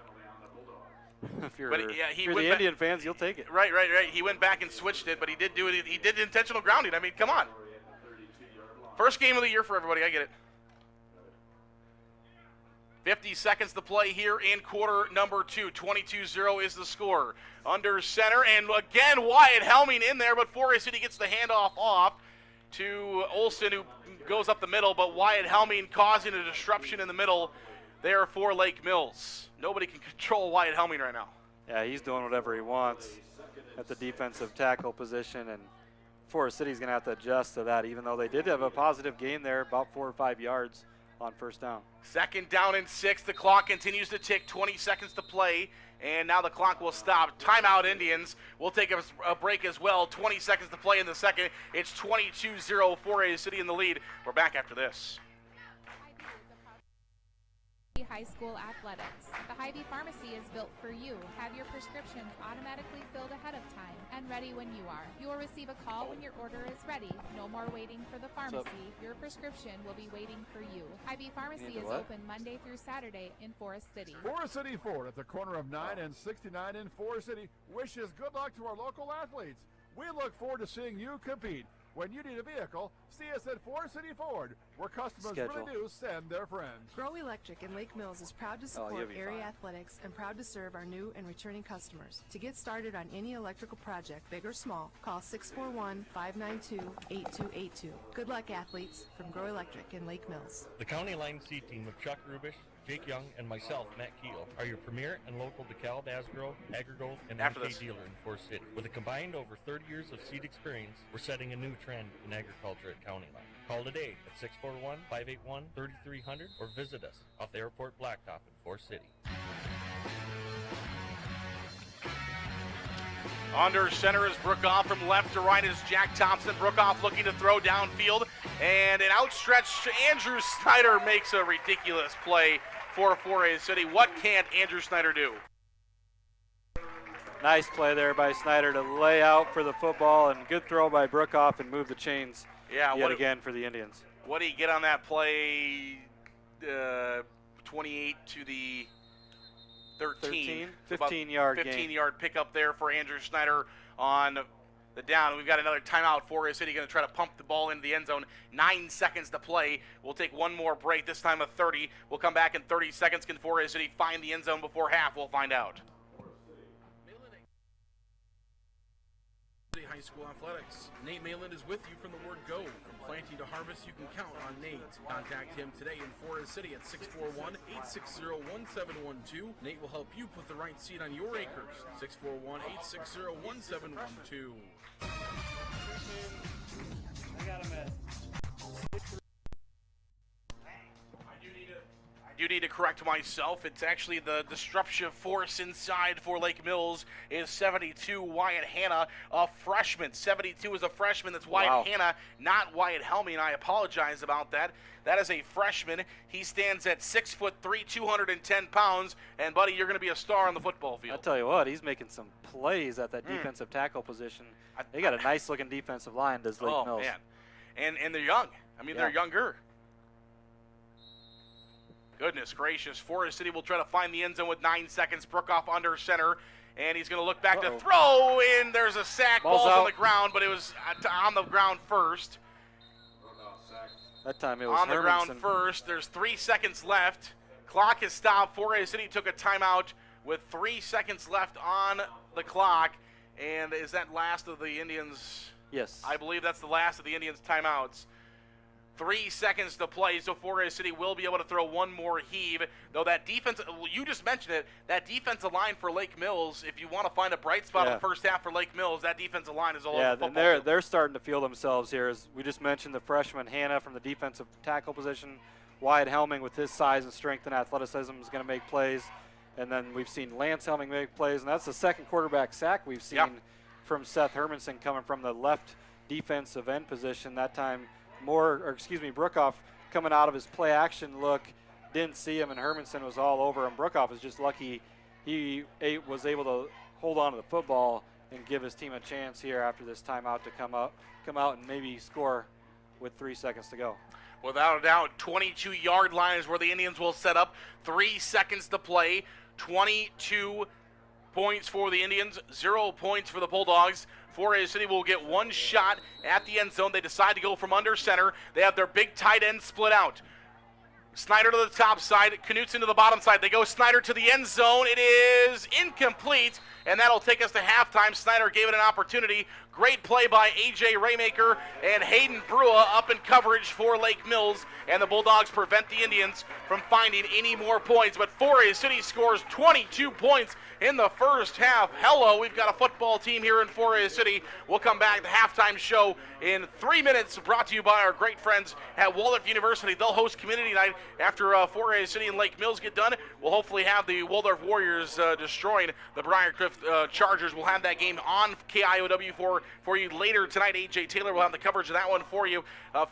If you're the Indian fans, you'll take it. Right. He went back and switched it, but he did do it. He did intentional grounding. I mean, come on. First game of the year for everybody. I get it. 50 seconds to play here in quarter number 2. 22-0 is the score. Under center, and again, Wyatt Helming in there, but Forest City gets the handoff off to Olsen, who goes up the middle, but Wyatt Helming causing a disruption in the middle there for Lake Mills. Nobody can control Wyatt Helming right now. Yeah, he's doing whatever he wants at the defensive tackle position, and Forest City's going to have to adjust to that, even though they did have a positive gain there, about 4 or 5 yards on first down. Second down and 6. The clock continues to tick. 20 seconds to play, and now the clock will stop. Timeout, Indians. We'll take a break as well. 20 seconds to play in the second. It's 22-0 Forest City in the lead. We're back after this. High School Athletics. The Hy-Vee Pharmacy is built for you. Have your prescriptions automatically filled ahead of time and ready when you are. You will receive a call when your order is ready. No more waiting for the pharmacy. Your prescription will be waiting for you. Hy-Vee Pharmacy is open Monday through Saturday in Forest City. Forest City Ford at the corner of 9 and 69 in Forest City wishes good luck to our local athletes. We look forward to seeing you compete. When you need a vehicle, see us at Forest City Ford, where customers really do send their friends. Grow Electric in Lake Mills is proud to support area athletics and proud to serve our new and returning customers. To get started on any electrical project, big or small, call 641-592-8282. Good luck, athletes, from Grow Electric in Lake Mills. The County Line C team of Chuck Rubish, Jake Young and myself, Matt Keel, are your premier and local DeKalb, Asgrow, AgriGold, and NK dealer in Forest City. With a combined over 30 years of seed experience, we're setting a new trend in agriculture at County Line. Call today at 641-581-3300 or visit us off the Airport Blacktop in Forest City. Under center is Brookoff. From left to right is Jack Thompson. Brookoff looking to throw downfield. And an outstretched Andrew Snyder makes a ridiculous play for 4A City. What can't Andrew Snyder do? Nice play there by Snyder to lay out for the football, and good throw by Brookoff and move the chains yet again for the Indians. What do you get on that play? 28 to the 13. 15-yard gain. 15-yard pickup there for Andrew Snyder on the down. We've got another timeout for City, going to try to pump the ball into the end zone. 9 seconds to play. We'll take one more break, this time of 30. We'll come back in 30 seconds. Can 4A City find the end zone before half? We'll find out. High School Athletics. Nate Malin is with you from the word go. From planting to harvest, you can count on Nate. Contact him today in Forest City at 641-860-1712. Nate will help you put the right seed on your acres. 641-860-1712. I got him at. I do need to correct myself. It's actually the disruptive force inside for Lake Mills is 72, Wyatt Hanna, a freshman. 72 is a freshman. That's Wyatt Hanna, not Wyatt Helmy, and I apologize about that. That is a freshman. He stands at 6'3", 210 pounds, and, buddy, you're going to be a star on the football field. I'll tell you what, he's making some plays at that defensive tackle position. They got a nice-looking defensive line, does Lake Mills. Oh, man. And they're young. I mean, they're younger. Goodness gracious. Forest City will try to find the end zone with 9 seconds. Brookoff under center, and he's going to look back to throw, and there's a sack. Ball's on the ground, but it was on the ground first. That time it was on the ground Hermanson. first. There's 3 seconds left. Clock is stopped. 4A City took a timeout with 3 seconds left on the clock. And is that last of the Indians? Yes. I believe that's the last of the Indians' timeouts. 3 seconds to play, so 4A City will be able to throw one more heave. Though that defense, you just mentioned it, that defensive line for Lake Mills, if you want to find a bright spot in the first half for Lake Mills, that defensive line is all over the football. Yeah, they're starting to feel themselves here. As we just mentioned, the freshman Hanna from the defensive tackle position. Wyatt Helming with his size and strength and athleticism is going to make plays. And then we've seen Lance Helming make plays, and that's the second quarterback sack we've seen from Seth Hermanson coming from the left defensive end position. That time Brookoff coming out of his play action look, didn't see him, and Hermanson was all over him. Brookoff is just lucky he was able to hold on to the football and give his team a chance here after this timeout to come out and maybe score with 3 seconds to go. Without a doubt, 22-yard line is where the Indians will set up. 3 seconds to play. 22 points for the Indians, 0 points for the Bulldogs. 4A City will get one shot at the end zone. They decide to go from under center. They have their big tight end split out. Snyder to the top side, Knutson to the bottom side. They go Snyder to the end zone. It is incomplete, and that'll take us to halftime. Snyder gave it an opportunity. Great play by A.J. Raymaker and Hayden Brua up in coverage for Lake Mills, and the Bulldogs prevent the Indians from finding any more points. But 4A City scores 22 points in the first half. Hello, we've got a football team here in 4A City. We'll come back to the halftime show in 3 minutes, brought to you by our great friends at Waldorf University. They'll host community night after 4A City and Lake Mills get done. We'll hopefully have the Waldorf Warriors destroying the Briarcliff Chargers. We'll have that game on KIOW for you later tonight. A.J. Taylor will have the coverage of that one for you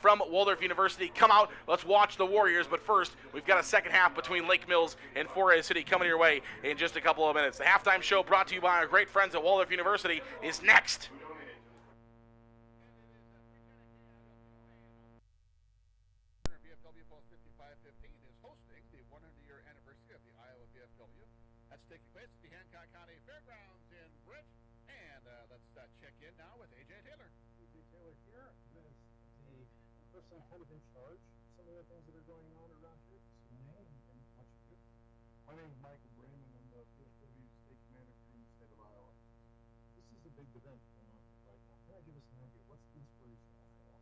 from Waldorf University. Come out, let's watch the Warriors. But first, we've got a second half between Lake Mills and 4A City coming your way in just a couple of minutes. The halftime show brought to you by our great friends at Waldorf University is next. VFW Post 5515 is hosting the 100-year anniversary of the Iowa VFW. That's taking place at the Hancock County Fairgrounds in Britt. And let's check in now with A.J. Taylor. A.J. Taylor here as the person kind of in charge of some of the things that are going on around here. So your name and what you do. My name is Michael Brayman. I'm the VFW State Manager in the state of Iowa. This is a big event going on right now. Can I give us an idea? What's the inspiration behind all this?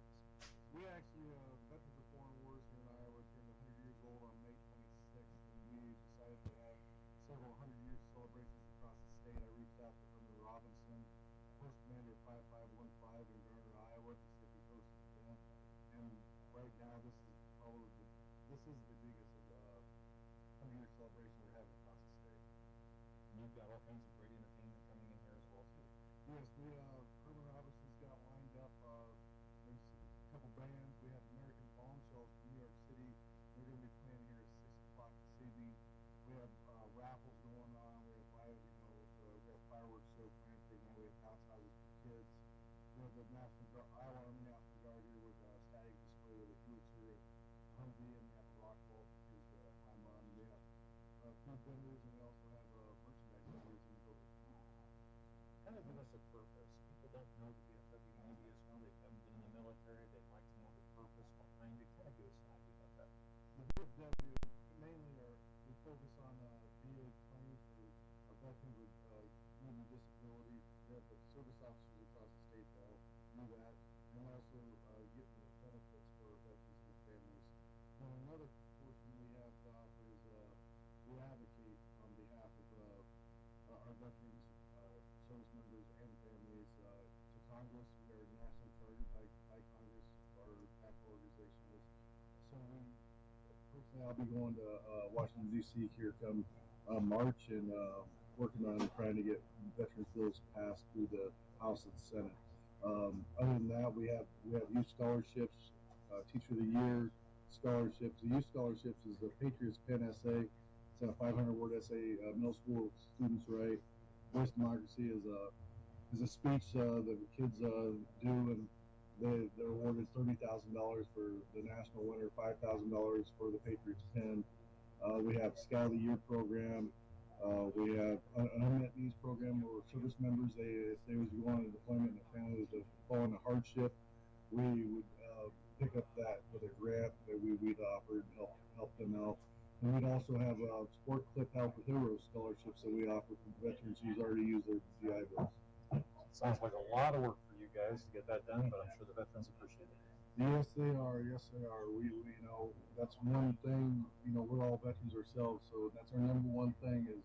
We actually, Veterans of Foreign Wars here in Iowa turned 100 years old on May 26th, and this is the biggest 100-year celebration we're having across the state. And you've got all kinds of great entertainment coming in here as well, too. Yes, we Herman Robinson's got lined up. There's a couple bands. We have American Bombshells from New York City. They're going to be playing here at 6 o'clock this evening. We have raffles going on. We have we have fireworks show planned for tonight. We have house houses for kids. We have the Iowa Army National Guard here with a static display with a Hewitzer at Humvee, and we have a Rockwell for kids at Heimann. We have food vendors, and we also have merchandise vendors in the building. Kind of give us a purpose. People don't know the VFW maybe as well. They haven't been in the military. They'd like to know the purpose behind it. Kind of give us an idea about that. The VFW mainly we focus on VA claims for veterans with need and disability. We have the service officers across the state that help do that, and also getting the benefits for veterans and their families. And another portion we have to offer is we advocate on behalf of our veterans, service members, and families to Congress. We are nationally chartered by Congress. Our national organization is. So personally, I'll be going to Washington, D.C. here come March and working on trying to get veterans bills passed through the House and Senate. Other than that, we have youth scholarships, Teacher of the Year scholarships. The youth scholarships is the Patriots Pen essay. It's a 500-word essay middle school students write. Voice Democracy is a speech that the kids do, and they're awarded $30,000 for the national winner, $5,000 for the Patriots Pen. We have Scout of the Year program. We have an unmet needs program where service members, if they was going on deployment and the family was to fall into hardship, we would pick up that with a grant that we'd offer and help them out. And we'd also have Sport Clip Help with Heroes scholarships that we offer for veterans who's already used their GI bills. Sounds like a lot of work for you guys to get that done, but I'm sure the veterans appreciate it. Yes, they are. Yes, they are. We that's one thing. We're all veterans ourselves, so that's our number one thing is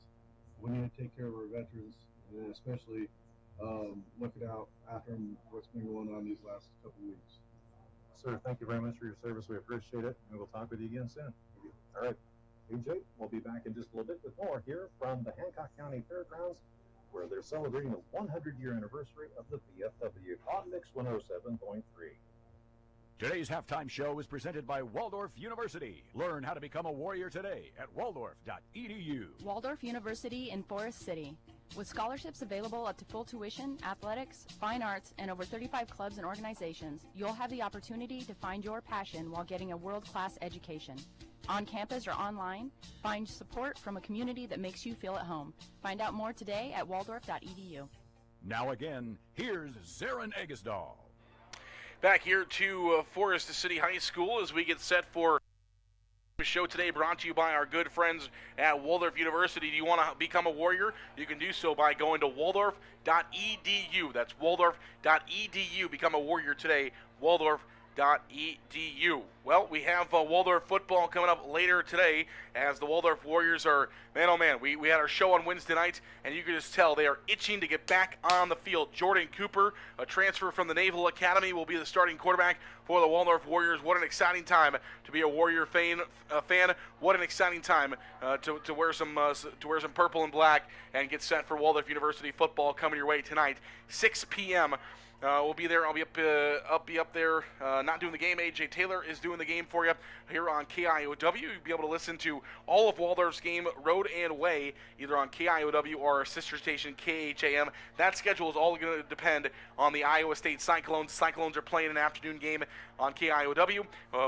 we need to take care of our veterans, and especially looking out after them, what's been going on these last couple of weeks. Sir, thank you very much for your service. We appreciate it, and we'll talk with you again soon. All right, AJ, we'll be back in just a little bit with more here from the Hancock County Fairgrounds, where they're celebrating the 100-year anniversary of the VFW on Mix 107.3. Today's halftime show is presented by Waldorf University. Learn how to become a warrior today at waldorf.edu. Waldorf University in Forest City. With scholarships available up to full tuition, athletics, fine arts, and over 35 clubs and organizations, you'll have the opportunity to find your passion while getting a world-class education. On campus or online, find support from a community that makes you feel at home. Find out more today at waldorf.edu. Now again, here's Zarin Eggesdahl. Back here to Forest City High School as we get set for the show today, brought to you by our good friends at Waldorf University. Do you want to become a warrior? You can do so by going to waldorf.edu. That's waldorf.edu. Become a warrior today, waldorf.edu. Well, we have Waldorf football coming up later today as the Waldorf Warriors are, man oh man, we had our show on Wednesday night, and you can just tell they are itching to get back on the field. Jordan Cooper, a transfer from the Naval Academy, will be the starting quarterback for the Waldorf Warriors. What an exciting time to be a Warrior fan. What an exciting time to wear some purple and black and get set for Waldorf University football coming your way tonight, 6 p.m. We'll be there. I'll be up there, not doing the game. AJ Taylor is doing the game for you here on KIOW. You'll be able to listen to all of Waldorf's game, road and way, either on KIOW or our sister station, KHAM. That schedule is all going to depend on the Iowa State Cyclones. Cyclones are playing an afternoon game on KIOW.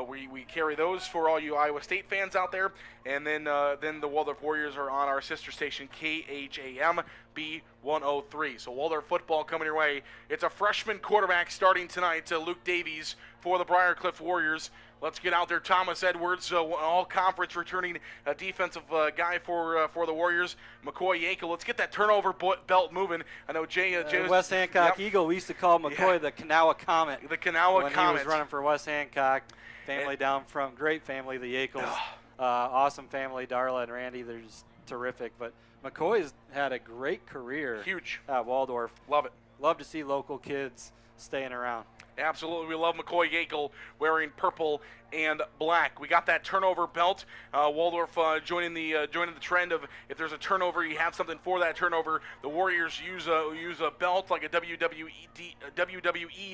We carry those for all you Iowa State fans out there. And then the Waldorf Warriors are on our sister station, KHAM B103. So Waldorf football coming your way. It's a freshman quarterback starting tonight, Luke Davies for the Briarcliff Warriors. Let's get out there. Thomas Edwards, all-conference returning defensive guy for the Warriors. McCoy Yankel. Let's get that turnover belt moving. I know Jay. West Hancock Eagle. We used to call McCoy the Kanawha Comet. The Kanawha when Comet. He was running for West Hancock. Family down from great family, the Yakels. Awesome family, Darla and Randy. They're just terrific. But McCoy's had a great career. Huge. At Waldorf. Love it. Love to see local kids staying around. Absolutely. We love McCoy Yakel wearing purple and black. We got that turnover belt. Waldorf joining the trend of if there's a turnover, you have something for that turnover. The Warriors use a belt like a WWE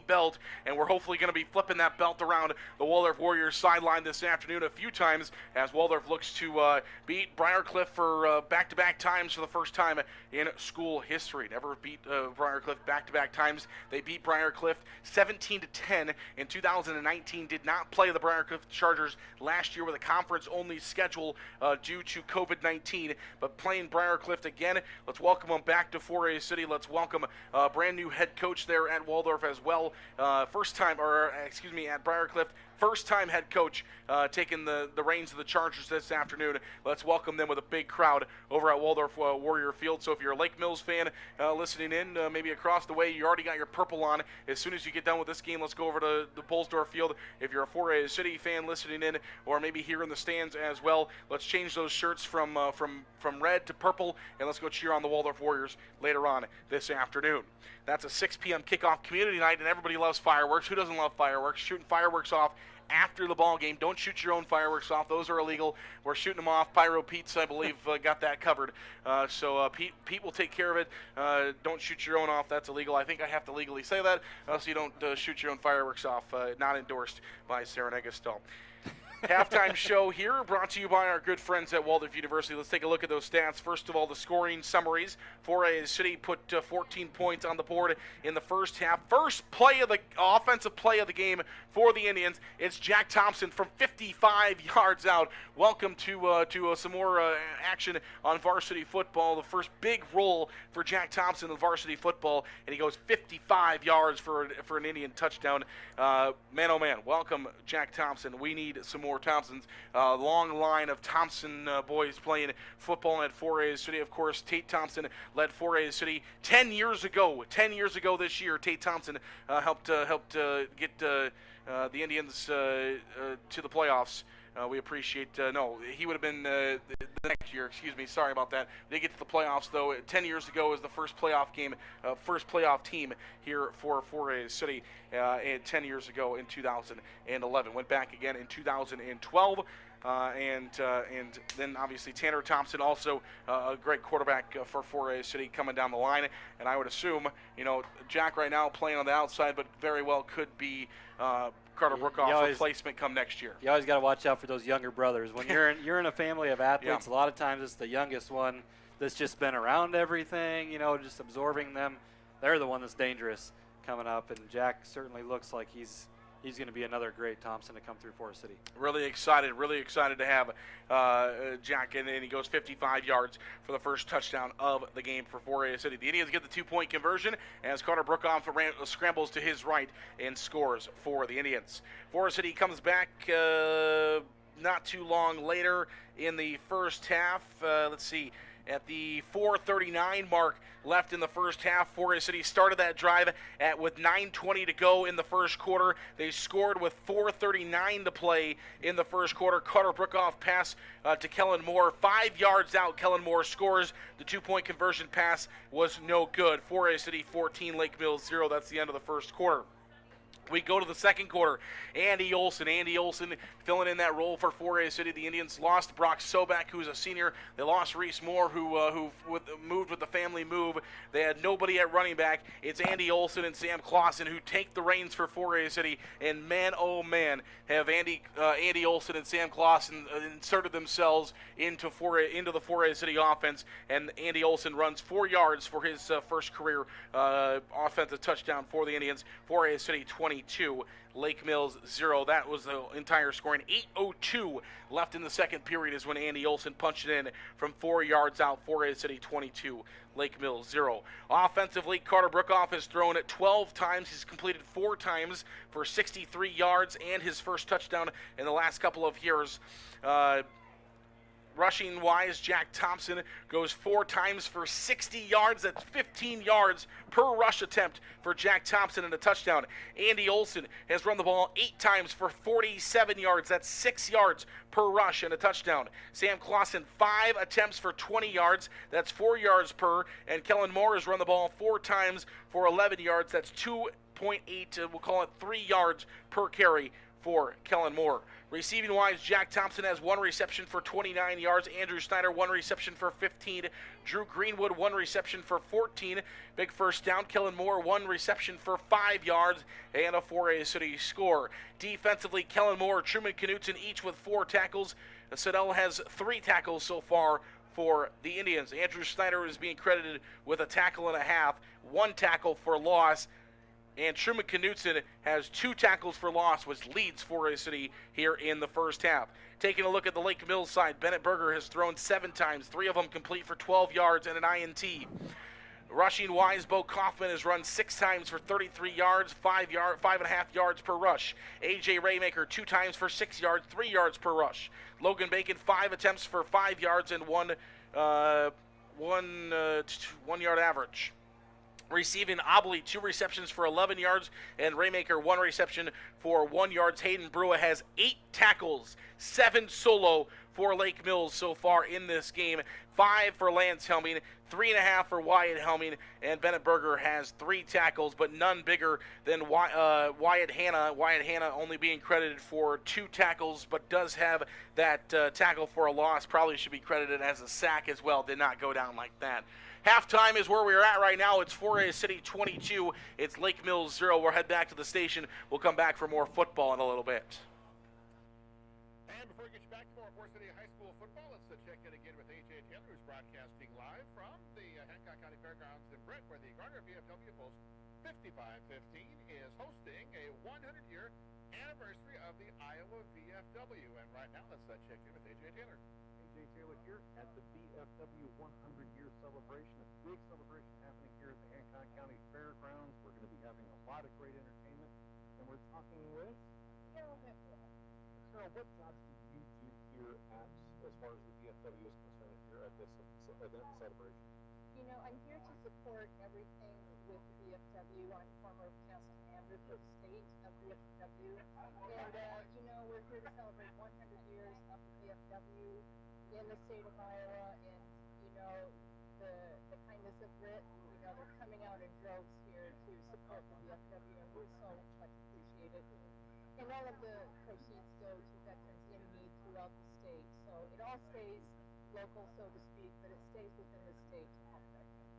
belt, and we're hopefully going to be flipping that belt around the Waldorf Warriors sideline this afternoon a few times as Waldorf looks to beat Briarcliff for back-to-back times for the first time in school history. Never beat Briarcliff back-to-back times. They beat Briarcliff 17-10 in 2019. Did not play the Briarcliff Chargers last year with a conference-only schedule due to COVID-19, but playing Briarcliff again. Let's welcome them back to 4A City. Let's welcome a brand new head coach there at Waldorf as well. At Briarcliff. First-time head coach taking the reins of the Chargers this afternoon. Let's welcome them with a big crowd over at Waldorf Warrior Field. So if you're a Lake Mills fan listening in, maybe across the way, you already got your purple on. As soon as you get done with this game, let's go over to the Bullsdorf Field. If you're a 4A City fan listening in, or maybe here in the stands as well, let's change those shirts from red to purple, and let's go cheer on the Waldorf Warriors later on this afternoon. That's a 6 p.m. kickoff community night, and everybody loves fireworks. Who doesn't love fireworks? Shooting fireworks off after the ball game. Don't shoot your own fireworks off. Those are illegal. We're shooting them off. Pyro Pete's, I believe, got that covered. So Pete will take care of it. Don't shoot your own off. That's illegal. I think I have to legally say that, so you don't shoot your own fireworks off. Not endorsed by Sarah Negastel. Halftime show here, brought to you by our good friends at Waldorf University. Let's take a look at those stats. First of all, the scoring summaries. 4A City put 14 points on the board in the first half. First play of the offensive play of the game for the Indians. It's Jack Thompson from 55 yards out. Welcome to some more action on varsity football. The first big roll for Jack Thompson in varsity football, and he goes 55 yards for an Indian touchdown. Man, oh man, welcome Jack Thompson. We need some more Thompsons. Long line of Thompson boys playing football at 4A City. Of course, Tate Thompson led 4A City 10 years ago. 10 years ago this year, Tate Thompson helped get the Indians to the playoffs. We appreciate, he would have been the next year, excuse me, sorry about that. They get to the playoffs, though. 10 years ago was the first playoff game, first playoff team here for 4A City, and 10 years ago in 2011. Went back again in 2012. And then obviously Tanner Thompson, also a great quarterback for 4A City coming down the line. And I would assume, Jack right now playing on the outside, but very well could be Carter Brookoff's replacement come next year. You always got to watch out for those younger brothers. When you're in a family of athletes, Yeah. A lot of times it's the youngest one that's just been around everything, just absorbing them. They're the one that's dangerous coming up, and Jack certainly looks like he's going to be another great Thompson to come through Forest City. Really excited to have Jack, and he goes 55 yards for the first touchdown of the game for 4A City. The Indians get the 2-point conversion as Carter Brookoff scrambles to his right and scores for the Indians. Forest City comes back not too long later in the first half. Let's see. At the 4:39 mark left in the first half, 4A City started that drive with 9:20 to go in the first quarter. They scored with 4:39 to play in the first quarter. Carter Brookoff pass to Kellen Moore. 5 yards out, Kellen Moore scores. The 2-point conversion pass was no good. 4A City 14, Lake Mills 0. That's the end of the first quarter. We go to the second quarter. Andy Olson filling in that role for 4A City. The Indians lost Brock Sobak, who's a senior. They lost Reese Moore, who moved with the family move. They had nobody at running back. It's Andy Olson and Sam Clausen who take the reins for 4A City. And man, oh man, have Andy Olson and Sam Clausen inserted themselves into the 4A City offense. And Andy Olson runs 4 yards for his first career offensive touchdown for the Indians. 4A City 22, Lake Mills 0. That was the entire scoring. 8:02 left in the second period is when Andy Olson punched it in from 4 yards out. 4A City 22, Lake Mills 0. Offensively, Carter Brookoff has thrown it 12 times. He's completed 4 times for 63 yards and his first touchdown in the last couple of years. Rushing-wise, Jack Thompson goes 4 times for 60 yards. That's 15 yards per rush attempt for Jack Thompson and a touchdown. Andy Olson has run the ball 8 times for 47 yards. That's 6 yards per rush and a touchdown. Sam Clausen, 5 attempts for 20 yards. That's 4 yards per. And Kellen Moore has run the ball 4 times for 11 yards. That's 2 we'll call it 3 yards per carry for Kellen Moore. Receiving-wise, Jack Thompson has 1 reception for 29 yards. Andrew Snyder, 1 reception for 15. Drew Greenwood, 1 reception for 14. Big first down. Kellen Moore, 1 reception for 5 yards and a 4A City score. Defensively, Kellen Moore, Truman Knutson, each with 4 tackles. Siddell has 3 tackles so far for the Indians. Andrew Snyder is being credited with a tackle and a half, 1 tackle for loss. And Truman Knutson has 2 tackles for loss, which leads 4A City here in the first half. Taking a look at the Lake Mills side, Bennett Berger has thrown 7 times, 3 of them complete for 12 yards and an INT. Rushing-wise, Bo Kaufman has run 6 times for 33 yards, 5.5 yards per rush. A.J. Raymaker 2 times for 6 yards, 3 yards per rush. Logan Bacon 5 attempts for 5 yards and 1 yard average. Receiving Obley 2 receptions for 11 yards and Raymaker 1 reception for 1 yard. Hayden Brua has 8 tackles, 7 solo for Lake Mills so far in this game. 5 for Lance Helming, 3.5 for Wyatt Helming, and Bennett Berger has 3 tackles, but none bigger than Wyatt Hanna. Wyatt Hanna only being credited for 2 tackles, but does have that tackle for a loss. Probably should be credited as a sack as well. Did not go down like that. Halftime is where we're at right now. It's 4A City 22. It's Lake Mills 0. We'll head back to the station. We'll come back for more football in a little bit. And before we get you back to more 4 City High School football, let's check in again with A.J. Taylor, who's broadcasting live from the Hancock County Fairgrounds in Brent, where the Gardner VFW Post 5515 is hosting a 100-year anniversary of the Iowa VFW. And right now, let's check in with A.J. Taylor. A.J. Taylor here at the VFW 100-year celebration. A big celebration happening here at the Hancock County Fairgrounds. We're going to be having a lot of great entertainment, and we're talking with Carol Whitwell. Carol, what jobs do you do here at, as far as the VFW is concerned, here at this event celebration? You know, I'm here to support everything with the VFW. I'm former past commander for the state of VFW, and you know, we're here to celebrate 100 years of the VFW in the state of Iowa, and you know, the kindness of Grit, you know, they're coming out in droves here to support the VFW, and we're so much appreciated. And all of the proceeds go to veterans in need throughout the state, so it all stays local, so to speak, but it stays within the state to help veterans.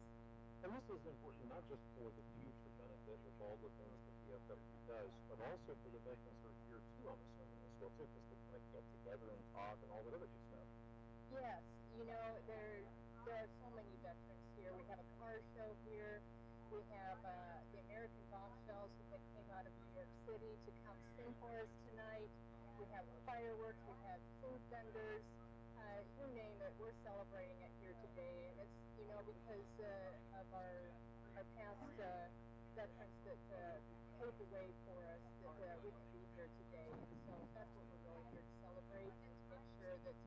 And this is important not just for the future benefit with all the things that VFW does, but also for the veterans who are here too, I'm assuming, as well too, because they kind of get together and talk and all that other good stuff. Yes, you know, there are so many veterans here. We have a car show here. We have the American Bombshells that came out of New York City to come sing for us tonight. We have fireworks. We have food vendors. You name it, we're celebrating it here today. And it's, you know, because of our past veterans that paved the way for us that we can be here today. And so that's what we're really here to celebrate and to make sure that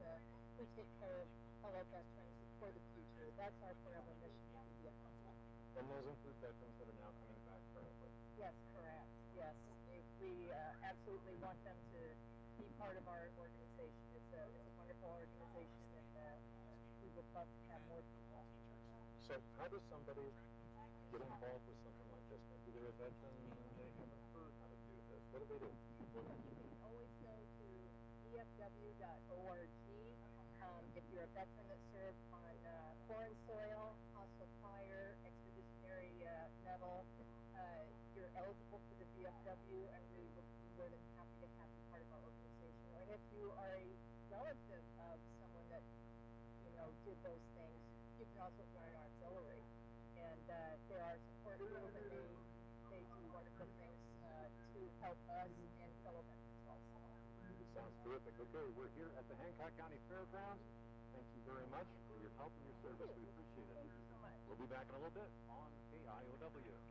we take care of all our veterans for the future. That's our forever mission to be a company. And those include veterans that are now coming back currently. Yes, correct. Yes, we absolutely want them to be part of our organization. It's a wonderful organization, and we would love to have more people. So how does somebody get involved with something like this? Maybe they're a veteran and they haven't heard how to do this. What do they do? Always go to VFW.org. If you're a veteran that served on foreign soil, hostile fire, expeditionary medal, you're eligible for the VFW, and we would be more than happy to have you part of our organization. And if you are a relative of someone that, you know, did those things, you can also join our auxiliary. And there are support groups, and they do wonderful things to help us and fellow veterans also. Sounds terrific. Okay, we're here at the Hancock County Fairgrounds. Thank you very much for your help and your service. We appreciate it. Thank you so much. We'll be back in a little bit on KIOW.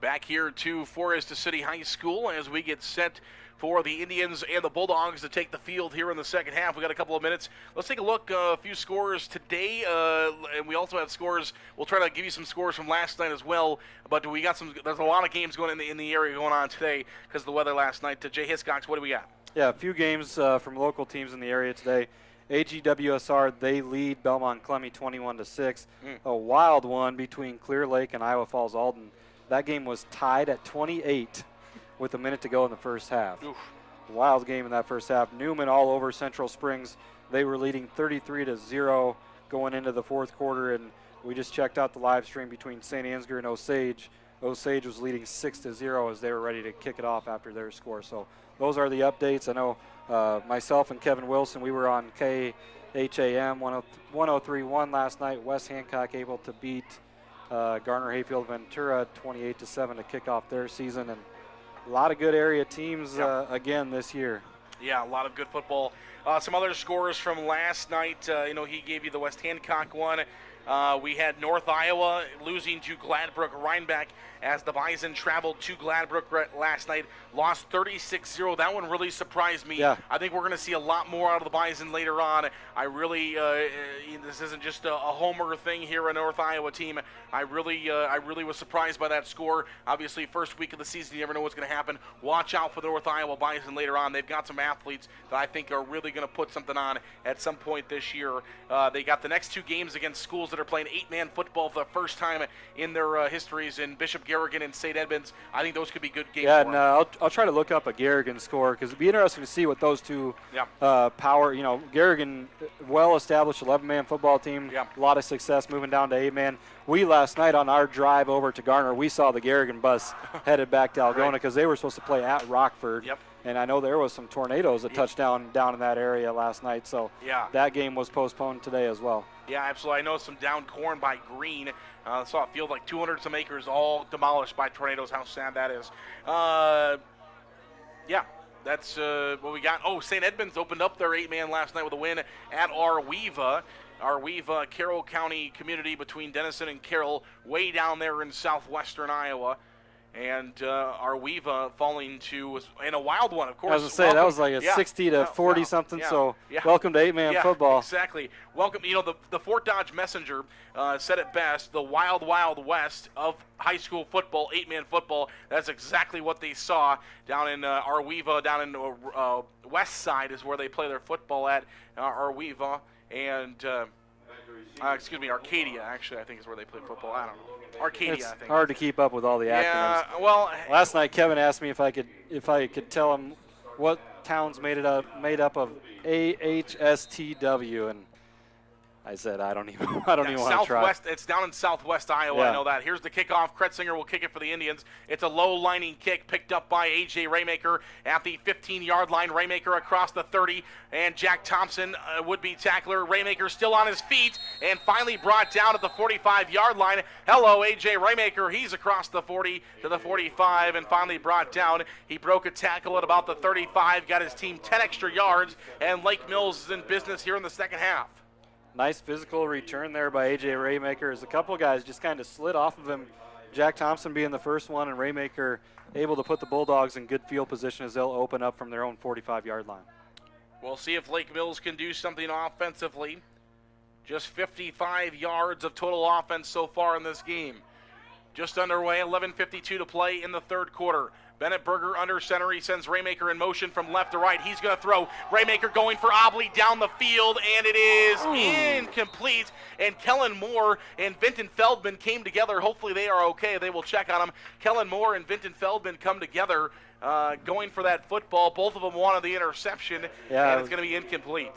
Back here to Forest City High School as we get set for the Indians and the Bulldogs to take the field here in the second half. We got a couple of minutes. Let's take a look, a few scores today, and we also have scores. We'll try to give you some scores from last night as well, but we got there's a lot of games going in the area going on today because of the weather last night. Jay Hiscox, what do we got? Yeah, a few games from local teams in the area today. AGWSR, they lead Belmont Clemmy 21-6. A wild one between Clear Lake and Iowa Falls Alden. That game was tied at 28 with a minute to go in the first half. Oof. Wild game in that first half. Newman all over Central Springs. They were leading 33-0 going into the fourth quarter, and we just checked out the live stream between St. Ansgar and Osage. Osage was leading 6-0 as they were ready to kick it off after their score. So those are the updates. I know myself and Kevin Wilson, we were on KHAM 103.1 last night. West Hancock able to beat Garner Hayfield Ventura 28-7 to kick off their season, and a lot of good area teams again this year. Yeah, a lot of good football. Some other scores from last night. He gave you the West Hancock one. We had North Iowa losing to Gladbrook Rhinebeck as the Bison traveled to Gladbrook last night, lost 36-0. That one really surprised me. Yeah. I think we're going to see a lot more out of the Bison later on. I really, this isn't just a homer thing here, a North Iowa team. I really was surprised by that score. Obviously, first week of the season, you never know what's going to happen. Watch out for the North Iowa Bison later on. They've got some athletes that I think are really going to put something on at some point this year. They got the next two games against schools that are playing 8-man football for the first time in their histories in Bishop Garrigan and St. Edmunds. I think those could be good games. Yeah, for and them. I'll try to look up a Garrigan score because it'd be interesting to see what those two power. Garrigan, well-established 11-man football team. Yeah. A lot of success moving down to 8-man. We last night on our drive over to Garner, we saw the Garrigan bus headed back to Algona because they were supposed to play at Rockford. Yep. And I know there was some tornadoes that touched down in that area last night, so that game was postponed today as well. Yeah, absolutely. I know some downed corn by Green. Saw a field like 200 some acres all demolished by tornadoes. How sad that is. That's what we got. Oh, St. Edmunds opened up their 8-man last night with a win at Arweva. Arweva, Carroll County community between Denison and Carroll, way down there in southwestern Iowa. And Arweva falling to, in a wild one, of course. I was going to say, that was like a 60 to 40 something, so welcome to 8-man football. Exactly. Welcome. The Fort Dodge Messenger said it best, the wild, wild west of high school football, 8-man football. That's exactly what they saw down in Arweva, down in west side is where they play their football at, Arweva. And, Arcadia, actually, I think is where they play football. I don't know. Arcadia, it's I think. hard to keep up with all the acronyms. Yeah, well, last night Kevin asked me if I could tell him what town's made up of AHSTW, and I said I don't even want to try. It's down in southwest Iowa. I know that. Here's the kickoff. Kretzinger will kick it for the Indians. It's a low lining kick picked up by A.J. Raymaker at the 15-yard line. Raymaker across the 30, and Jack Thompson would be tackler. Raymaker still on his feet and finally brought down at the 45-yard line. Hello, A.J. Raymaker. He's across the 40 to the 45 and finally brought down. He broke a tackle at about the 35, got his team 10 extra yards, and Lake Mills is in business here in the second half. Nice physical return there by A.J. Raymaker as a couple guys just kind of slid off of him. Jack Thompson being the first one, and Raymaker able to put the Bulldogs in good field position as they'll open up from their own 45-yard line. We'll see if Lake Mills can do something offensively. Just 55 yards of total offense so far in this game. Just underway, 11:52 to play in the third quarter. Bennett Berger under center. He sends Raymaker in motion from left to right. He's going to throw. Raymaker going for Obley down the field, and it is incomplete. And Kellen Moore and Vinton Feldman came together. Hopefully they are okay. They will check on them. Kellen Moore and Vinton Feldman come together going for that football. Both of them wanted the interception, and it's going to be incomplete.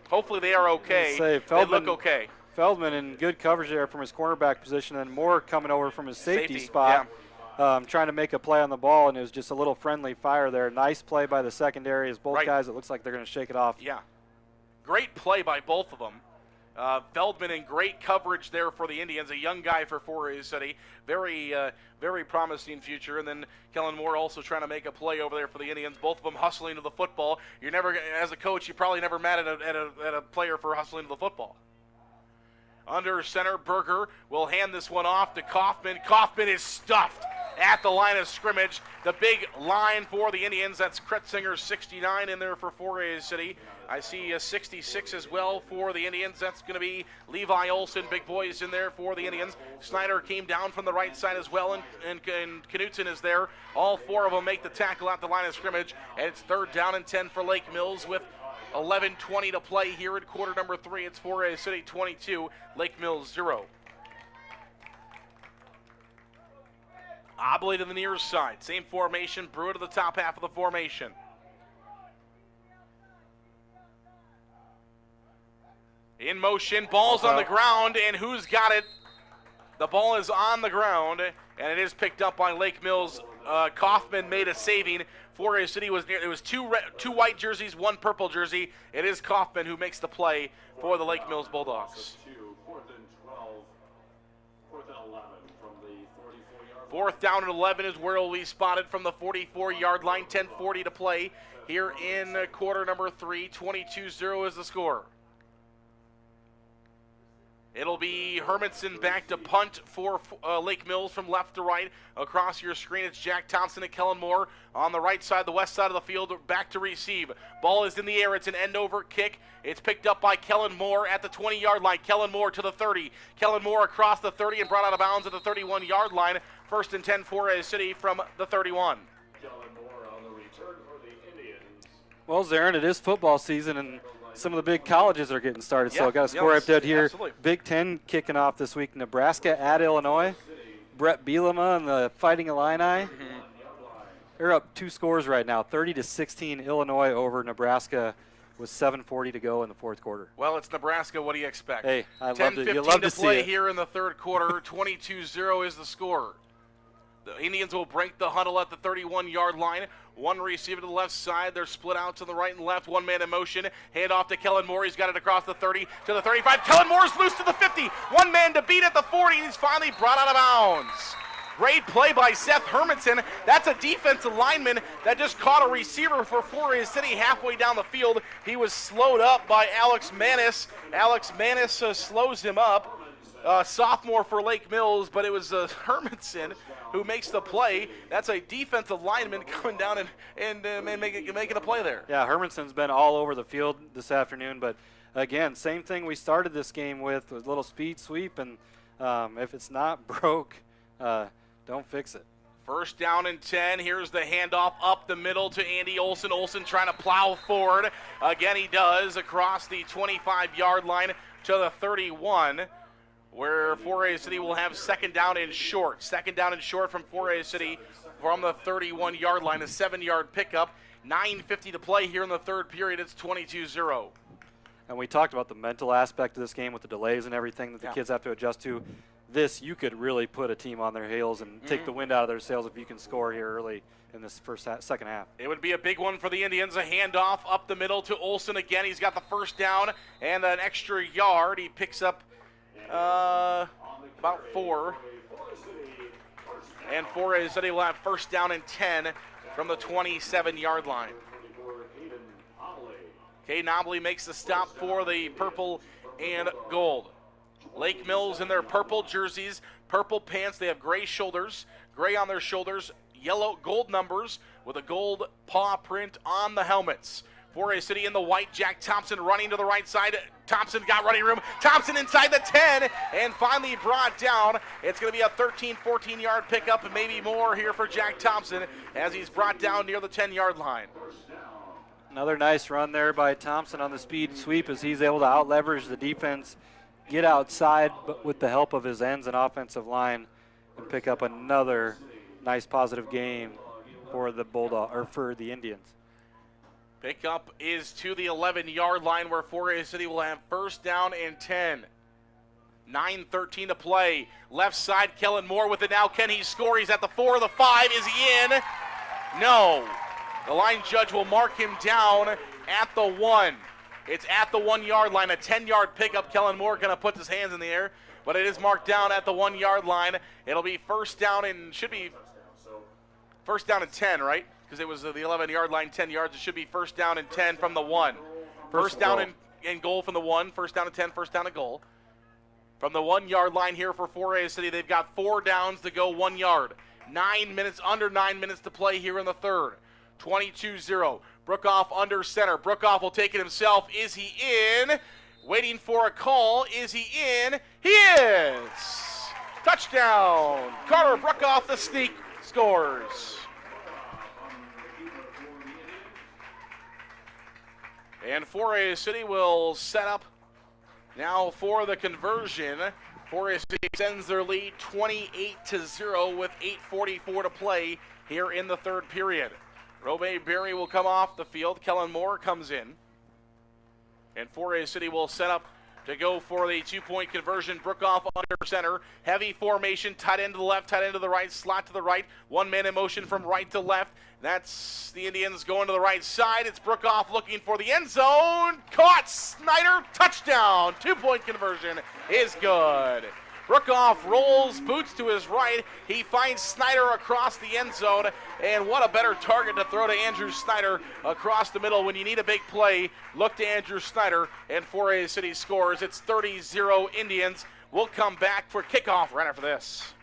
Hopefully they are okay. They look okay. Feldman in good coverage there from his cornerback position, and Moore coming over from his safety spot. Trying to make a play on the ball, and it was just a little friendly fire there. Nice play by the secondary as both guys, it looks like they're going to shake it off. Yeah. Great play by both of them. Feldman in great coverage there for the Indians, a young guy for Forest City. Very, very promising future. And then Kellen Moore also trying to make a play over there for the Indians. Both of them hustling to the football. You're never, as a coach, you're probably never mad at a player for hustling to the football. Under center, Berger will hand this one off to Kaufman. Kaufman is stuffed at the line of scrimmage. The big line for the Indians, that's Kretzinger, 69 in there for Forest City. I see a 66 as well for the Indians. That's going to be Levi Olson, big boys in there for the Indians. Snyder came down from the right side as well, and Knutson is there. All four of them make the tackle at the line of scrimmage, and it's 3rd down and 10 for Lake Mills with 11:20 to play here in quarter number 3. It's Forest City 22, Lake Mills 0. Obley to the near side. Same formation. Brewer to the top half of the formation. In motion. Ball's on the ground, and who's got it? The ball is on the ground, and it is picked up by Lake Mills. Kaufman made a saving. Forest City was near. It was two white jerseys, 1 purple jersey. It is Kaufman who makes the play for the Lake Mills Bulldogs. 4th down and 11 is where will be spotted from the 44-yard line. 10:40 to play here in quarter number 3. 22-0 is the score. It'll be Hermanson back to punt for Lake Mills from left to right. Across your screen, it's Jack Thompson and Kellen Moore on the right side, the west side of the field, back to receive. Ball is in the air. It's an end-over kick. It's picked up by Kellen Moore at the 20-yard line. Kellen Moore to the 30. Kellen Moore across the 30 and brought out of bounds at the 31-yard line. 1st and 10 for Forest City from the 31. Kellen Moore on the return for the Indians. Well, Zarin, it is football season, and some of the big colleges are getting started, so I got a score update here. Absolutely. Big Ten kicking off this week. Nebraska at Illinois. Brett Bielema and the Fighting Illini. They're up 2 scores right now, 30-16 Illinois over Nebraska with 7:40 to go in the 4th quarter. Well, it's Nebraska. What do you expect? Hey, I love it. 10:15 You love to to play see it. here in the 3rd quarter. 22-0 is the score. The Indians will break the huddle at the 31-yard line. 1 receiver to the left side. They're split out to the right and left. 1 man in motion. Hand off to Kellen Moore. He's got it across the 30 to the 35. Kellen Moore's loose to the 50. 1 man to beat at the 40. He's finally brought out of bounds. Great play by Seth Hermanson. That's a defensive lineman that just caught a receiver for Forest City halfway down the field. He was slowed up by Alex Manis. Alex Manis slows him up. Sophomore for Lake Mills, but it was Hermanson who makes the play. That's a defensive lineman coming down and making a play there. Yeah, Hermanson's been all over the field this afternoon, but again, same thing we started this game with a little speed sweep, and if it's not broke, don't fix it. 1st down and 10. Here's the handoff up the middle to Andy Olson. Olson trying to plow forward. Again, he does across the 25-yard line to the 31. Where Forest City will have 2nd down and short. 2nd down and short from Forest City from the 31-yard line, a 7-yard pickup. 9:50 to play here in the 3rd period. It's 22-0. And we talked about the mental aspect of this game with the delays and everything that the kids have to adjust to. This, you could really put a team on their heels and take the wind out of their sails if you can score here early in this second half. It would be a big one for the Indians. A handoff up the middle to Olson again. He's got the 1st down and an extra yard. He picks up about 4. And Forest City will have 1st down and 10 from the 27-yard line. Caden Obley makes the stop for the purple and gold. Lake Mills in their purple jerseys, purple pants. They have gray shoulders, gray on their shoulders, yellow gold numbers with a gold paw print on the helmets. Forest City in the white. Jack Thompson running to the right side. Thompson got running room. Thompson inside the 10 and finally brought down. It's going to be a 13, 14-yard pickup and maybe more here for Jack Thompson as he's brought down near the 10-yard line. Another nice run there by Thompson on the speed sweep as he's able to out-leverage the defense, get outside but with the help of his ends and offensive line, and pick up another nice positive game for the for the Indians. Pickup is to the 11-yard line where Forest City will have 1st down and 10. 9:13 to play. Left side, Kellen Moore with it now. Can he score? He's at the 4, the 5. Is he in? No. The line judge will mark him down at the 1. It's at the 1-yard line. A 10-yard pickup. Kellen Moore going to put his hands in the air, but it is marked down at the 1-yard line. It'll be 1st down and should be 1st down and 10, right? Because it was the 11-yard line, 10 yards. It should be 1st down and 10 from the 1. First down and goal from the 1. 1st down and 10, 1st down and goal. From the 1-yard line here for Forest City, they've got 4 downs to go 1 yard. Under 9 minutes to play here in the third. 22-0. Brookoff under center. Brookoff will take it himself. Is he in? Waiting for a call. Is he in? He is! Touchdown! Carter Brookoff, the sneak, scores. And Forest City will set up now for the conversion. Forest City extends their lead 28-0 with 8:44 to play here in the third period. Robe Berry will come off the field. Kellen Moore comes in. And Forest City will set up to go for the two-point conversion. Brookoff under center. Heavy formation. Tight end to the left, tight end to the right, slot to the right. One man in motion from right to left. That's the Indians going to the right side. It's Brookoff looking for the end zone. Caught. Snyder. Touchdown. Two-point conversion is good. Brookoff rolls, boots to his right. He finds Snyder across the end zone. And what a better target to throw to Andrew Snyder across the middle. When you need a big play, look to Andrew Snyder. And Forest City scores. It's 30-0 Indians. We'll come back for kickoff right after this.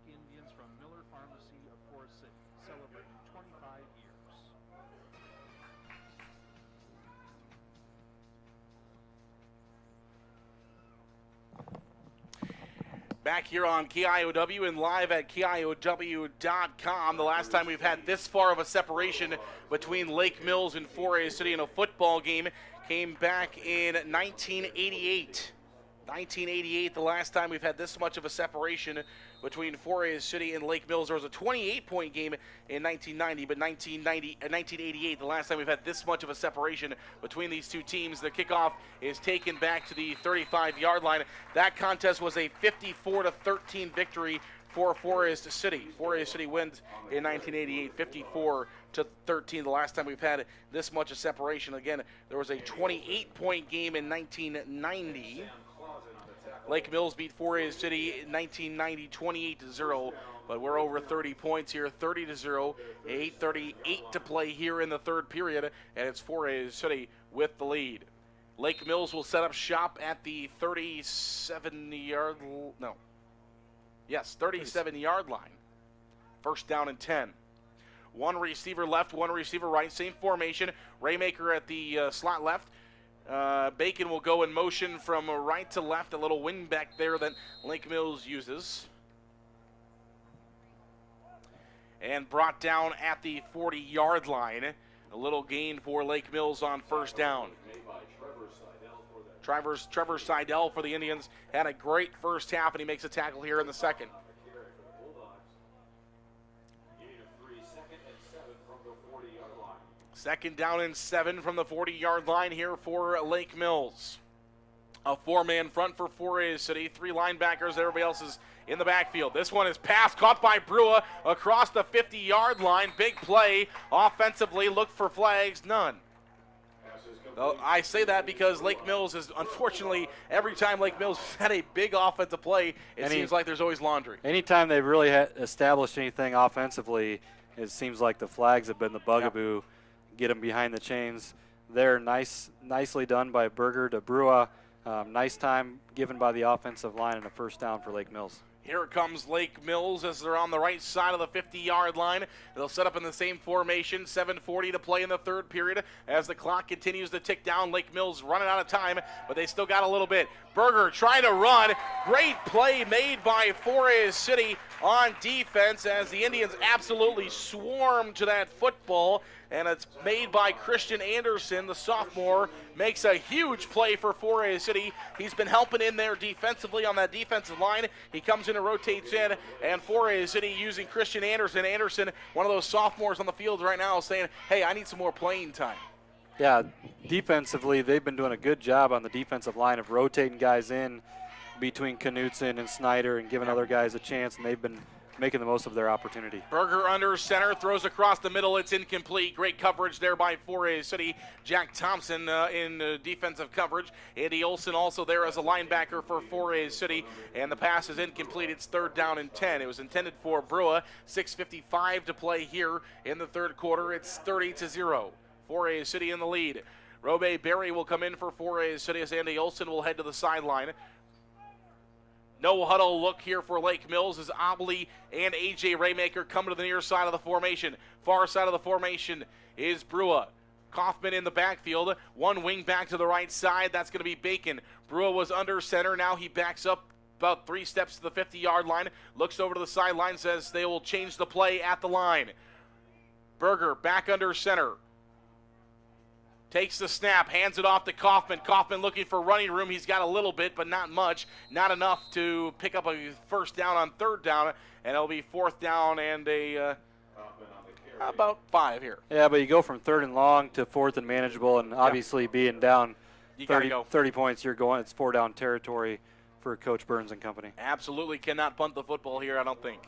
Indians from Miller Pharmacy of Forest City, celebrating 25 years. Back here on KIOW and live at KIOW.com. The last time we've had this far of a separation between Lake Mills and Forest City in a football game came back in 1988. 1988, the last time we've had this much of a separation between Forest City and Lake Mills. There was a 28-point game in 1990, but 1988, the last time we've had this much of a separation between these two teams. The kickoff is taken back to the 35-yard line. That contest was a 54-13 victory for Forest City. Forest City wins in 1988, 54-13. The last time we've had this much of separation. Again, there was a 28-point game in 1990. Lake Mills beat Forest City in 1990, 28-0, but we're over 30 points here, 30-0, 8:38 to play here in the third period, and it's Forest City with the lead. Lake Mills will set up shop at the 37-yard line. First down and 10. One receiver left, one receiver right, same formation. Raymaker at the slot left. Bacon will go in motion from right to left, a little wing back there that Lake Mills uses. And brought down at the 40-yard line. A little gain for Lake Mills on first down. Trevor Seidel for the Indians had a great first half, and he makes a tackle here in the second. Second down and 7 from the 40-yard line here for Lake Mills. A four-man front for Forest City. Three linebackers. Everybody else is in the backfield. This one is passed, caught by Brua across the 50-yard line. Big play offensively. Look for flags. None. I say that because Lake Mills is, unfortunately, every time Lake Mills had a big offensive play, it seems like there's always laundry. Anytime they've really established anything offensively, it seems like the flags have been the bugaboo. Yep. Get them behind the chains. There, nicely done by Berger to Brua. Nice time given by the offensive line and a first down for Lake Mills. Here comes Lake Mills as they're on the right side of the 50-yard line. They'll set up in the same formation. 7:40 to play in the third period as the clock continues to tick down. Lake Mills running out of time, but they still got a little bit. Berger trying to run. Great play made by Forest City on defense as the Indians absolutely swarm to that football. and it's made by Christian Anderson. The sophomore makes a huge play for 4A City. He's been helping in there defensively on that defensive line. He comes in and rotates in, and 4A City using Christian Anderson. Anderson, one of those sophomores on the field right now, saying, hey, I need some more playing time. Yeah, defensively, they've been doing a good job on the defensive line of rotating guys in between Knutson and Snyder and giving other guys a chance, and they've been making the most of their opportunity. Berger under center, throws across the middle. It's incomplete. Great coverage there by 4A City. Jack Thompson in defensive coverage. Andy Olson also there as a linebacker for 4A City, and the pass is incomplete. It's 3rd down and 10. It was intended for Brua. 6:55 to play here in the third quarter. It's 30-0. 4A City in the lead. Robe Berry will come in for 4A City as Andy Olson will head to the sideline. No huddle look here for Lake Mills as Obley and A.J. Raymaker come to the near side of the formation. Far side of the formation is Brua. Kaufman in the backfield. One wing back to the right side. That's going to be Bacon. Brua was under center. Now he backs up about 3 steps to the 50-yard line. Looks over to the sideline, says they will change the play at the line. Berger back under center. Takes the snap, hands it off to Kaufman. Kaufman looking for running room. He's got a little bit, but not much. Not enough to pick up a first down on 3rd down, and it'll be 4th down and about 5 here. Yeah, but you go from 3rd and long to 4th and manageable, and obviously being down 30 points, you're going. It's 4-down territory for Coach Burns and company. Absolutely cannot punt the football here, I don't think.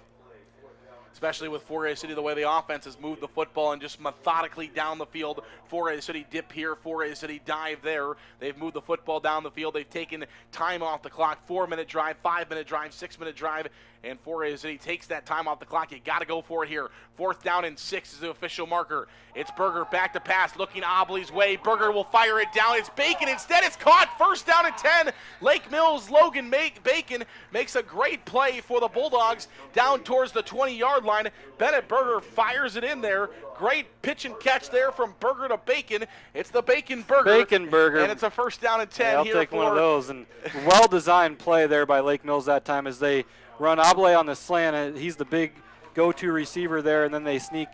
Especially with 4A City, the way the offense has moved the football and just methodically down the field. 4A City dip here, 4A City dive there. They've moved the football down the field. They've taken time off the clock, 4-minute drive, 5-minute drive, 6-minute drive, and 4A City takes that time off the clock. You got to go for it here. 4th down and 6 is the official marker. It's Berger back to pass, looking Obley's way. Berger will fire it down. It's Bacon instead. It's caught. 1st down and 10. Lake Mills, Logan Bacon makes a great play for the Bulldogs down towards the 20-yard line. Bennett Berger fires it in there. Great pitch and catch there from Berger to Bacon. It's the Bacon Burger. Bacon Burger. And it's a 1st down and 10 yeah, here. I'll take one of those. And well-designed play there by Lake Mills that time as they run Obley on the slant. He's the big go-to receiver there, and then they sneak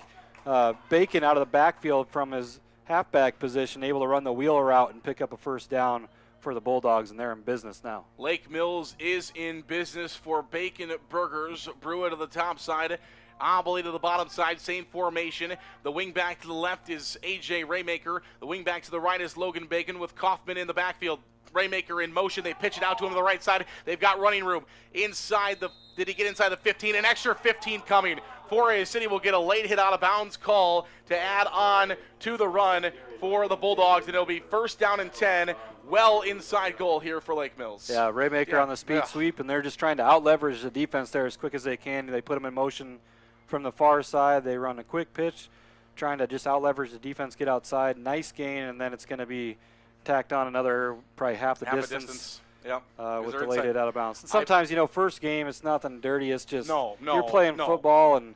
Bacon out of the backfield from his halfback position, able to run the wheel route and pick up a 1st down for the Bulldogs, and they're in business now. Lake Mills is in business for Bacon Burgers. Brua to the top side. Obley to the bottom side, same formation. The wing back to the left is A.J. Raymaker. The wing back to the right is Logan Bacon with Kaufman in the backfield. Raymaker in motion. They pitch it out to him on the right side. They've got running room. Did he get inside the 15? An extra 15 coming. 4A City will get a late hit out of bounds call to add on to the run for the Bulldogs, and it'll be 1st down and 10. Well inside goal here for Lake Mills. Yeah, Raymaker on the speed sweep, and they're just trying to out-leverage the defense there as quick as they can. They put them in motion from the far side. They run a quick pitch, trying to just out-leverage the defense, get outside. Nice gain, and then it's going to be tacked on another probably half the distance. Yep. With the late hit out of bounds. Sometimes, first game, it's nothing dirty. It's just you're playing football, and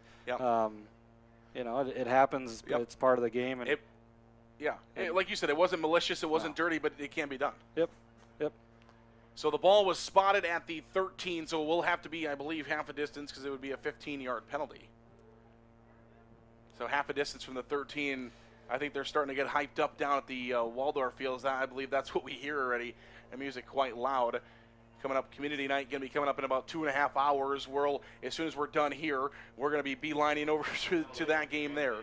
it happens. But it's part of the game. And like you said, it wasn't malicious. It wasn't dirty, but it can be done. Yep. So the ball was spotted at the 13, so it will have to be, I believe, half a distance because it would be a 15-yard penalty. So half a distance from the 13. I think they're starting to get hyped up down at the Waldorf fields. I believe that's what we hear already. The music quite loud. Coming up, community night going to be coming up in about 2.5 hours. As soon as we're done here, we're going to be beelining over to that game there.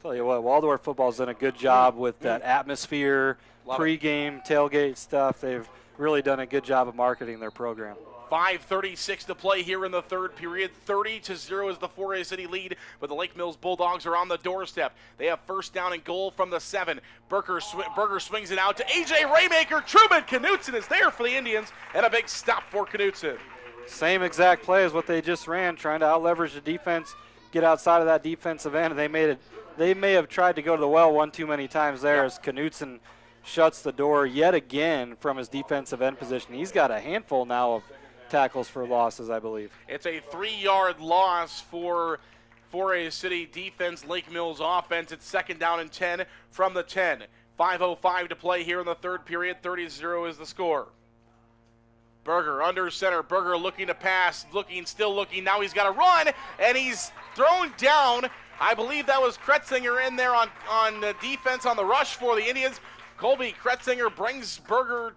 Tell you what, Waldorf football's done a good job with that atmosphere, pregame, tailgate stuff. They've really done a good job of marketing their program. 5:36 to play here in the third period. 30-0 is the 4A City lead, but the Lake Mills Bulldogs are on the doorstep. They have 1st down and goal from the 7. Berger swings it out to A.J. Raymaker. Truman Knutson is there for the Indians, and a big stop for Knutson. Same exact play as what they just ran, trying to out-leverage the defense, get outside of that defensive end. They may have tried to go to the well one too many times there as Knutson shuts the door yet again from his defensive end position. He's got a handful now of tackles for losses, I believe. It's a 3-yard loss for 4A City defense. Lake Mills offense. It's 2nd down and 10 from the 10. 5:05 to play here in the third period. 30-0 is the score. Berger under center. Berger looking to pass, still looking. Now he's got to run, and he's thrown down I believe that was Kretzinger in there on defense on the rush for the Indians. Colby Kretzinger brings Berger,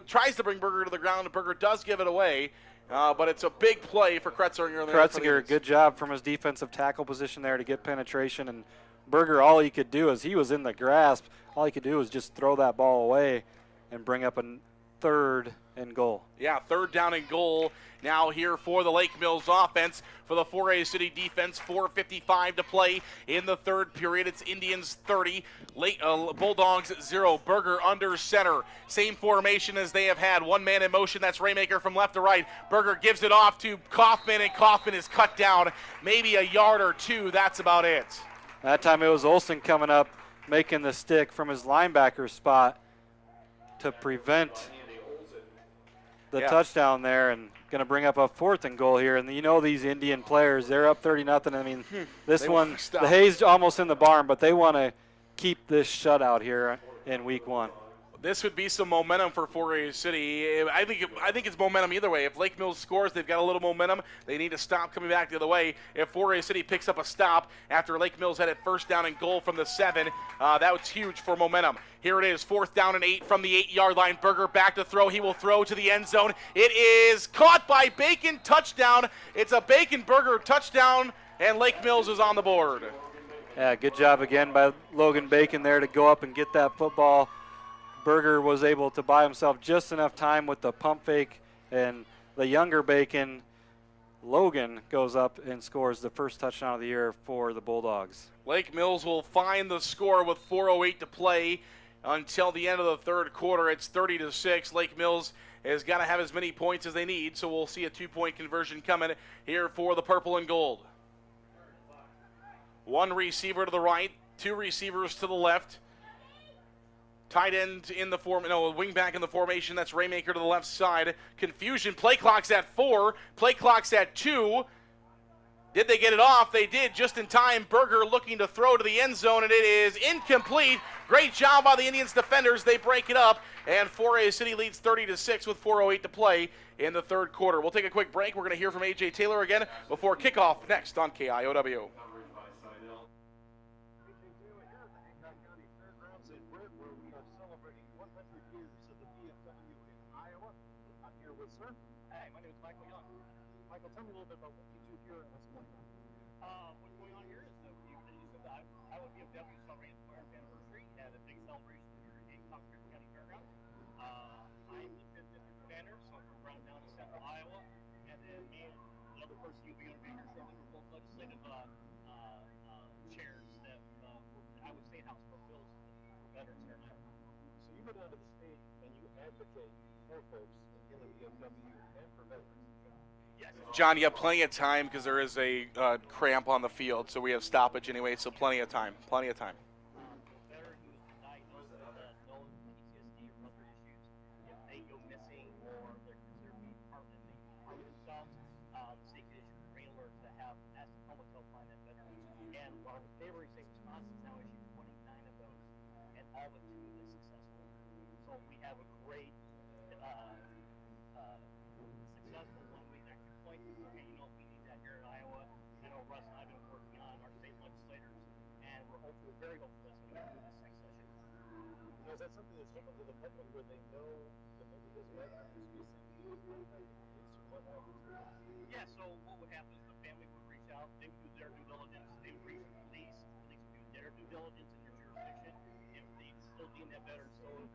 tries to bring Berger to the ground. Berger does give it away, but it's a big play for Kretzinger. Kretzinger, good job from his defensive tackle position there to get penetration. And Berger, all he could do is he was in the grasp. All he could do was just throw that ball away and bring up a 3rd and goal. Yeah, 3rd down and goal now here for the Lake Mills offense. For the 4A City defense, 4:55 to play in the 3rd period. It's Indians 30, Bulldogs 0. Berger under center. Same formation as they have had. One man in motion. That's Raymaker from left to right. Berger gives it off to Kaufman, and Kaufman is cut down maybe a yard or 2. That's about it. That time it was Olsen coming up, making the stick from his linebacker spot to prevent the touchdown there, and going to bring up a 4th and goal here. And you know these Indian players, they're up 30-0. I mean, this one, the hay's almost in the barn, but they want to keep this shutout here in week 1. This would be some momentum for 4A City. I think it's momentum either way. If Lake Mills scores, they've got a little momentum. They need to stop coming back the other way. If 4A City picks up a stop after Lake Mills had it 1st down and goal from the 7, that was huge for momentum. Here it is, 4th down and 8 from the 8-yard line. Berger back to throw. He will throw to the end zone. It is caught by Bacon, touchdown. It's a Bacon-Berger touchdown, and Lake Mills is on the board. Yeah, good job again by Logan Bacon there to go up and get that football. Berger was able to buy himself just enough time with the pump fake, and the younger Bacon, Logan, goes up and scores the 1st touchdown of the year for the Bulldogs. Lake Mills will find the score with 4:08 to play until the end of the 3rd quarter. It's 30-6. Lake Mills has got to have as many points as they need, so we'll see a 2-point conversion coming here for the purple and gold. 1 receiver to the right, 2 receivers to the left. Tight end in the wing back in the formation. That's Raymaker to the left side. Confusion. Play clock's at 4. Play clock's at 2. Did they get it off? They did just in time. Berger looking to throw to the end zone, and it is incomplete. Great job by the Indians defenders. They break it up, and 4A City leads 30-6 with 4:08 to play in the 3rd quarter. We'll take a quick break. We're going to hear from A.J. Taylor again before kickoff next on KIOW. Tell me a little bit about what you do here and what's going on. What's going on here is that we use the Iowa VFW celebrating its 400th anniversary and a big celebration here in Concord County Fairgrounds. I'm the 5th District Commander, so I'm from around down to Central Iowa, and then me and the other person you'll be going to be here shortly for both legislative chairs that Iowa State House for bills for veterans here in Iowa. So you go down to the state and you advocate for folks in the VFW and for veterans. John, you have plenty of time because there is a cramp on the field, so we have stoppage anyway, so plenty of time. Plenty of time. Veteran who is diagnosed with no PTSD or other issues, if they go missing or they're considered being harmed themselves, the state can issue a green alert to have as the public help find that veteran. And our Favoring State Wisconsin has now issued 29 of those, and all but 2 have been successful. So we have a great successful 1 week extra point. Okay, you know, we need that here in Iowa. I know Russ and I have been working on our state legislators, and we're very hopeful that's going to be this next session. Now, is that something that's open to the public where they know that maybe this veteran is missing? Yeah, so what would happen is the family would reach out, they would do their due diligence, they would reach the police would do their due diligence in their jurisdiction. If they still deem that veteran still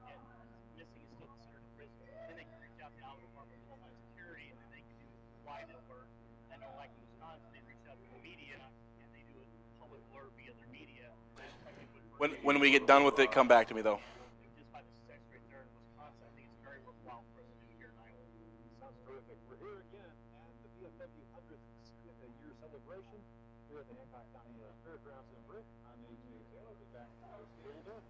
missing is still considered a prisoner, then they can reach out to the Iowa Department of Homeland Security, and then they can do wide alert. I know, like in Wisconsin, they reach out to the media, and they do a public alert via their media. When we get done with it, come back to me, though. Just by the success rate there in Wisconsin, I think it's very worthwhile for us to do here in Iowa. Sounds terrific. We're here again at the VFW 100th year celebration here at the Hancock County Fairgrounds in Brick. I'm A.J. Taylor. We'll be back in a little bit.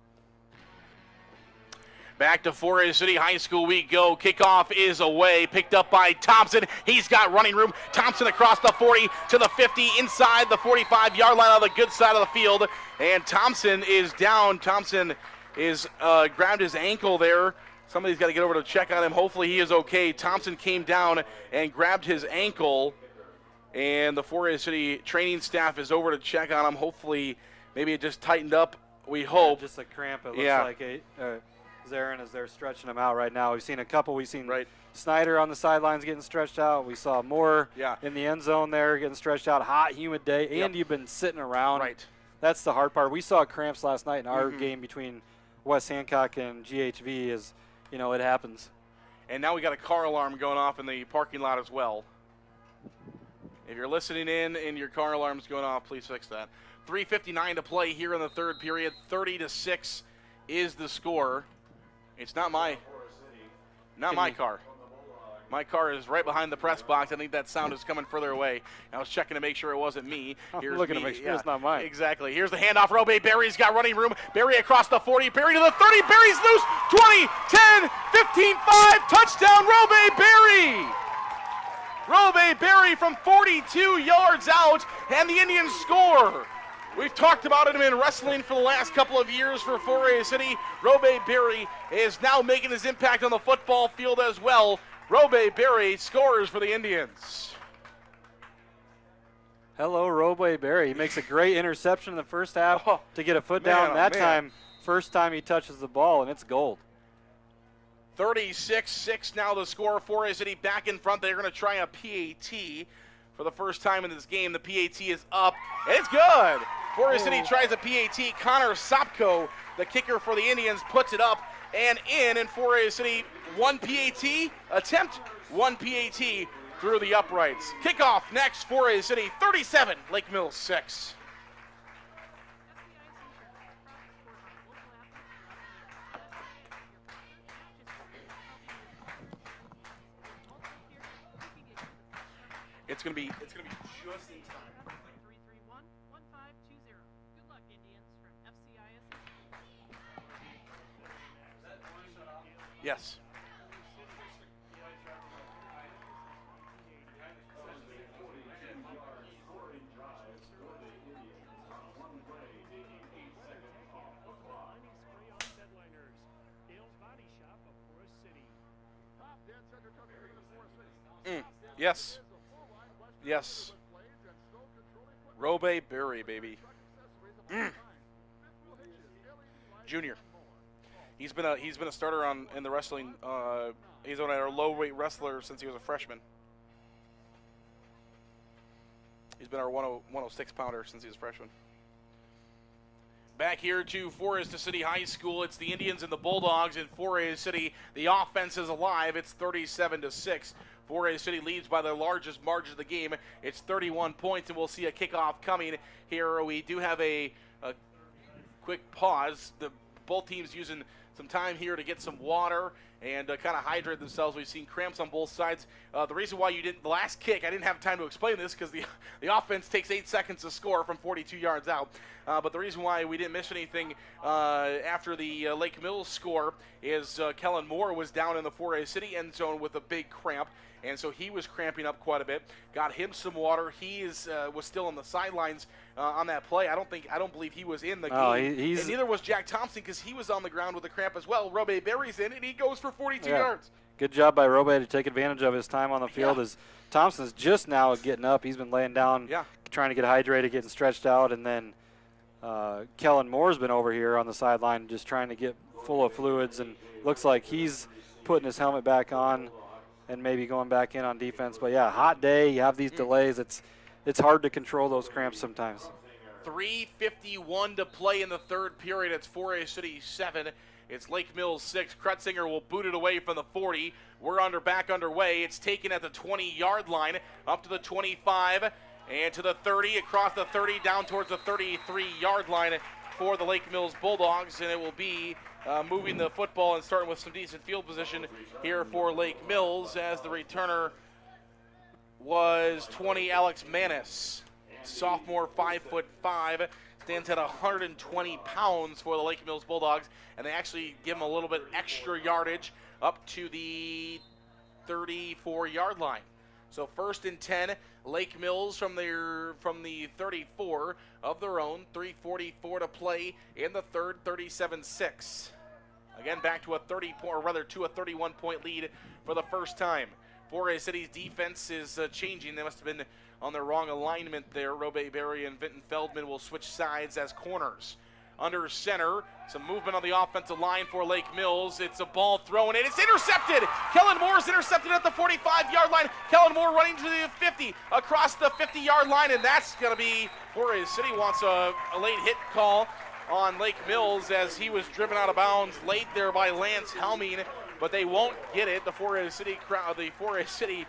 Back to 4A City High School we go. Kickoff is away. Picked up by Thompson. He's got running room. Thompson across the 40 to the 50, inside the 45-yard line on the good side of the field. And Thompson is down. Thompson is grabbed his ankle there. Somebody's got to get over to check on him. Hopefully he is okay. Thompson came down and grabbed his ankle. and the Forest City training staff is over to check on him. Hopefully, maybe it just tightened up. We hope. Just a cramp. It looks like Zarin as they're stretching him out right now. We've seen a couple. We've seen Snyder on the sidelines getting stretched out. We saw Moore in the end zone there getting stretched out. Hot, humid day, and you've been sitting around. Right. That's the hard part. We saw cramps last night in our game between West Hancock and GHV. It happens. And now we got a car alarm going off in the parking lot as well. If you're listening in and your car alarm's going off, please fix that. 3:59 to play here in the third period. 30-6 is the score. It's not my car. My car is right behind the press box. I think that sound is coming further away. I was checking to make sure it wasn't me. I'm looking to make sure it's not mine. Exactly. Here's the handoff. Robe Berry's got running room. Berry across the 40. Berry to the 30. Berry's loose. 20, 10, 15, 5. Touchdown, Robe Berry. Robe Berry from 42 yards out, and the Indians score. We've talked about him in wrestling for the last couple of years for Forest City. Robe Berry is now making his impact on the football field as well. Robe Berry scores for the Indians. Hello, Robe Berry. He makes a great interception in the first half to get a foot down. That time, first time he touches the ball, and it's gold. 36-6 now the score. Forest City back in front. They're going to try a PAT for the first time in this game. The PAT is up, and it's good. Forest City tries a PAT. Connor Sopko, the kicker for the Indians, puts it up and in. And Forest City, one PAT attempt, one PAT through the uprights. Kickoff next, Forest City 37, Lake Mills 6. It's gonna be just in time. 331-1520. Good luck, Indians from FCIS. Yes. Yes. Yes. Robe Berry, baby. Junior. He's been a starter in the wrestling. He's on our low weight wrestler since he was a freshman. He's been our 106 pounder since he was a freshman. Back here to Forest City High School. It's the Indians and the Bulldogs in Forest City. The offense is alive. It's 37-6. Forest City leads by the largest margin of the game. It's 31 points, and we'll see a kickoff coming here. We do have a quick pause. Both teams using some time here to get some water and kind of hydrate themselves. We've seen cramps on both sides. The reason why the last kick, I didn't have time to explain this because the offense takes 8 seconds to score from 42 yards out. But the reason why we didn't miss anything after the Lake Mills score is Kellen Moore was down in the Forest City end zone with a big cramp. And so he was cramping up quite a bit. Got him some water. He was still on the sidelines on that play. I don't believe he was in the game. And neither was Jack Thompson because he was on the ground with a cramp as well. Robe Berry's in, and he goes for 42 yards. Good job by Robe to take advantage of his time on the field. As Thompson's just now getting up. He's been laying down, trying to get hydrated, getting stretched out, and then Kellen Moore's been over here on the sideline just trying to get full of fluids, and looks like he's putting his helmet back on and maybe going back in on defense. But yeah, hot day, you have these delays. It's hard to control those cramps sometimes. 3:51 to play in the third period. It's Forest City 7. It's Lake Mills 6. Krutzinger will boot it away from the 40. We're back underway. It's taken at the 20-yard line, up to the 25, and to the 30, across the 30, down towards the 33-yard line for the Lake Mills Bulldogs, and it will be moving the football and starting with some decent field position here for Lake Mills, as the returner was 20, Alex Manis, sophomore, 5'5", stands at 120 pounds for the Lake Mills Bulldogs, and they actually give him a little bit extra yardage up to the 34-yard line. So 1st and 10, Lake Mills from the 34 of their own. 3:44 to play in the third. 37-6. Again, back to a 31-point lead for the first time. Forest City's defense is changing. They must have been on their wrong alignment there. Robe Berry and Vinton Feldman will switch sides as corners. Under center, some movement on the offensive line for Lake Mills. It's a ball thrown and it's intercepted. Kellen Moore is intercepted at the 45-yard line. Kellen Moore running to the 50, across the 50-yard line, and that's going to be Forest City wants a late hit call on Lake Mills as he was driven out of bounds late there by Lance Helming, but they won't get it. The Forest City crowd, the Forest City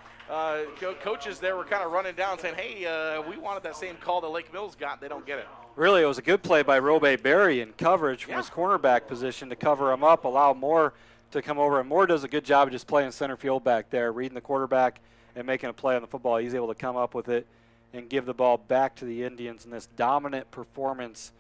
coaches there were kind of running down saying, hey, we wanted that same call that Lake Mills got. They don't get it. Really, it was a good play by Robe Berry in coverage from his cornerback position to cover him up, allow Moore to come over. And Moore does a good job of just playing center field back there, reading the quarterback and making a play on the football. He's able to come up with it and give the ball back to the Indians in this dominant performance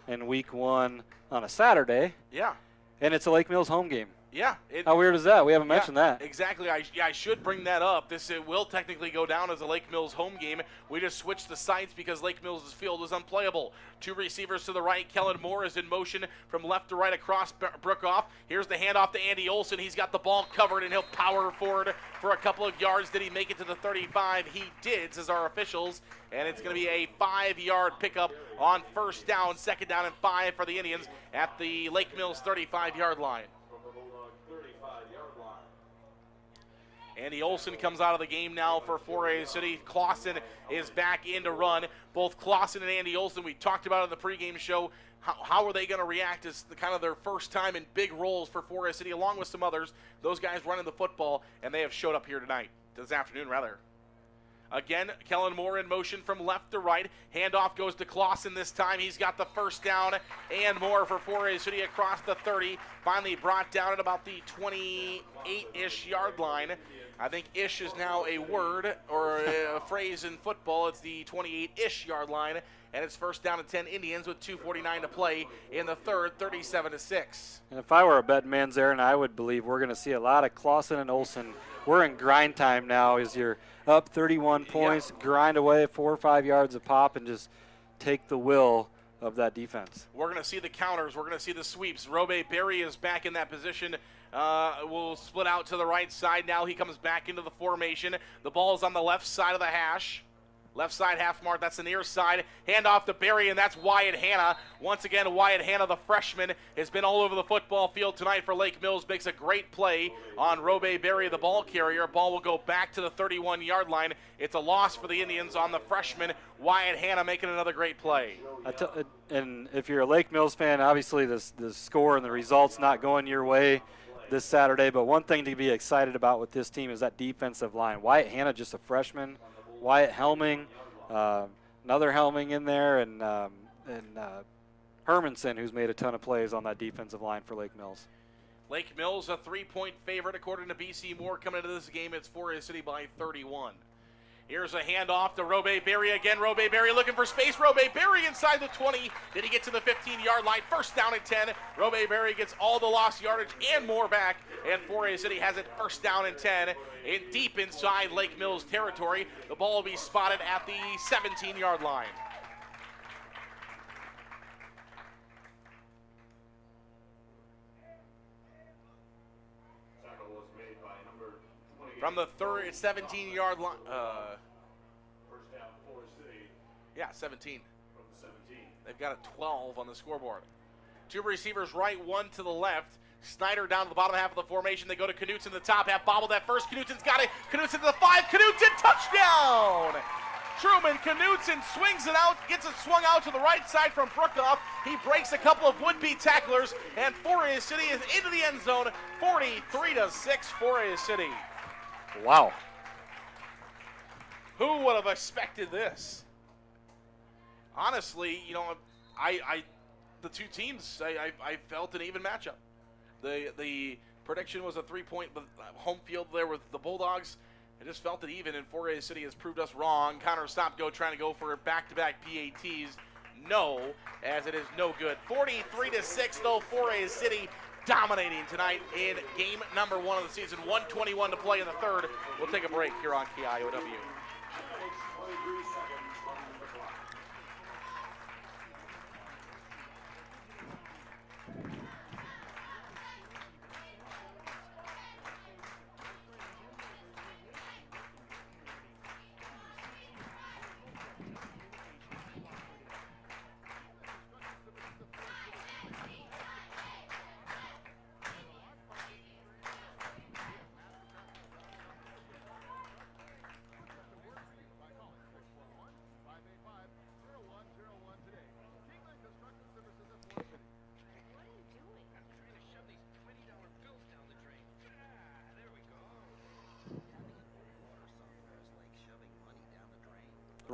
in week 1 on a Saturday. Yeah. And it's a Lake Mills home game. Yeah. How weird is that? We haven't mentioned that. Exactly. I should bring that up. It will technically go down as a Lake Mills home game. We just switched the sites because Lake Mills' field is unplayable. 2 receivers to the right. Kellen Moore is in motion from left to right across Brookoff. Here's the handoff to Andy Olson. He's got the ball covered, and he'll power forward for a couple of yards. Did he make it to the 35? He did, says our officials. And it's going to be a 5-yard pickup on first down, 2nd down and 5 for the Indians at the Lake Mills 35-yard line. Andy Olson comes out of the game now for Forest City. Clausen is back in to run. Both Clausen and Andy Olson, we talked about in the pregame show, how are they going to react as kind of their first time in big roles for Forest City, along with some others. Those guys running the football, and they have showed up here tonight, this afternoon rather. Again, Kellen Moore in motion from left to right. Handoff goes to Clausen this time. He's got the first down and more for Forest City across the 30. Finally brought down at about the 28-ish yard line. I think ish is now a word or a phrase in football. It's the 28-ish yard line, and it's first down and 10 Indians with 2:49 to play in the third, 37-6. And if I were a betting man's there, and I would believe we're going to see a lot of Clausen and Olson. We're in grind time now as you're up 31 points, grind away 4 or 5 yards a pop, and just take the will of that defense. We're going to see the counters. We're going to see the sweeps. Robe Berry is back in that position. Will split out to the right side now. He comes back into the formation. The ball is on the left side of the hash. Left side half mark, that's the near side. Hand off to Berry, and that's Wyatt Hanna. Once again, Wyatt Hanna, the freshman, has been all over the football field tonight for Lake Mills. Makes a great play on Robe Berry, the ball carrier. Ball will go back to the 31-yard line. It's a loss for the Indians on the freshman, Wyatt Hanna, making another great play. And if you're a Lake Mills fan, obviously the score and the results not going your way this Saturday, but one thing to be excited about with this team is that defensive line. Wyatt Hanna, just a freshman. Wyatt Helming, another Helming in there, and Hermanson, who's made a ton of plays on that defensive line for Lake Mills. Lake Mills, a 3-point favorite according to BC Moore. Coming into this game, it's Forest City by 31. Here's a handoff to Robe Berry again. Robe Berry looking for space. Robe Berry inside the 20. Did he get to the 15-yard line? First down and 10. Robe Berry gets all the lost yardage and more back. And Forest City has it first down and 10. Deep inside Lake Mills territory. The ball will be spotted at the 17-yard line. From the 17-yard line. First down, Forest City. Yeah, 17. From the 17. They've got a 12 on the scoreboard. 2 receivers right, 1 to the left. Snyder down to the bottom half of the formation. They go to Knutson, the top half, bobbled at first. Knutson's got it. Knutson to the 5. Knutson, touchdown! Truman Knutson swings it out, gets it swung out to the right side from Brookoff. He breaks a couple of would-be tacklers, and Forest City is into the end zone. 43-6, Forest City. Wow. Who would have expected this? Honestly, you know, the two teams, I felt an even matchup. The prediction was a 3-point home field there with the Bulldogs. I just felt it even, and Forest City has proved us wrong. Connor Stopgo trying to go for back-to-back PATs. No, as it is no good. 43-6, though, Forest City dominating tonight in game number 1 of the season. 1:21 to play in the third. We'll take a break here on KIOW.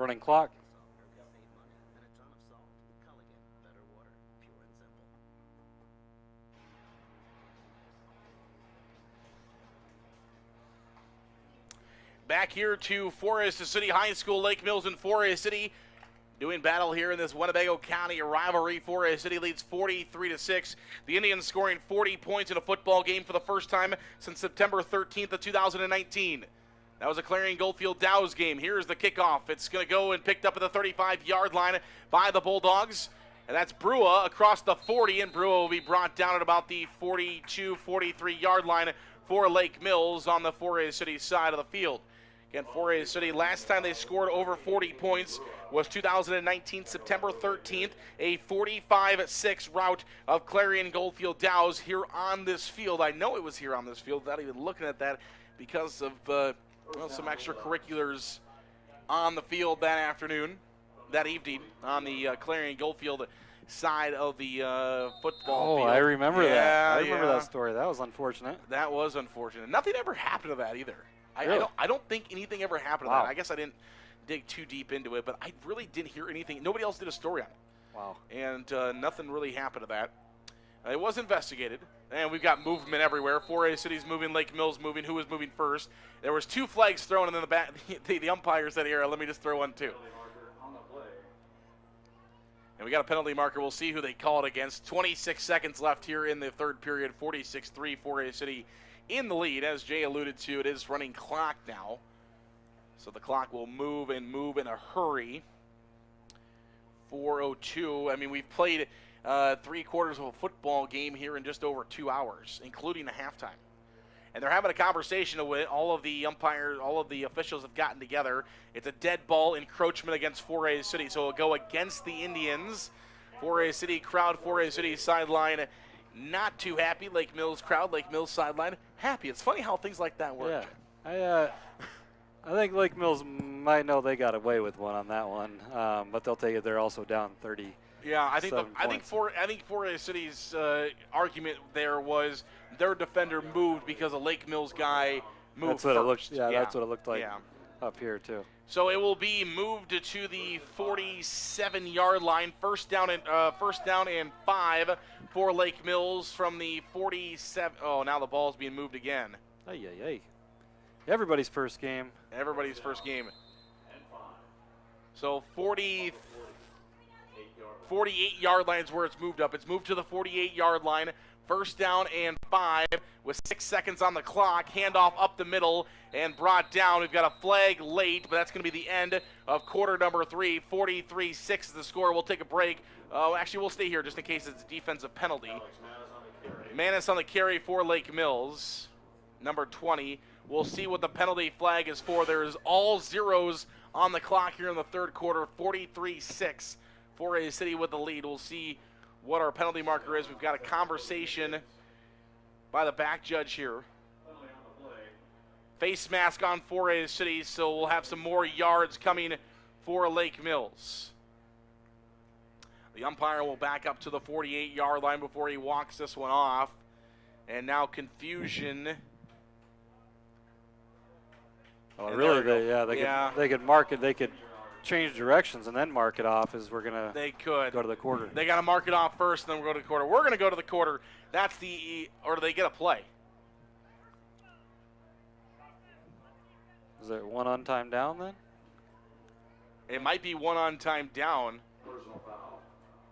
running clock. Back here to Forest City High School, Lake Mills and Forest City doing battle here in this Winnebago County rivalry. Forest City leads 43-6. The Indians scoring 40 points in a football game for the first time since September 13th of 2019. That was a Clarion Goldfield Dows game. Here's the kickoff. It's going to go and picked up at the 35-yard line by the Bulldogs. And that's Brua across the 40, and Brua will be brought down at about the 42, 43-yard line for Lake Mills on the Forest City side of the field. Again, Forest City, last time they scored over 40 points was 2019, September 13th, a 45-6 rout of Clarion Goldfield Dows here on this field. I know it was here on this field without even looking at that because of some extracurriculars on the field that evening on the Clarion Goldfield side of the football field. I remember that. I remember yeah. that story. That was unfortunate. That was unfortunate. Nothing ever happened to that either. Really? I don't think anything ever happened to that. I guess I didn't dig too deep into it, but I really didn't hear anything. Nobody else did a story on it. Wow. And nothing really happened to that. It was investigated, and we've got movement everywhere. 4A City's moving, Lake Mills moving. Who was moving first? There was 2 flags thrown, and then the umpire said, here, let me just throw one too. And we got a penalty marker. We'll see who they call it against. 26 seconds left here in the third period. 46-3, 4A City in the lead. As Jay alluded to, it is running clock now. So the clock will move in a hurry. 4:02. I mean, we've played 3 quarters of a football game here in just over 2 hours, including a halftime. And they're having a conversation with it. All of the umpires, all of the officials have gotten together. It's a dead ball encroachment against 4A City, so it'll go against the Indians. 4A City crowd, 4A City sideline, not too happy. Lake Mills crowd, Lake Mills sideline, happy. It's funny how things like that work. Yeah, I think Lake Mills might know they got away with one on that one, but they'll take it. They're also down 30. Yeah, I think 4A City's argument there was their defender moved because a Lake Mills guy moved That's what first. it looked. Yeah, that's what it looked like Yeah. up here too. So it will be moved to the 47-yard line. First down and 5 for Lake Mills from the 47. Oh, now the ball's being moved again. Ay. Everybody's first game. Everybody's first game. So 48-yard line is where it's moved up. It's moved to the 48-yard line. First down and 5 with 6 seconds on the clock. Handoff up the middle and brought down. We've got a flag late, but that's going to be the end of quarter number 3. 43-6 is the score. We'll take a break. Actually, we'll stay here just in case it's a defensive penalty. Manis on the carry for Lake Mills, number 20. We'll see what the penalty flag is for. There's all zeros on the clock here in the third quarter. 43-6. 4A City with the lead. We'll see what our penalty marker is. We've got a conversation by the back judge here. Face mask on 4A City, so we'll have some more yards coming for Lake Mills. The umpire will back up to the 48-yard line before he walks this one off. And now confusion. Well, really, they could mark it. They could change directions and then mark it off as we're gonna go to the quarter. They got to mark it off first, and then we'll go to the quarter. We're going to go to the quarter. That's or do they get a play? Is there one on time down then? It might be one on time down. Personal foul.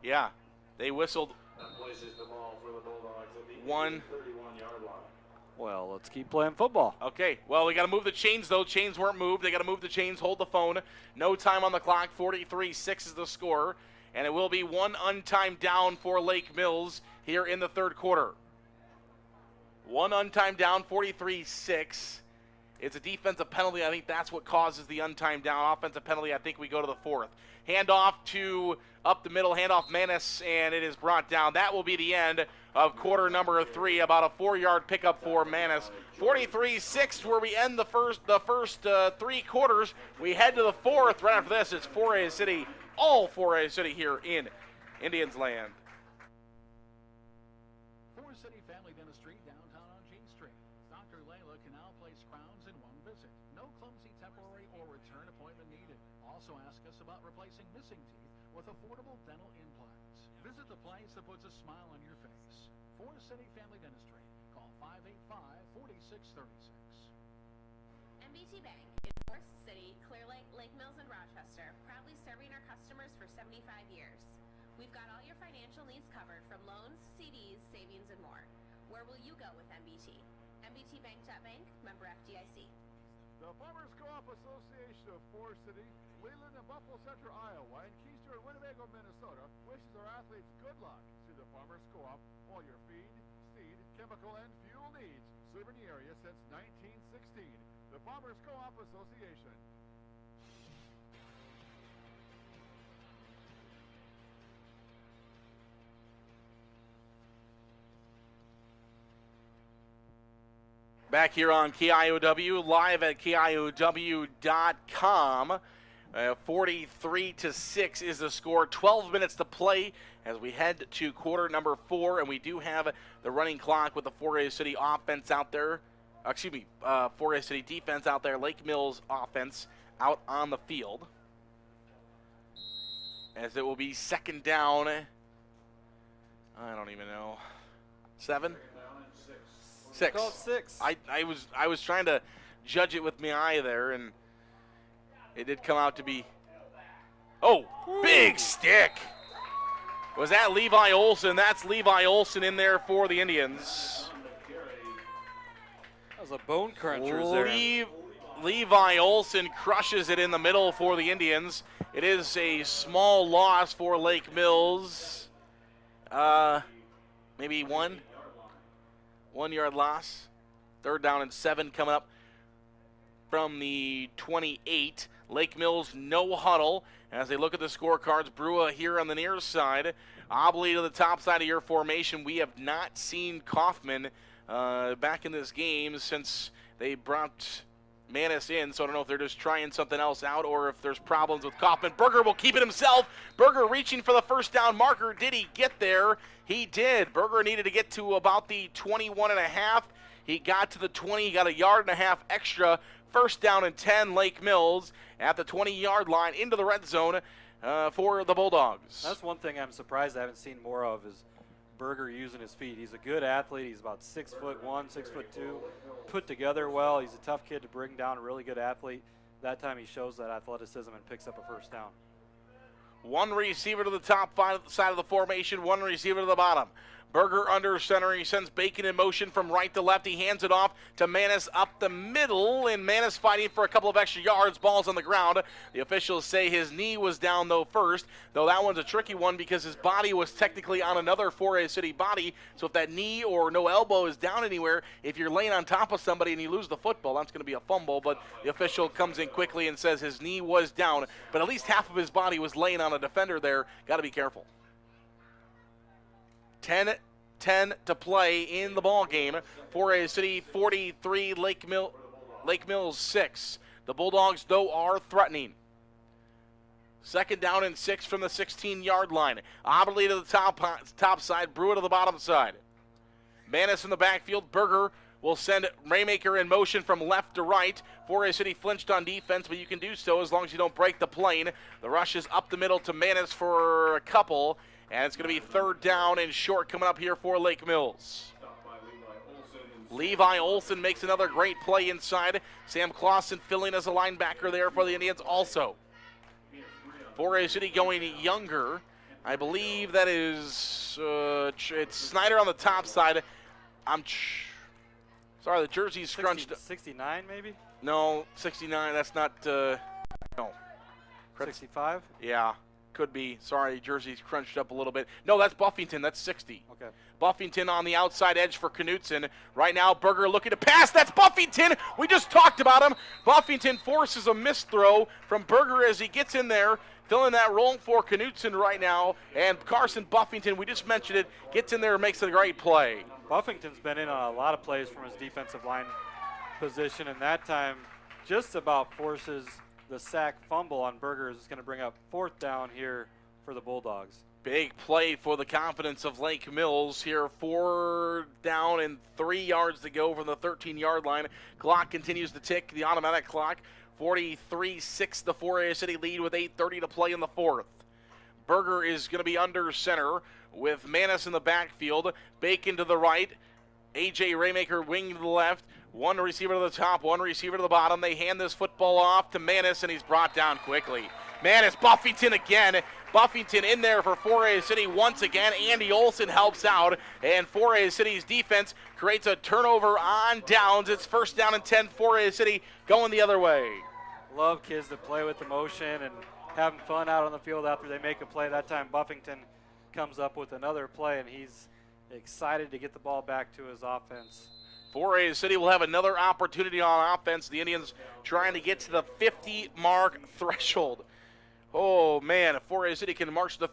Yeah, they whistled. That places the ball for the Bulldogs at the 31-yard line. Well, let's keep playing football. Okay, well, we got to move the chains, though. Chains weren't moved. They got to move the chains, hold the phone. No time on the clock. 43-6 is the score. And it will be one untimed down for Lake Mills here in the third quarter. One untimed down, 43-6. It's a defensive penalty. I think that's what causes the untimed down. Offensive penalty, I think we go to the fourth. Handoff to up the middle, handoff Manis, and it is brought down. That will be the end of quarter number 3, about a 4-yard pickup for Manis. 43-6 where we end the first 3 quarters. We head to the fourth. Right after this, it's 4A City, all 4A City here in Indians land. Forest City Family Dentistry, downtown on G Street. Dr. Layla can now place crowns in one visit. No clumsy temporary or return appointment needed. Also ask us about replacing missing teeth with affordable dental implants. Visit the place that puts a smile on your face. Forest City Family Dentistry. Call 585-4636. MBT Bank in Forest City, Clear Lake, Lake Mills, and Rochester, proudly serving our customers for 75 years. We've got all your financial needs covered, from loans, CDs, savings, and more. Where will you go with MBT? MBTBank.bank, member FDIC. The Farmers Co-op Association of Forest City, Leland, and Buffalo Center, Iowa, and Keystone, Winnebago, Minnesota, wishes our athletes good luck. See the Farmers Co-op, all your feed, seed, chemical, and fuel needs. Serving the area since 1916. The Farmers Co-op Association. Back here on KIOW, live at KIOW.com. 43-6 is the score. 12 minutes to play as we head to quarter number 4, and we do have the running clock with the Forest City offense out there. Forest City defense out there. Lake Mills offense out on the field. As it will be second down. I don't even know. 7? 6. Call it 6. I was trying to judge it with my eye there, and it did come out to be. Oh, big stick! Was that Levi Olson? That's Levi Olson in there for the Indians. That was a bone cruncher there. Levi Olson crushes it in the middle for the Indians. It is a small loss for Lake Mills. Maybe 1 yard loss. Third down and 7 coming up from the 28. Lake Mills no huddle as they look at the scorecards. Brua here on the near side. Obley to the top side of your formation. We have not seen Kaufman back in this game since they brought Manis in, so I don't know if they're just trying something else out or if there's problems with Kaufman. Berger will keep it himself. Berger reaching for the first down marker. Did he get there? He did. Berger needed to get to about the 21.5. He got to the 20. He got a 1.5 yards extra. First down and 10, Lake Mills at the 20-yard line into the red zone for the Bulldogs. That's one thing I'm surprised I haven't seen more of is Berger using his feet. He's a good athlete. He's about 6'1", 6'2", put together well. He's a tough kid to bring down, a really good athlete. That time he shows that athleticism and picks up a first down. One receiver to the top side of the formation, one receiver to the bottom. Berger under center. He sends Bacon in motion from right to left. He hands it off to Manis up the middle, and Manis fighting for a couple of extra yards. Ball's on the ground. The officials say his knee was down, though, first, though that one's a tricky one because his body was technically on another Forest City body. So if that knee or no elbow is down anywhere, if you're laying on top of somebody and you lose the football, that's going to be a fumble. But the official comes in quickly and says his knee was down, but at least half of his body was laying on a defender there. Got to be careful. 10 to play in the ball game. Forest City 43, Lake Mills 6. The Bulldogs, though, are threatening. Second down and 6 from the 16-yard line. Obley to the top side, Brua to the bottom side. Manis in the backfield. Berger will send Raymaker in motion from left to right. Forest City flinched on defense, but you can do so as long as you don't break the plane. The rush is up the middle to Manis for a couple. And it's going to be third down and short coming up here for Lake Mills. Levi Olson makes another great play inside. Sam Clausen filling as a linebacker there for the Indians also. Forest City going younger. I believe that is it's Snyder on the top side. Sorry, the jersey's scrunched. 69 maybe? No, 69. That's not. No. 65? Yeah. Could be. Sorry, jersey's crunched up a little bit. No, that's Buffington. That's 60. Okay. Buffington on the outside edge for Knutson. Right now, Berger looking to pass. That's Buffington. We just talked about him. Buffington forces a missed throw from Berger as he gets in there, filling that role for Knutson right now. And Carson Buffington, we just mentioned it, gets in there and makes a great play. Buffington's been in on a lot of plays from his defensive line position, and that time just about forces the sack fumble on Berger is going to bring up fourth down here for the Bulldogs. Big play for the confidence of Lake Mills here. 4 down and 3 yards to go from the 13-yard line. Clock continues to tick, the automatic clock. 43-6, the 4A City lead with 8:30 to play in the fourth. Berger is going to be under center with Manis in the backfield. Bacon to the right. A.J. Raymaker wing to the left. One receiver to the top, one receiver to the bottom. They hand this football off to Manis, and he's brought down quickly. Manis, Buffington again. Buffington in there for 4A City once again. Andy Olson helps out, and 4A City's defense creates a turnover on downs. It's first down and 10, 4A City going the other way. Love kids that play with emotion and having fun out on the field after they make a play. That time Buffington comes up with another play, and he's excited to get the ball back to his offense. 4A City will have another opportunity on offense. The Indians trying to get to the 50-mark threshold. Oh man, if 4A City can march the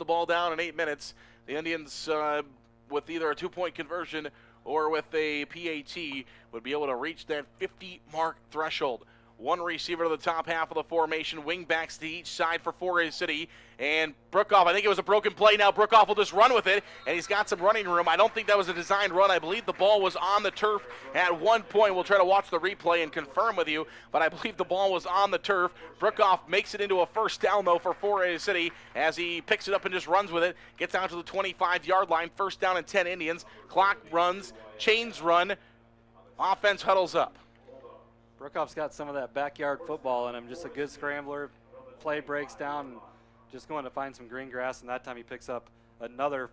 ball down in 8 minutes, the Indians with either a 2-point conversion or with a PAT would be able to reach that 50-mark threshold. One receiver to the top half of the formation, wing backs to each side for 4A City, and Brookoff, I think it was a broken play now. Brookoff will just run with it, and he's got some running room. I don't think that was a designed run. I believe the ball was on the turf at one point. We'll try to watch the replay and confirm with you, but I believe the ball was on the turf. Brookoff makes it into a first down, though, for 4A City as he picks it up and just runs with it. Gets out to the 25-yard line, first down and 10 Indians. Clock runs, chains run, offense huddles up. Brookoff's got some of that backyard football in him, just a good scrambler. Play breaks down, just going to find some green grass, and that time he picks up another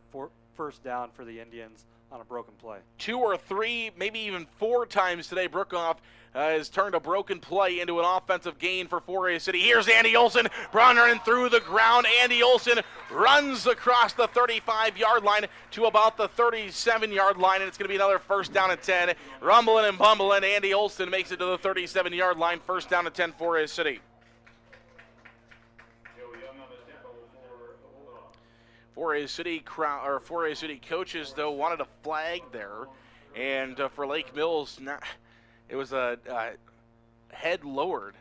first down for the Indians on a broken play. 2 or 3, maybe even 4 times today, Brookoff has turned a broken play into an offensive gain for 4A City. Here's Andy Olson, running through the ground. Andy Olson runs across the 35-yard line to about the 37-yard line, and it's going to be another first down and 10. Rumbling and bumbling, Andy Olson makes it to the 37-yard line, first down and 10, 4A City. 4A City coaches, though, wanted a flag there, and for Lake Mills, it was a head lowered.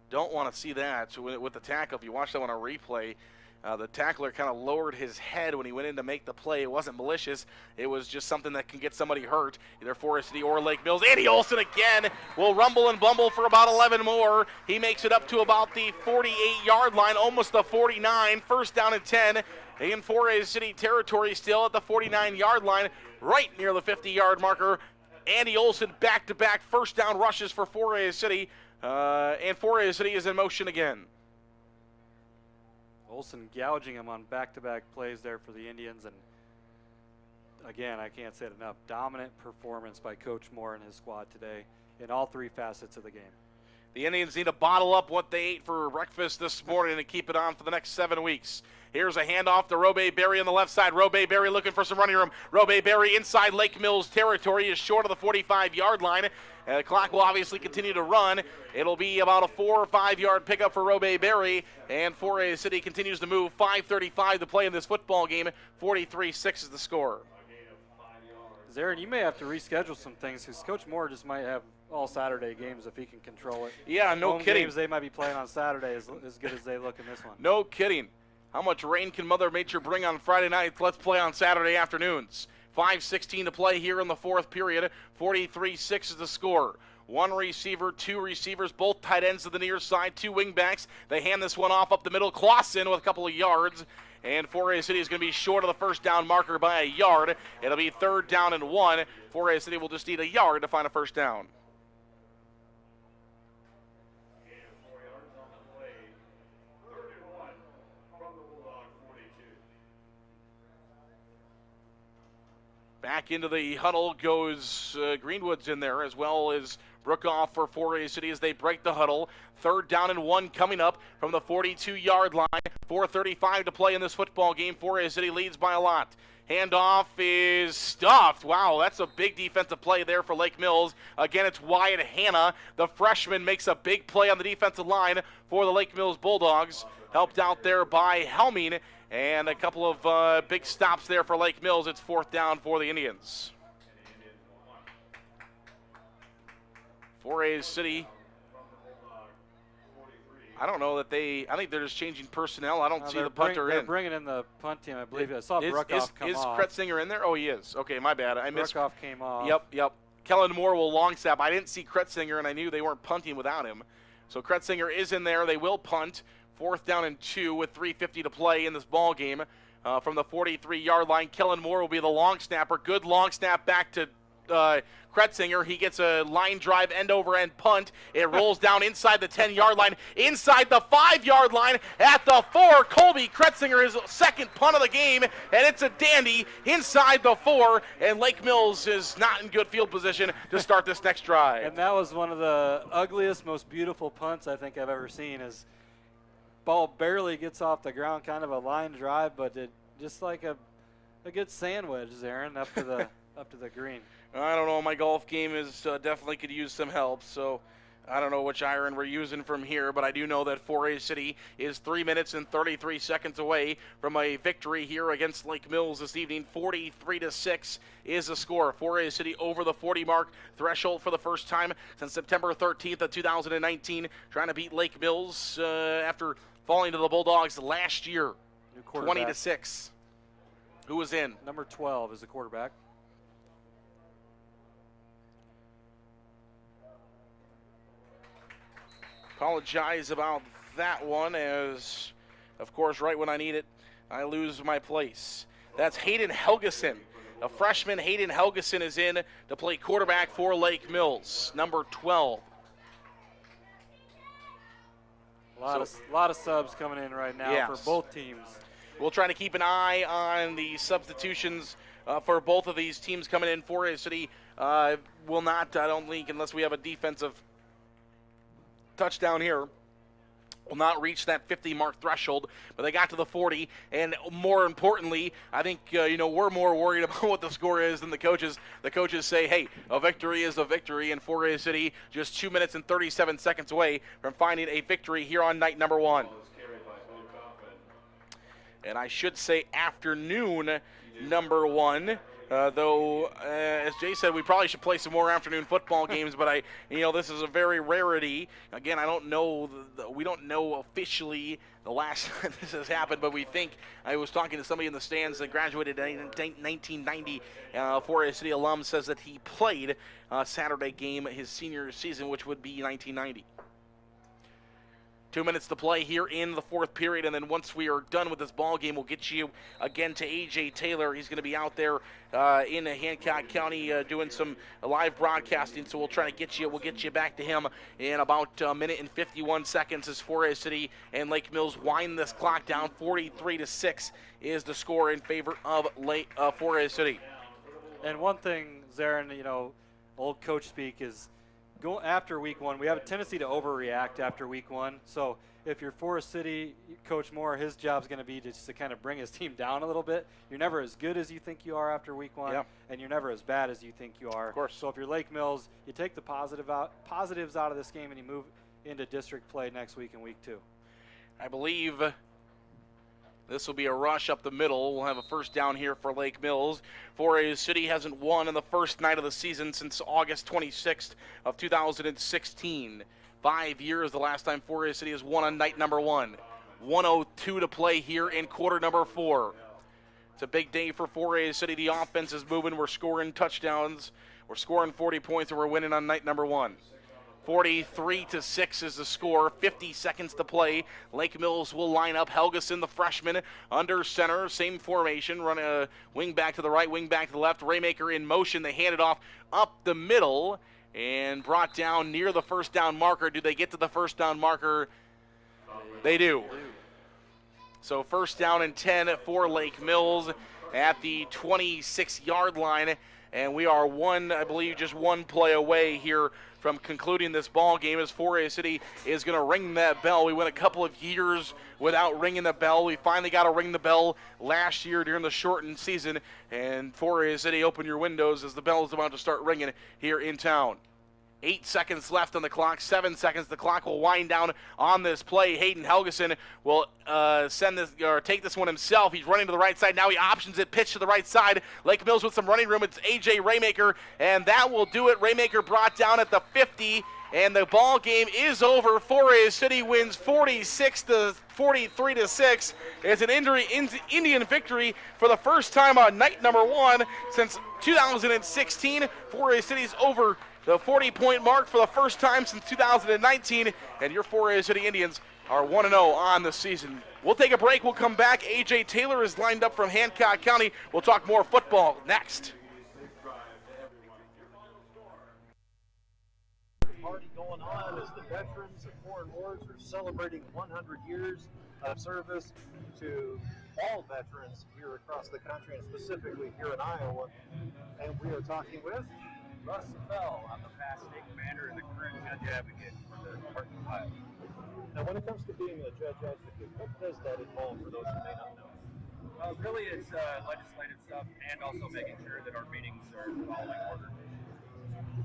Don't want to see that. So with the tackle, if you watch that on a replay, the tackler kind of lowered his head when he went in to make the play. It wasn't malicious. It was just something that can get somebody hurt, either 4A City or Lake Mills. Andy Olson again will rumble and bumble for about 11 more. He makes it up to about the 48-yard line, almost the 49. First down and 10 in 4A City territory, still at the 49-yard line, right near the 50-yard marker. Andy Olson back-to-back first down rushes for 4A City, and 4A City is in motion again. Olson gouging him on back-to-back plays there for the Indians, and again, I can't say it enough, dominant performance by Coach Moore and his squad today in all 3 facets of the game. The Indians need to bottle up what they ate for breakfast this morning and keep it on for the next 7 weeks. Here's a handoff to Robe Berry on the left side. Robe Berry looking for some running room. Robe Berry inside Lake Mills territory is short of the 45-yard line. The clock will obviously continue to run. It'll be about a 4 or 5 yard pickup for Robe Berry, and 4A City continues to move. 5:35 to play in this football game. 43-6 is the score. Zarin, you may have to reschedule some things because Coach Moore just might have all Saturday games if he can control it. Yeah, no Home kidding. Games they might be playing on Saturday as good as they look in this one. No kidding. How much rain can Mother Nature bring on Friday nights? Let's play on Saturday afternoons. 5:16 to play here in the fourth period. 43-6 is the score. 1 receiver, 2 receivers, both tight ends to the near side, 2 wing backs. They hand this one off up the middle. Clausen with a couple of yards. And 4A City is going to be short of the first down marker by a yard. It'll be 3rd down and 1. 4A City will just need a yard to find a first down. Back into the huddle goes Greenwood's in there, as well as Brookoff for 4A City as they break the huddle. 3rd down and 1 coming up from the 42-yard line. 4:35 to play in this football game. 4A City leads by a lot. Handoff is stuffed. Wow, that's a big defensive play there for Lake Mills. Again, it's Wyatt Hanna. The freshman makes a big play on the defensive line for the Lake Mills Bulldogs. Helped out there by Helming. And a couple of big stops there for Lake Mills. It's 4th down for the Indians. 4A City I don't know that I think they're just changing personnel. I don't see the punter They're in. bringing in the punt team, I believe. I saw Bruckoff come off. Is Kretzinger in there? Oh, he is. Okay, my bad. I missed. Bruckoff came off. Yep. Kellen Moore will long snap. I didn't see Kretzinger, and I knew they weren't punting without him. So Kretzinger is in there. They will punt. 4th down and 2 with 3:50 to play in this ball game. From the 43-yard line, Kellen Moore will be the long snapper. Good long snap back to Kretzinger. He gets a line drive, end-over-end punt. It rolls down inside the 10-yard line, inside the 5-yard line at the 4. Colby Kretzinger, his second punt of the game, and it's a dandy inside the 4, and Lake Mills is not in good field position to start this next drive. And that was one of the ugliest, most beautiful punts I think I've ever seen. Is ball barely gets off the ground, kind of a line drive, but it just like a good sandwich, Aaron, up to the up to the green. I don't know. My golf game is definitely could use some help, so I don't know which iron we're using from here, but I do know that 4A City is 3 minutes and 33 seconds away from a victory here against Lake Mills this evening. 43-6 is the score. 4A City over the 40 mark threshold for the first time since September 13th of 2019, trying to beat Lake Mills after falling to the Bulldogs last year, 20-6. Who was in? Number 12 is the quarterback. Apologize about that one, as, of course, right when I need it, I lose my place. That's Hayden Helgeson. A freshman, Hayden Helgeson, is in to play quarterback for Lake Mills, number 12. A lot of subs coming in right now for both teams. We'll try to keep an eye on the substitutions for both of these teams coming in. 4A City will not, I don't think, unless we have a defensive touchdown here, will not reach that 50 mark threshold, but they got to the 40, and more importantly, I think we're more worried about what the score is than the coaches. The coaches say, hey, a victory is a victory, and 4A City just 2 minutes and 37 seconds away from finding a victory here on night number 1. And I should say afternoon number 1. Though, as Jay said, we probably should play some more afternoon football games, but this is a very rarity. Again, I don't know, we don't know officially the last time this has happened, but we think, I was talking to somebody in the stands that graduated in 1990, 4A City alum, says that he played a Saturday game his senior season, which would be 1990. 2 minutes to play here in the 4th period, and then once we are done with this ball game, we'll get you again to A.J. Taylor. He's going to be out there in Hancock County doing some live broadcasting, so we'll get you back to him in about a minute and 51 seconds as 4A City and Lake Mills wind this clock down. 43-6 is the score in favor of 4A City. And one thing, Zarin, old coach speak is, after week 1, we have a tendency to overreact after week 1. So if you're Forest City, Coach Moore, his job's going to be just to kind of bring his team down a little bit. You're never as good as you think you are after week 1, and you're never as bad as you think you are. Of course. So if you're Lake Mills, you take the positives out of this game and you move into district play next week in week 2. I believe this will be a rush up the middle. We'll have a first down here for Lake Mills. 4A City hasn't won in the first night of the season since August 26th of 2016. 5 years the last time 4A City has won on night number 1. 1:02 to play here in quarter number 4. It's a big day for 4A City. The offense is moving. We're scoring touchdowns. We're scoring 40 points, and we're winning on night number 1. 43-6 is the score. 50 seconds to play. Lake Mills will line up. Helgeson, the freshman, under center. Same formation. Run a wing back to the right, wing back to the left. Raymaker in motion. They hand it off up the middle and brought down near the first down marker. Do they get to the first down marker? They do. So first down and 10 for Lake Mills at the 26-yard line. And we are just one play away here from concluding this ball game, as 4A City is going to ring that bell. We went a couple of years without ringing the bell. We finally got to ring the bell last year during the shortened season. And 4A City, open your windows as the bell is about to start ringing here in town. 8 seconds left on the clock, 7 seconds. The clock will wind down on this play. Hayden Helgeson will take this one himself. He's running to the right side. Now he options it, pitch to the right side. Lake Mills with some running room. It's A.J. Raymaker, and that will do it. Raymaker brought down at the 50, and the ball game is over. Forest City wins 46-43-6. It's an Indian victory for the first time on night number 1 since 2016. Forest City's over the 40-point mark for the first time since 2019, and your Forest City Indians are 1-0 on the season. We'll take a break. We'll come back. A.J. Taylor is lined up from Hancock County. We'll talk more football next. Party going on as the veterans of foreign wars are celebrating 100 years of service to all veterans here across the country, and specifically here in Iowa. And we are talking with Russ Fell. I'm the past state commander and the current judge advocate for the Department of Iowa. Now, when it comes to being a judge advocate, what does that involve for those who may not know? Really, it's legislative stuff and also making sure that our meetings are following order.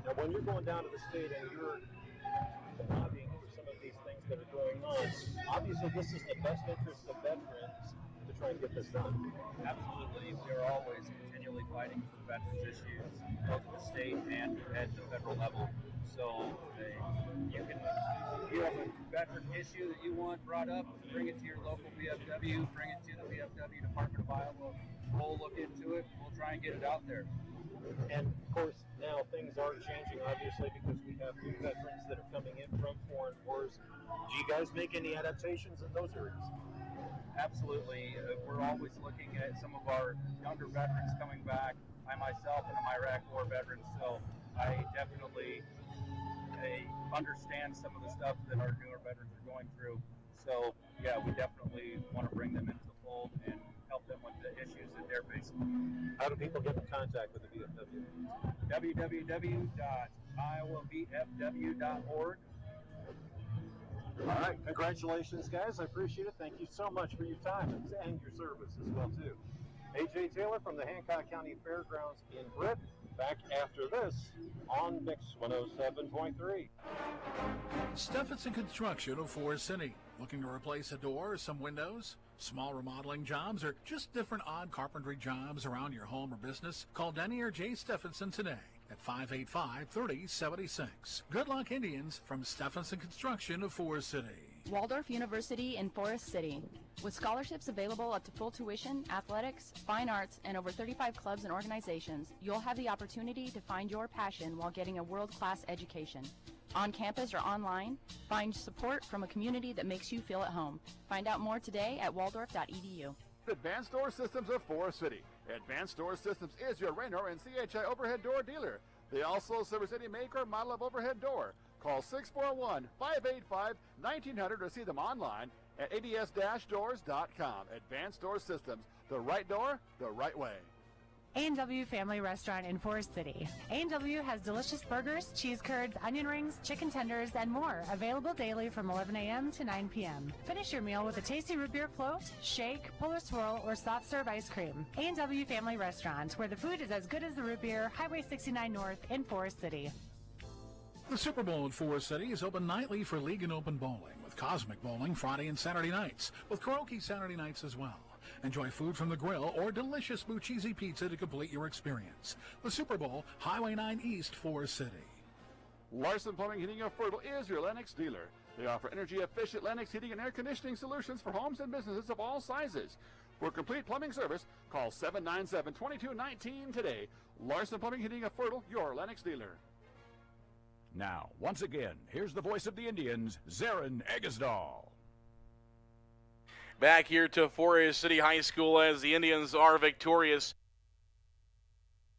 Now, when you're going down to the state and you're lobbying for some of these things that are going on, obviously this is the best interest of veterans to try and get this done. Absolutely. We're always continually fighting for veterans issues, both at the state and at the federal level. So you have a veteran issue that you want brought up, bring it to your local VFW, bring it to the VFW Department of Iowa. We'll look into it. We'll try and get it out there. And of course, now things are changing, obviously, because we have new veterans that are coming in from foreign wars. Do you guys make any adaptations in those areas? Absolutely. We're always looking at some of our younger veterans coming back. I myself am an Iraq War veteran, so I definitely understand some of the stuff that our newer veterans are going through. So, yeah, we definitely want to bring them into the fold and help them with the issues that they're facing. How do people get in contact with the VFW? www.iowavfw.org. All right, congratulations, guys. I appreciate it. Thank you so much for your time and your service as well, too. A.J. Taylor from the Hancock County Fairgrounds in Britt. Back after this on Mix 107.3. Stephenson Construction of Forest City. Looking to replace a door or some windows? Small remodeling jobs or just different odd carpentry jobs around your home or business? Call Denny or Jay Stephenson today at 585-3076. Good luck, Indians, from Stephenson Construction of Forest City. Waldorf University in Forest City. With scholarships available up to full tuition, athletics, fine arts, and over 35 clubs and organizations, you'll have the opportunity to find your passion while getting a world-class education. On campus or online, find support from a community that makes you feel at home. Find out more today at waldorf.edu. Advanced Door Systems of Forest City. Advanced Door Systems is your Raynor and CHI overhead door dealer. They also service any make or model of overhead door. Call 641-585-1900 or see them online at ads-doors.com. Advanced Door Systems, the right door, the right way. A&W Family Restaurant in Forest City. A&W has delicious burgers, cheese curds, onion rings, chicken tenders, and more, available daily from 11 a.m. to 9 p.m. Finish your meal with a tasty root beer float, shake, puller swirl, or soft serve ice cream. A&W Family Restaurant, where the food is as good as the root beer, Highway 69 North in Forest City. The Super Bowl at Forest City is open nightly for League and Open Bowling, with Cosmic Bowling Friday and Saturday nights, with karaoke Saturday nights as well. Enjoy food from the grill or delicious Bucchese pizza to complete your experience. The Super Bowl, Highway 9 East, Forest City. Larson Plumbing, Heating of Fertile is your Lennox dealer. They offer energy-efficient Lennox heating and air conditioning solutions for homes and businesses of all sizes. For complete plumbing service, call 797-2219 today. Larson Plumbing, Heating of Fertile, your Lennox dealer. Now, once again, here's the voice of the Indians, Zarin Eggesdahl. Back here to Forest City High School as the Indians are victorious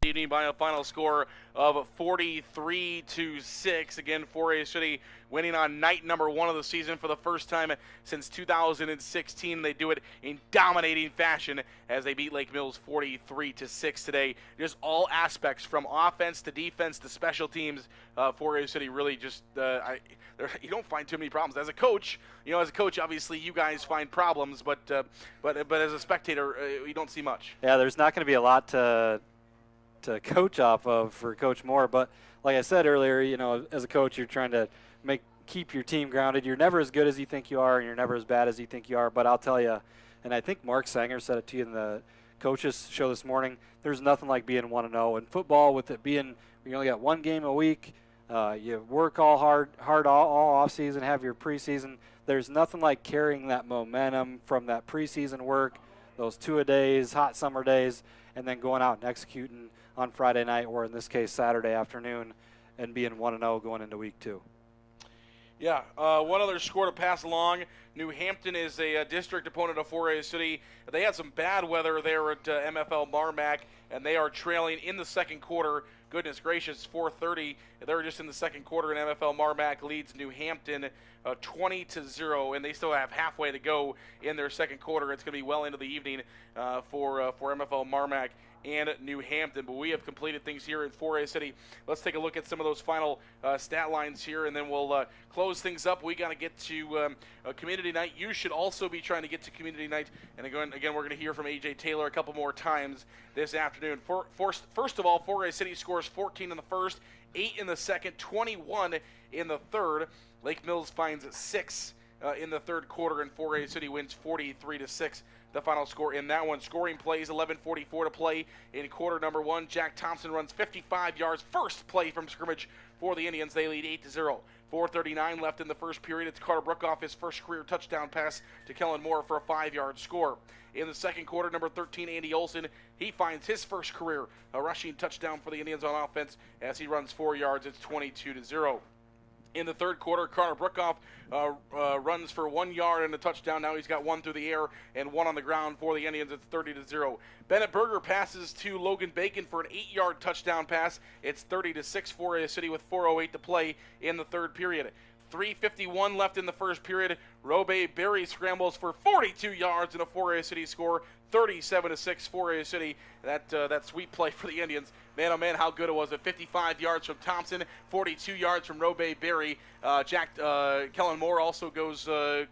evening by a final score of 43-6. Again, Forest City winning on night number 1 of the season for the first time since 2016. They do it in dominating fashion as they beat Lake Mills 43-6 today. Just all aspects from offense to defense to special teams. Forest City really just you don't find too many problems as a coach. You know, as a coach, obviously you guys find problems, but as a spectator, you don't see much. Yeah, there's not going to be a lot to to coach off of for Coach Moore. But like I said earlier, you know, as a coach, you're trying to keep your team grounded. You're never as good as you think you are, and you're never as bad as you think you are. But I'll tell you, and I think Mark Sanger said it to you in the coaches show this morning, there's nothing like being 1-0. In football, with it being you only got one game a week, you work all hard all off season, have your preseason. There's nothing like carrying that momentum from that preseason work, those 2-a-days, hot summer days, and then going out and executing on Friday night, or in this case Saturday afternoon, and being 1-0 going into week 2. Yeah, one other score to pass along. New Hampton is a district opponent of 4A City. They had some bad weather there at MFL Marmac, and they are trailing in the second quarter. Goodness gracious, 4:30. They're just in the second quarter, and MFL Marmac leads New Hampton 20-0, and they still have halfway to go in their second quarter. It's going to be well into the evening for MFL Marmac and New Hampton. But we have completed things here in 4A City. Let's take a look at some of those final stat lines here, and then we'll close things up. We got to get to community night. You should also be trying to get to community night. And again, we're going to hear from A.J. Taylor a couple more times this afternoon. First of all, 4A City scores 14 in the first, 8 in the second, 21 in the third. Lake Mills finds 6 in the third quarter, and 4A City wins 43-6. The final score in that one. Scoring plays, 11:44 to play in quarter number 1. Jack Thompson runs 55 yards. First play from scrimmage for the Indians. They lead 8-0. 4:39 left in the first period. It's Carter Brookoff, his first career touchdown pass to Kellen Moore for a 5-yard score. In the second quarter, number 13, Andy Olson, he finds his first career rushing touchdown for the Indians on offense as he runs 4 yards. It's 22-0. In the third quarter, Carter Brookoff runs for 1 yard and a touchdown. Now he's got 1 through the air and 1 on the ground for the Indians. It's 30-0. Bennett Berger passes to Logan Bacon for an 8-yard touchdown pass. It's 30-6 for a City with 4:08 to play in the third period. 3:51 left in the first period. Robe Berry scrambles for 42 yards and a 4A City score. 37-6 4A City. That sweet play for the Indians. Man, oh man, how good it was. At 55 yards from Thompson, 42 yards from Robe Berry. Kellen Moore also goes a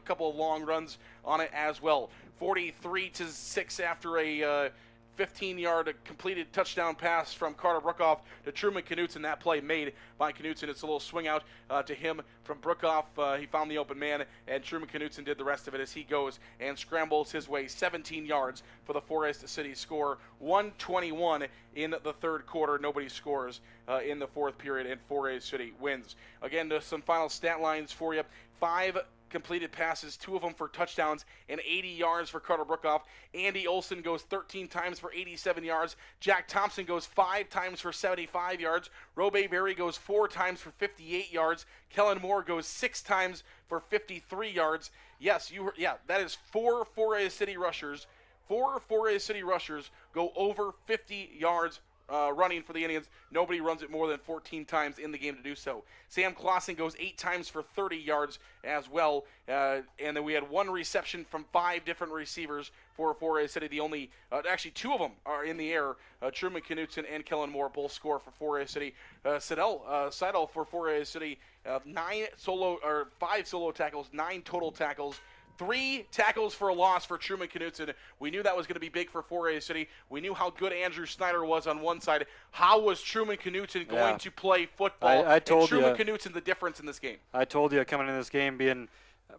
couple of long runs on it as well. 43-6 after a 15-yard completed touchdown pass from Carter Brookoff to Truman Knutson. That play made by Knutson. It's a little swing out to him from Brookoff. He found the open man, and Truman Knutson did the rest of it as he goes and scrambles his way 17 yards for the 4A City score. 1:21 in the third quarter. Nobody scores in the fourth period, and 4A City wins. Again, some final stat lines for you. 5 completed passes, 2 of them for touchdowns, and 80 yards for Carter Brookoff. Andy Olson goes 13 times for 87 yards. Jack Thompson goes 5 times for 75 yards. Robe Berry goes 4 times for 58 yards. Kellen Moore goes 6 times for 53 yards. Yes, that is 4 4A City rushers. 4 4A City rushers go over 50 yards running for the Indians. Nobody runs it more than 14 times in the game to do so. Sam Clausen goes 8 times for 30 yards as well. And then we had 1 reception from 5 different receivers for 4A City. The only, actually 2 of them are in the air. Truman Knutson and Kellen Moore both score for 4A City. Seidel for 4A City, 5 solo tackles, 9 total tackles. 3 tackles for a loss for Truman Knutson. We knew that was going to be big for 4A City. We knew how good Andrew Snyder was on one side. How was Truman Knutson going to play football? I told Truman Knutson the difference in this game. I told you coming into this game, being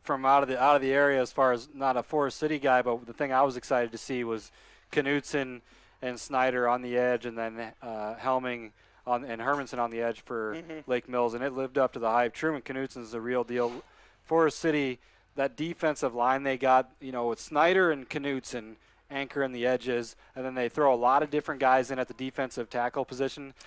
from out of the area, as far as not a Forest City guy, but the thing I was excited to see was Knutson and Snyder on the edge, and then Helming and Hermanson on the edge for Lake Mills, and it lived up to the hype. Truman Knutson's the real deal. Forest City, that defensive line they got, with Snyder and Knutson anchoring the edges, and then they throw a lot of different guys in at the defensive tackle position.